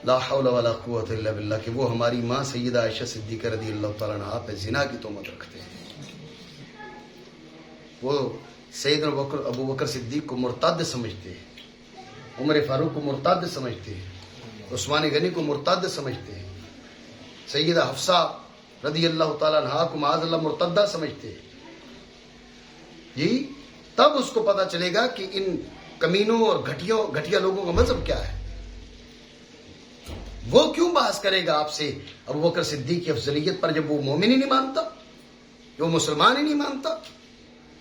لا حول ولا قوت الا باللہ کہ وہ ہماری ماں سیدہ عائشہ صدیقہ رضی اللہ تعالیٰ عنہا پہ زنا کی تہمت رکھتے ہیں. وہ سیدنا ابو بکر صدیق کو مرتد سمجھتے ہیں، عمر فاروق کو مرتد سمجھتے ہیں، عثمان غنی کو مرتد سمجھتے ہیں، سیدہ حفصہ رضی اللہ تعالیٰ عنہا کو معاذ اللہ مرتدہ سمجھتے ہیں. جی تب اس کو پتا چلے گا کہ ان کمینوں اور گھٹیا لوگوں کا مذہب کیا ہے. وہ کیوں بحث کرے گا آپ سے ابو بکر صدیق کی افضلیت پر جب وہ مومن ہی نہیں مانتا، جو مسلمان ہی نہیں مانتا،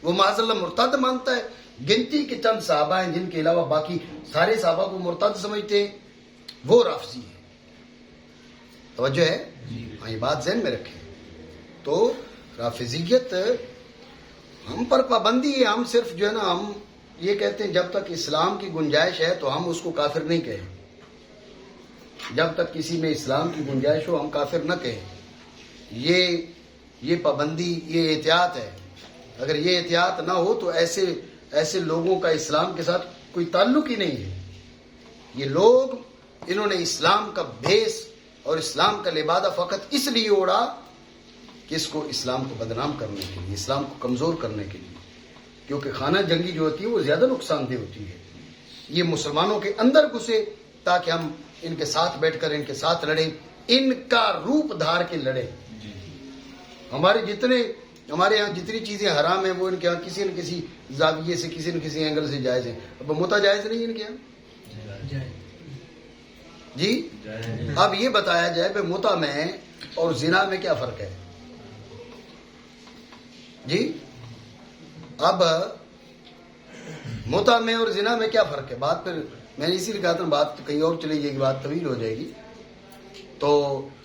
وہ معاذ اللہ مرتد مانتا ہے. گنتی کے چند صحابہ ہیں جن کے علاوہ باقی سارے صحابہ کو مرتد سمجھتے ہیں، وہ رافضی ہے. توجہ ہے؟ ہاں یہ بات ذہن میں رکھیں. تو رافضیت ہم پر پابندی ہے. ہم صرف جو ہے نا ہم یہ کہتے ہیں جب تک اسلام کی گنجائش ہے تو ہم اس کو کافر نہیں کہیں. جب تک کسی میں اسلام کی گنجائش ہو ہم کافر نہ کہیں. یہ پابندی، یہ احتیاط ہے. اگر یہ احتیاط نہ ہو تو ایسے لوگوں کا اسلام کے ساتھ کوئی تعلق ہی نہیں ہے. یہ لوگ انہوں نے اسلام کا بھیس اور اسلام کا لبادہ فقط اس لیے اوڑھا کہ اس کو اسلام کو بدنام کرنے کے لیے، اسلام کو کمزور کرنے کے لیے. کیونکہ خانہ جنگی جو ہوتی ہے وہ زیادہ نقصان دہ ہوتی ہے. یہ مسلمانوں کے اندر گھسے تاکہ ہم ان کے ساتھ بیٹھ کر ان کے ساتھ لڑیں, ان کا روپ دھار کے لڑیں. ہمارے یہاں جتنی چیزیں حرام ہیں وہ ان کے یہاں کسی نہ کسی زاویے سے, کسی نہ کسی اینگل سے جائز ہیں. اب متا جائز نہیں ان کے یہاں جی. اب یہ بتایا جائے کہ متا میں اور زنا میں کیا فرق ہے جی. اب متا میں اور زنا میں کیا فرق ہے؟ بات پھر میں نے اسی لیے کہا تھا بات کہیں اور چلی جائے گی, بات طویل ہو جائے گی. تو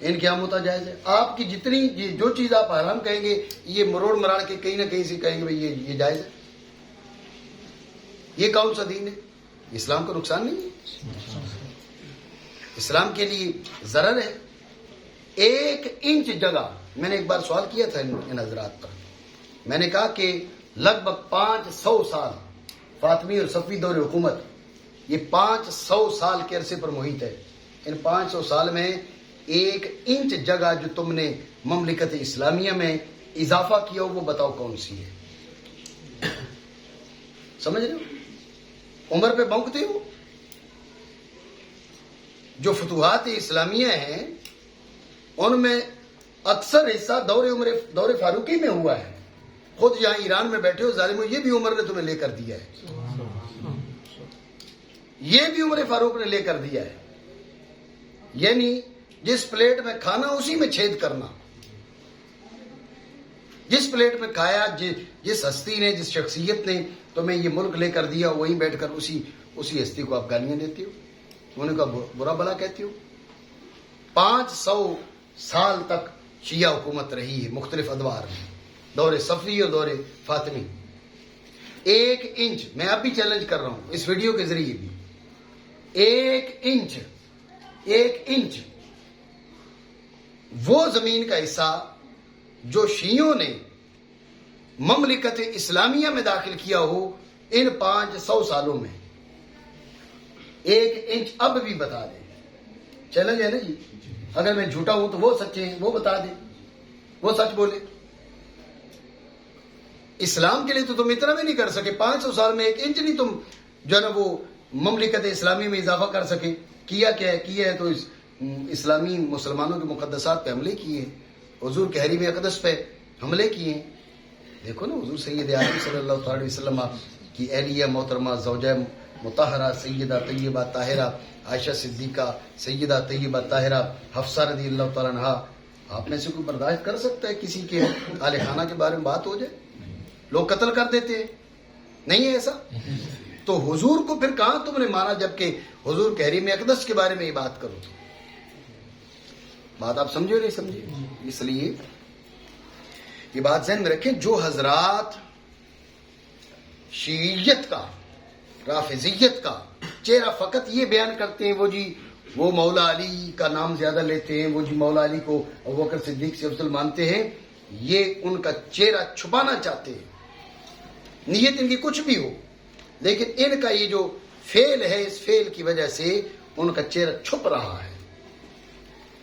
ان کے یہاں متا جائز ہے. آپ کی جتنی جو چیز آپ حرام کہیں گے یہ مروڑ مراڑ کے کہیں نہ کہیں سے کہیں گے بھائی یہ جائز ہے. یہ کون سا دین ہے؟ اسلام کو نقصان نہیں ہے, اسلام کے لیے ضرر ہے. 1 انچ جگہ, میں نے ایک بار سوال کیا تھا ان حضرات پر, میں نے کہا کہ لگ بھگ 500 سال فاطمی اور صفوی دور حکومت, یہ 500 سال کے عرصے پر محیط ہے. ان 500 سال میں 1 انچ جگہ جو تم نے مملکت اسلامیہ میں اضافہ کیا ہو وہ بتاؤ کون سی ہے؟ سمجھ رہے ہو؟ عمر پہ بونکتے ہو. جو فتوحات اسلامیہ ہیں ان میں اکثر حصہ دور فاروقی میں ہوا ہے. خود یہاں ایران میں بیٹھے ہو ظالموں, یہ بھی عمر نے تمہیں لے کر دیا ہے, یہ بھی عمر فاروق نے لے کر دیا ہے. یعنی جس پلیٹ میں کھانا اسی میں چھید کرنا. جس پلیٹ میں کھایا, جس ہستی نے, جس شخصیت نے تمہیں یہ ملک لے کر دیا, وہیں بیٹھ کر اسی ہستی کو آپ گالیاں دیتے ہو, انہیں کا برا بلا کہتے ہو. 500 سال تک شیعہ حکومت رہی ہے مختلف ادوار میں, دور صفوی اور دور فاطمی. 1 انچ, میں اب بھی چیلنج کر رہا ہوں اس ویڈیو کے ذریعے بھی, 1 انچ وہ زمین کا حصہ جو شیعوں نے مملکت اسلامیہ میں داخل کیا ہو ان 500 سالوں میں, 1 انچ اب بھی بتا دیں. چیلنج ہے نا جی. اگر میں جھوٹا ہوں تو وہ سچے ہیں, وہ بتا دیں, وہ سچ بولے. اسلام کے لیے تو تم اتنا بھی نہیں کر سکے. 500 سال میں 1 انچ نہیں تم جو ہے نا وہ مملکت اسلامی میں اضافہ کر سکے. کیا ہے تو اسلامی مسلمانوں کے مقدسات پہ حملے کیے, حضور کے حریم اقدس پہ حملے کیے. دیکھو نا حضور سید عالم صلی اللہ علیہ وسلم کی اہلیہ محترمہ زوجہ مطہرہ سیدہ طیبہ طاہرہ عائشہ صدیقہ سیدہ طیبہ طاہرہ حفصہ رضی اللہ تعالیٰ عنہا. آپ میں سے کوئی برداشت کر سکتا ہے کسی کے اہل خانہ کے بارے میں بات ہو جائے؟ لوگ قتل کر دیتے ہیں, نہیں ہے ایسا؟ تو حضور کو پھر کہاں تم نے مانا جبکہ حضور کے حریم اقدس کے بارے میں یہ بات کرو. بات آپ سمجھو نہیں سمجھے؟ اس لیے یہ بات ذہن میں رکھیں, جو حضرات شیعیت کا, رافضیت کا چہرہ فقط یہ بیان کرتے ہیں وہ جی وہ مولا علی کا نام زیادہ لیتے ہیں, وہ جی مولا علی کو ابوبکر صدیق سے افضل مانتے ہیں, یہ ان کا چہرہ چھپانا چاہتے ہیں. نیت ان کی کچھ بھی ہو, لیکن ان کا یہ جو فعل ہے اس فعل کی وجہ سے ان کا چہرہ چھپ رہا ہے,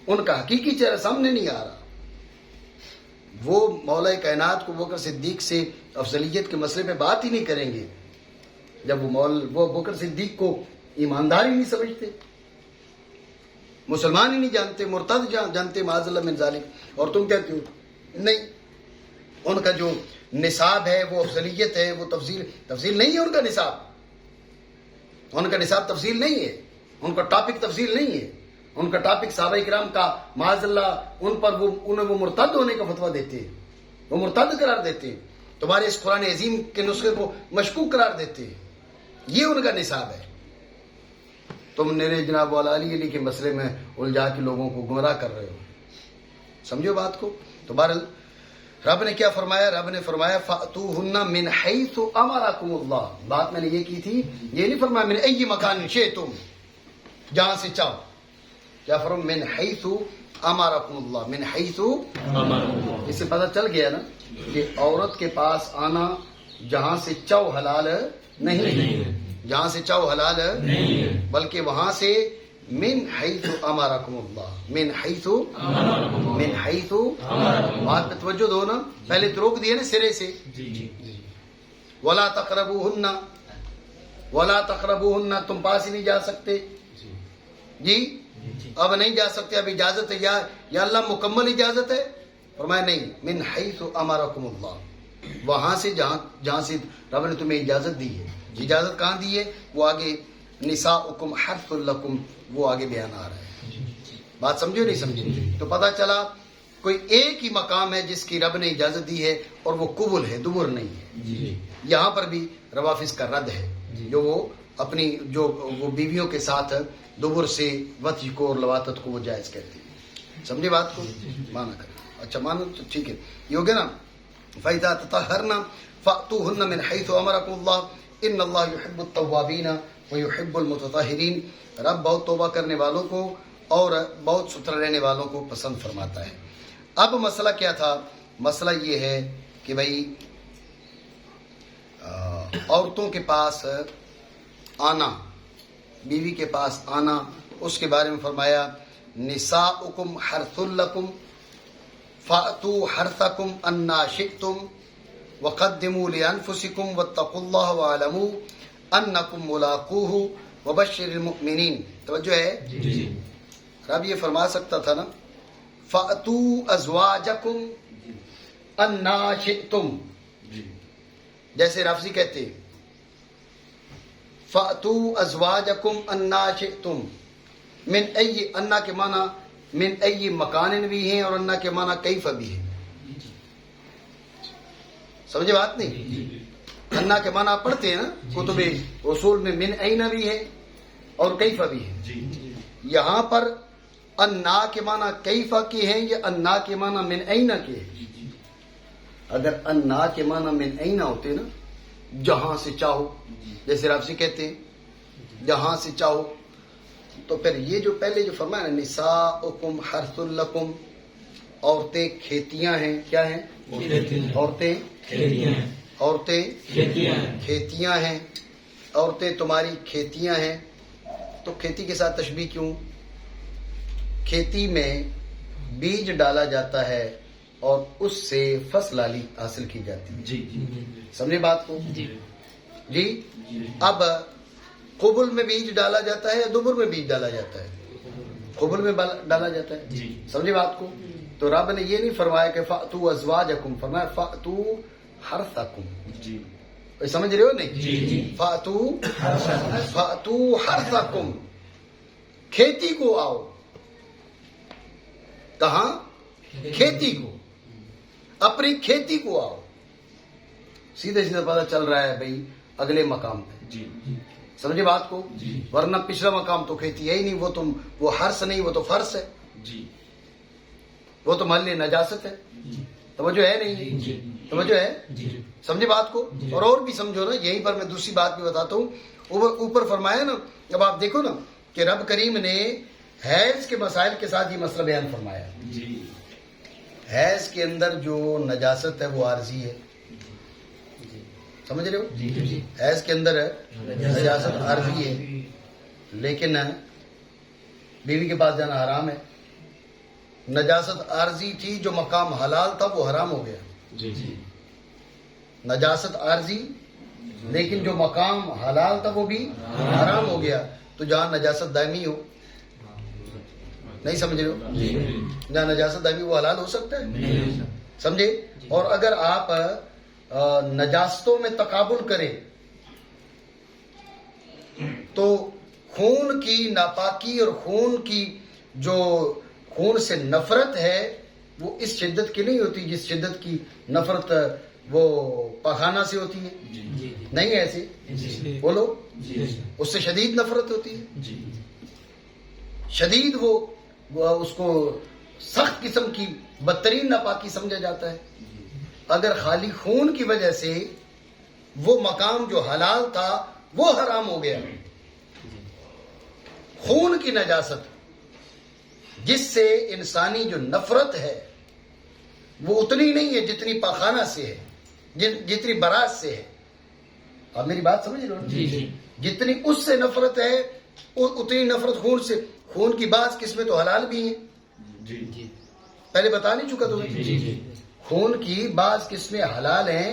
ان کا حقیقی چہرہ سامنے نہیں آ رہا. وہ مولا کائنات کو ابوبکر صدیق سے افضلیت کے مسئلے پہ بات ہی نہیں کریں گے جب وہ ابوبکر صدیق کو ایماندار ہی نہیں سمجھتے, مسلمان ہی نہیں جانتے, مرتد جانتے معاذ اللہ من ذالک. اور تم کہتے ہو نہیں, ان کا جو نصاب ہے وہ افضلیت ہے, وہ تفضیل نہیں ہے. ان کا نصاب تفضیل نہیں ہے, ان کا ٹاپک تفضیل نہیں ہے. ان کا ٹاپک صحابہ کرام کا معاذ اللہ ان پر انہیں وہ مرتد ہونے کا فتویٰ دیتے ہیں, وہ مرتد قرار دیتے ہیں, تمہارے اس قرآن عظیم کے نسخے کو مشکوک قرار دیتے ہیں. یہ ان کا نصاب ہے. تم میرے جناب والا علی کے مسئلے میں الجھا کے لوگوں کو گمراہ کر رہے ہو. سمجھو بات کو. تو بہرحال رب نے کیا فرمایا؟ رب نے فرمایا فَأْتُوهُنَّ مِنْ حَيْثُ أَمَرَكُمُ اللَّهُ. بات میں نے یہ کی تھی, یہ نہیں فرمایا من أَيِّ مَكَانٍ شِئْتُمْ, جہاں سے چاہو. کیا فرمایا؟ من حیث امرکم اللہ, من حیث امرکم. اس سے پتہ چل گیا نا کہ عورت کے پاس آنا جہاں سے چاہو حلال نہیں, جہاں سے چاہو حلال نہیں, بلکہ وہاں سے من حیث امرکم اللہ, من حیث بات پہ توجہ دو نا. پہلے تو روک دیے نا سرے سے, ولا تقربوہن, تم پاس ہی نہیں جا سکتے جی. اب نہیں جا سکتے، اب اجازت ہے یا اللہ مکمل اجازت ہے؟ فرمایا نہیں، من حیث امرکم اللہ، وہاں سے جہاں سے رب نے تمہیں اجازت دی ہے. اجازت کہاں دی ہے؟ وہ آگے نساؤکم حرث لکم، وہ آگے بیان آ رہا ہے. بات سمجھو نہیں سمجھے؟ تو پتہ چلا کوئی ایک ہی مقام ہے جس کی رب نے اجازت دی ہے اور وہ قبل ہے، دبر نہیں ہے. یہاں پر بھی روافظ کا رد ہے جو وہ اپنی وہ بیویوں کے ساتھ دبر سے وطی کو اور لواتت کو وہ جائز کہتے ہیں. سمجھے بات کو؟ مانا کریں. اچھا مانو تو ٹھیک ہے، یہ ہو گیا نا. فَإِذَا تَطَهَّرْنَ فَأْتُوهُنَّ مِنْ حَيْثُ أَمَرَكُمُ اللَّهُ إِنَّ اللَّهَ يُحِبُّ التَّوَّابِينَ وَيُحِبُّ الْمُتَطَهِّرِينَ. رب بہت توبہ کرنے والوں کو اور بہت ستھرے رہنے والوں کو پسند فرماتا ہے. اب مسئلہ کیا تھا؟ مسئلہ یہ ہے کہ بھائی عورتوں کے پاس آنا، بیوی کے پاس آنا، اس کے بارے میں فرمایا نساؤکم حرث لکم فأتوا حرثکم انا شئتم وقدموا لانفسکم واتقوا اللہ واعلموا انکم ملاقوہ وبشر المؤمنین. توجہ ہے؟ رب یہ فرما سکتا تھا نا فأتوا ازواجکم انا شئتم، جیسے رافضی کہتے فأتوا ازواجکم انا شئتم. من ای، انا کے معنی من ای مکان بھی ہیں اور انا کے معنی کیف بھی ہیں. سمجھے بات نہیں؟ انا کے معنی آپ پڑھتے ہیں نا کتب اصول میں، من اینا بھی ہے اور کیف بھی ہے. یہاں پر انا کے معنی کیفا کے ہیں یا انا کے معنی من اینا کے ہیں؟ اگر انا کے معنی من اینا ہوتے نا، جہاں سے چاہو، جیسے رافضی کہتے ہیں جہاں سے چاہو، تو پھر یہ جو پہلے جو فرمایا نا نساؤکم حرث لکم، عورتیں کھیتیاں ہیں. کیا ہیں؟ عورتیں کھیتیاں ہیں. عورتیں تمہاری کھیتیاں ہیں. تو کھیتی کے ساتھ تشبیہ کیوں؟ کھیتی میں بیج ڈالا جاتا ہے اور اس سے فصل حاصل کی جاتی ہے. سمجھے بات کو؟ جی. اب قبل میں بیج ڈالا جاتا ہے یا دبر میں بیج ڈالا جاتا ہے؟ قبل میں ڈالا جاتا ہے. سمجھے بات کو؟ تو رب نے یہ نہیں فرمایا کہ فأتوا ازواجکم، فرمایا فأتوا حرثکم. سمجھ رہے ہو نہیں؟ فأتوا حرثکم، کھیتی کو آؤ. کہاں؟ کھیتی کو، اپنی کھیتی کو آؤ. سیدھے سیدھے پتہ چل رہا ہے بھائی اگلے مقام پہ. سمجھے بات کو؟ ورنہ پچھلا مقام تو کھیتی ہے ہی نہیں، وہ حرث نہیں، وہ تو فرس ہے، وہ تو محل نجاست ہے. توجہ ہے نہیں؟ توجہ ہے؟ سمجھے بات کو؟ اور بھی سمجھو نا. یہیں پر میں دوسری بات بھی بتاتا ہوں. اوپر فرمایا نا، اب آپ دیکھو نا کہ رب کریم نے حیض کے مسائل کے ساتھ یہ مسئلہ بیان فرمایا. حیض کے اندر جو نجاست ہے وہ عارضی ہے. سمجھ رہے ہو؟ حیض کے اندر نجاست عارضی ہے، لیکن بیوی کے پاس جانا حرام ہے. نجاست عارضی تھی، جو مقام حلال تھا وہ حرام ہو گیا. نجاست عارضی، لیکن جو مقام حلال تھا وہ بھی حرام ہو گیا. تو جہاں نجاست دائمی ہو، نہیں سمجھ رہے ہو؟ جہاں نجاست دائمی وہ حلال ہو سکتا ہے. سمجھے؟ اور اگر آپ نجاستوں میں تقابل کریں تو خون کی ناپاکی اور خون سے نفرت ہے وہ اس شدت کی نہیں ہوتی جس شدت کی نفرت وہ پاخانہ سے ہوتی ہے. نہیں ایسے بولو، اس سے شدید نفرت ہوتی ہے. شدید وہ اس کو سخت قسم کی بدترین ناپاکی سمجھا جاتا ہے. اگر خالی خون کی وجہ سے وہ مقام جو حلال تھا وہ حرام ہو گیا، خون کی نجاست جس سے انسانی جو نفرت ہے وہ اتنی نہیں ہے جتنی پاخانہ سے ہے، جتنی برات سے ہے. آپ میری بات سمجھ رہے ہو؟ جتنی اس سے نفرت ہے اتنی نفرت خون سے. خون کی بعض قسمیں تو حلال بھی ہیں. پہلے بتا نہیں چکا تمہیں؟ خون کی بعض قسمیں حلال ہیں،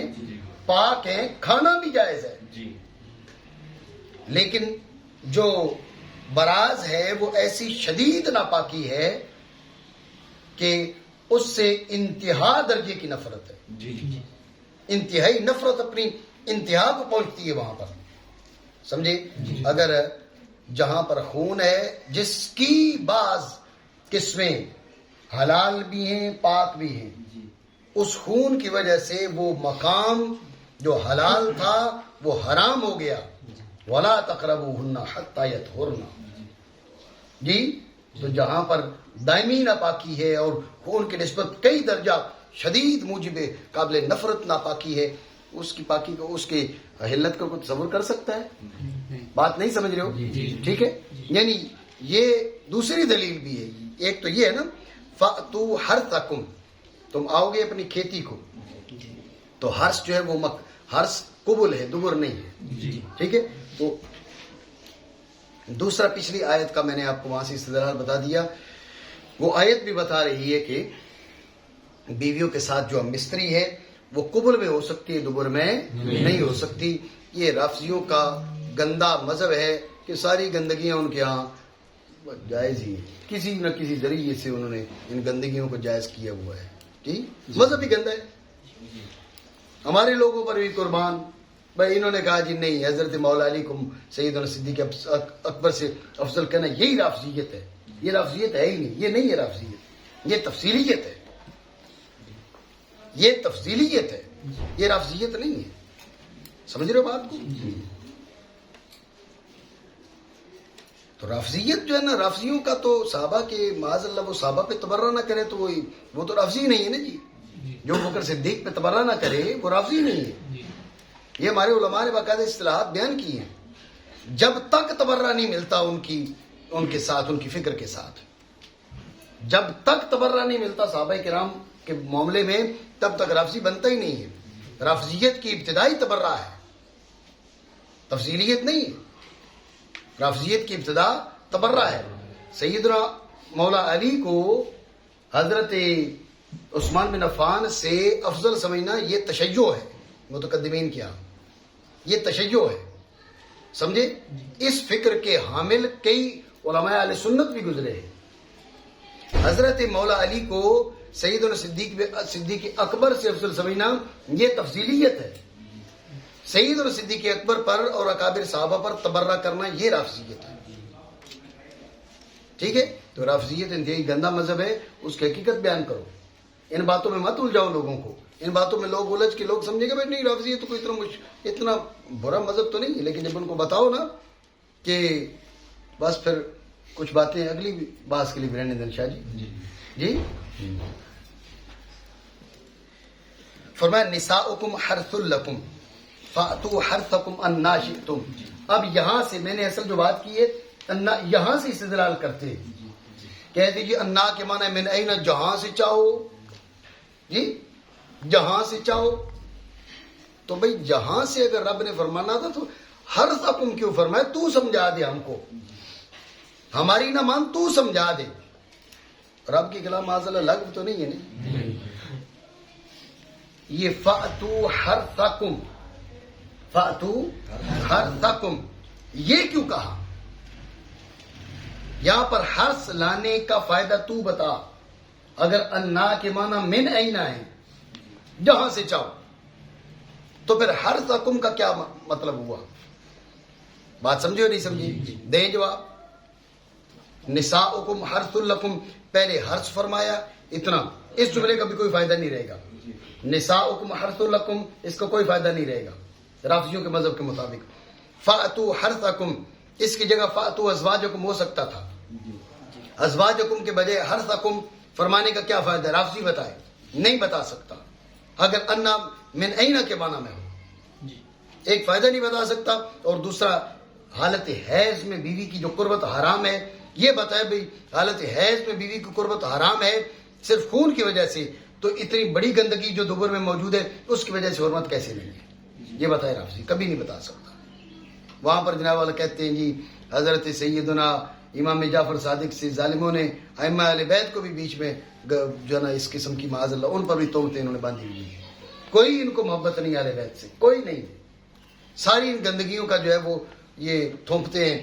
پاک ہیں، کھانا بھی جائز ہے. لیکن جو براز ہے وہ ایسی شدید ناپاکی ہے کہ اس سے انتہا درجے کی نفرت ہے. انتہائی نفرت اپنی انتہا کو پہنچتی ہے وہاں پر. سمجھے؟ اگر جہاں پر خون ہے جس کی بعض قسمیں حلال بھی ہیں پاک بھی ہیں، اس خون کی وجہ سے وہ مقام جو حلال تھا وہ حرام ہو گیا. وَلَا تَقْرَبُوهُنَّ حَتَّى يَطْهُرْنَ. جی، تو جہاں پر دائمی ناپاکی ہے اور خون کی نسبت کئی درجہ شدید موجب قابل نفرت ناپاکی ہے، اس کی پاکی کو، اس کی حلت کو کوئی تصور کر سکتا ہے؟ بات نہیں سمجھ رہے ہو؟ ٹھیک ہے. یعنی یہ دوسری دلیل بھی ہے. ایک تو یہ ہے نا فَأْتُوا حَرْثَكُمْ، تم آؤ گے اپنی کھیتی کو. تو ہرس جو ہے وہ ہرس قبل ہے، دبر نہیں ہے. ٹھیک ہے. تو دوسرا پچھلی آیت کا میں نے آپ کو وہاں سے استدلال بتا دیا. وہ آیت بھی بتا رہی ہے کہ بیویوں کے ساتھ جو مستری ہے وہ قبل میں ہو سکتی ہے، دبر میں نہیں ہو سکتی. یہ رافضیوں کا گندا مذہب ہے کہ ساری گندگیاں ان کے ہاں جائز ہی ہے. کسی نہ کسی ذریعے سے انہوں نے ان گندگیوں کو جائز کیا ہوا ہے. جی، مذہب ہی گندا ہے. ہمارے لوگوں پر بھی قربان بھائی انہوں نے کہا جی نہیں، حضرت مولا علی کو سیدنا صدیق اکبر سے افضل کہنا یہی رافضیت ہے. یہ رافضیت ہے ہی نہیں، یہ نہیں ہے رافضیت، یہ تفصیلیت ہے. یہ تفصیلیت ہے، یہ رافضیت نہیں ہے. سمجھ رہے ہو بات کو؟ تو رافضیت جو ہے نا، رافضیوں کا تو صحابہ کے معاذ اللہ وہ صحابہ پہ تبرہ نہ کرے تو وہ تو رافضی نہیں ہے نا جی. جو بکر صدیق پہ تبرہ نہ کرے وہ رافضی نہیں ہے. یہ ہمارے علماء نے باقاعدہ اصطلاحات بیان کی ہیں. جب تک تبرہ نہیں ملتا ان کے ساتھ، ان کی فکر کے ساتھ، جب تک تبرہ نہیں ملتا صحابہ کرام کے معاملے میں، تب تک رافضی بنتا ہی نہیں ہے. رافضیت کی ابتدائی تبرہ ہے، تفصیلیت نہیں ہے. رافضیت کی ابتدا تبرہ ہے. سیدنا مولا علی کو حضرت عثمان بن عفان سے افضل سمجھنا یہ تشیع ہے متقدمین کیا، یہ تشیع ہے. سمجھے؟ اس فکر کے حامل کئی علماء اہل سنت بھی گزرے ہیں. حضرت مولا علی کو سیدنا صدیق اکبر سے افضل سمجھنا یہ تفصیلیت ہے. سیدنا صدیق اکبر پر اور اکابر صحابہ پر تبرہ کرنا یہ رافضیت ہے. ٹھیک ہے. تو رافضیت انتہائی گندا مذہب ہے، اس کی حقیقت بیان کرو. ان باتوں میں مت الجھاؤ لوگوں کو. ان باتوں میں لوگ الجھ کے لوگ سمجھے گا بھائی نہیں رافضیت تو کوئی اتنا برا مذہب تو نہیں ہے. لیکن جب ان کو بتاؤ نا کہ بس پھر کچھ باتیں اگلی بات کے لیے رہنے دیں. شاہ جی فرمایا نساؤکم حرث لکم فاتوا حرثکم انا شئتم. اب یہاں سے میں نے اصل جو بات کی ہے یہاں سے استدلال کرتے ہیں. کہتے جی انا کے معنی من این، جہاں سے چاہو. جی جہاں سے چاہو. تو بھئی جہاں سے اگر رب نے فرمانا تھا تو حرثکم کیوں فرمایا؟ تو سمجھا دے ہم کو، ہماری نہ مان، تو سمجھا دے. رب کے کلام معاذ اللہ لغو تو نہیں ہے نا. یہ فاتوا حرثکم، فاتوا حرثکم یہ کیوں کہا؟ یہاں پر حرث لانے کا فائدہ تو بتا. اگر انا کے معنی من اینا ہے، جہاں سے چاہو، تو پھر حرثکم کا کیا مطلب ہوا؟ بات سمجھو نہیں سمجھی؟ دیں جواب. نساؤکم حرث لکم، پہلے حرث فرمایا، اتنا اس جملے کا بھی کوئی فائدہ نہیں رہے گا. نساؤکم حرث لکم اس کا کوئی فائدہ نہیں رہے گا رافضیوں کے مذہب کے مطابق. فاتوا حرثکم اس کی جگہ فاتوا ازواجکم ہو سکتا تھا. ازواجکم کے بجائے حرثکم فرمانے کا کیا فائدہ؟ رافضی بتائے، نہیں بتا سکتا. اگر انا من اینا کے معنی میں ہو، ایک فائدہ نہیں بتا سکتا. اور دوسرا حالت حیض میں بیوی کی جو قربت حرام ہے، یہ بتائے بھئی حالت حیض میں بیوی کی قربت حرام ہے صرف خون کی وجہ سے، تو اتنی بڑی گندگی جو دبر میں موجود ہے اس کی وجہ سے حرمت کیسے نہیں ہے؟ یہ بتائے رافضی، کبھی نہیں بتا سکتا. وہاں پر جناب والا کہتے ہیں جی حضرت سیدنا امام جعفر صادق سے ظالموں نے ائمہ اہل بیت کو بھی بیچ میں جو ہے نا اس قسم کی معاذ اللہ ان پر بھی تہمتیں انہوں نے باندھی ہوئی ہیں. کوئی ان کو محبت نہیں اہل بیت سے، کوئی نہیں. ساری ان گندگیوں کا جو ہے وہ یہ تھوپتے ہیں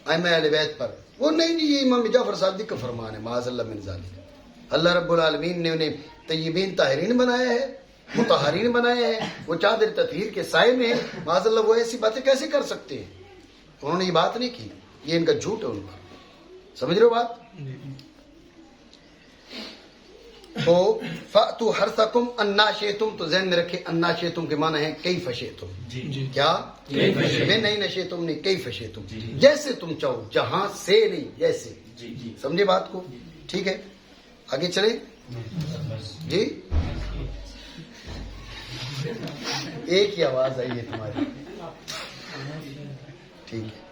ائمہ اہل بیت پر، وہ نہیں جی یہ امام جعفر صادق کا فرمان ہے، معاذ اللہ من ذالک۔ اللہ رب العالمین نے انہیں طیبین طاہرین بنایا ہے، مطہرین بنایا ہے، وہ چادر تطہیر کے سائے میں ہیں، معاذ اللہ وہ ایسی باتیں کیسے کر سکتے ہیں؟ انہوں نے یہ بات نہیں کی، یہ ان کا جھوٹ ہے ان کا، سمجھ رہے ہو بات؟ تو فَأْتُوا حَرْثَكُمْ أَنَّا شِئْتُمْ، تو ذہن میں رکھے اَنَّا شِئْتُمْ کے معنی ہے کیف شئتم، کیا میں نہیں شئتم نہیں کیف شئتم، جیسے تم چاہو، جہاں سے نہیں جیسے، سمجھے بات کو؟ ٹھیک ہے آگے چلیں جی، ایک ہی آواز آئی ہے تمہاری، ٹھیک ہے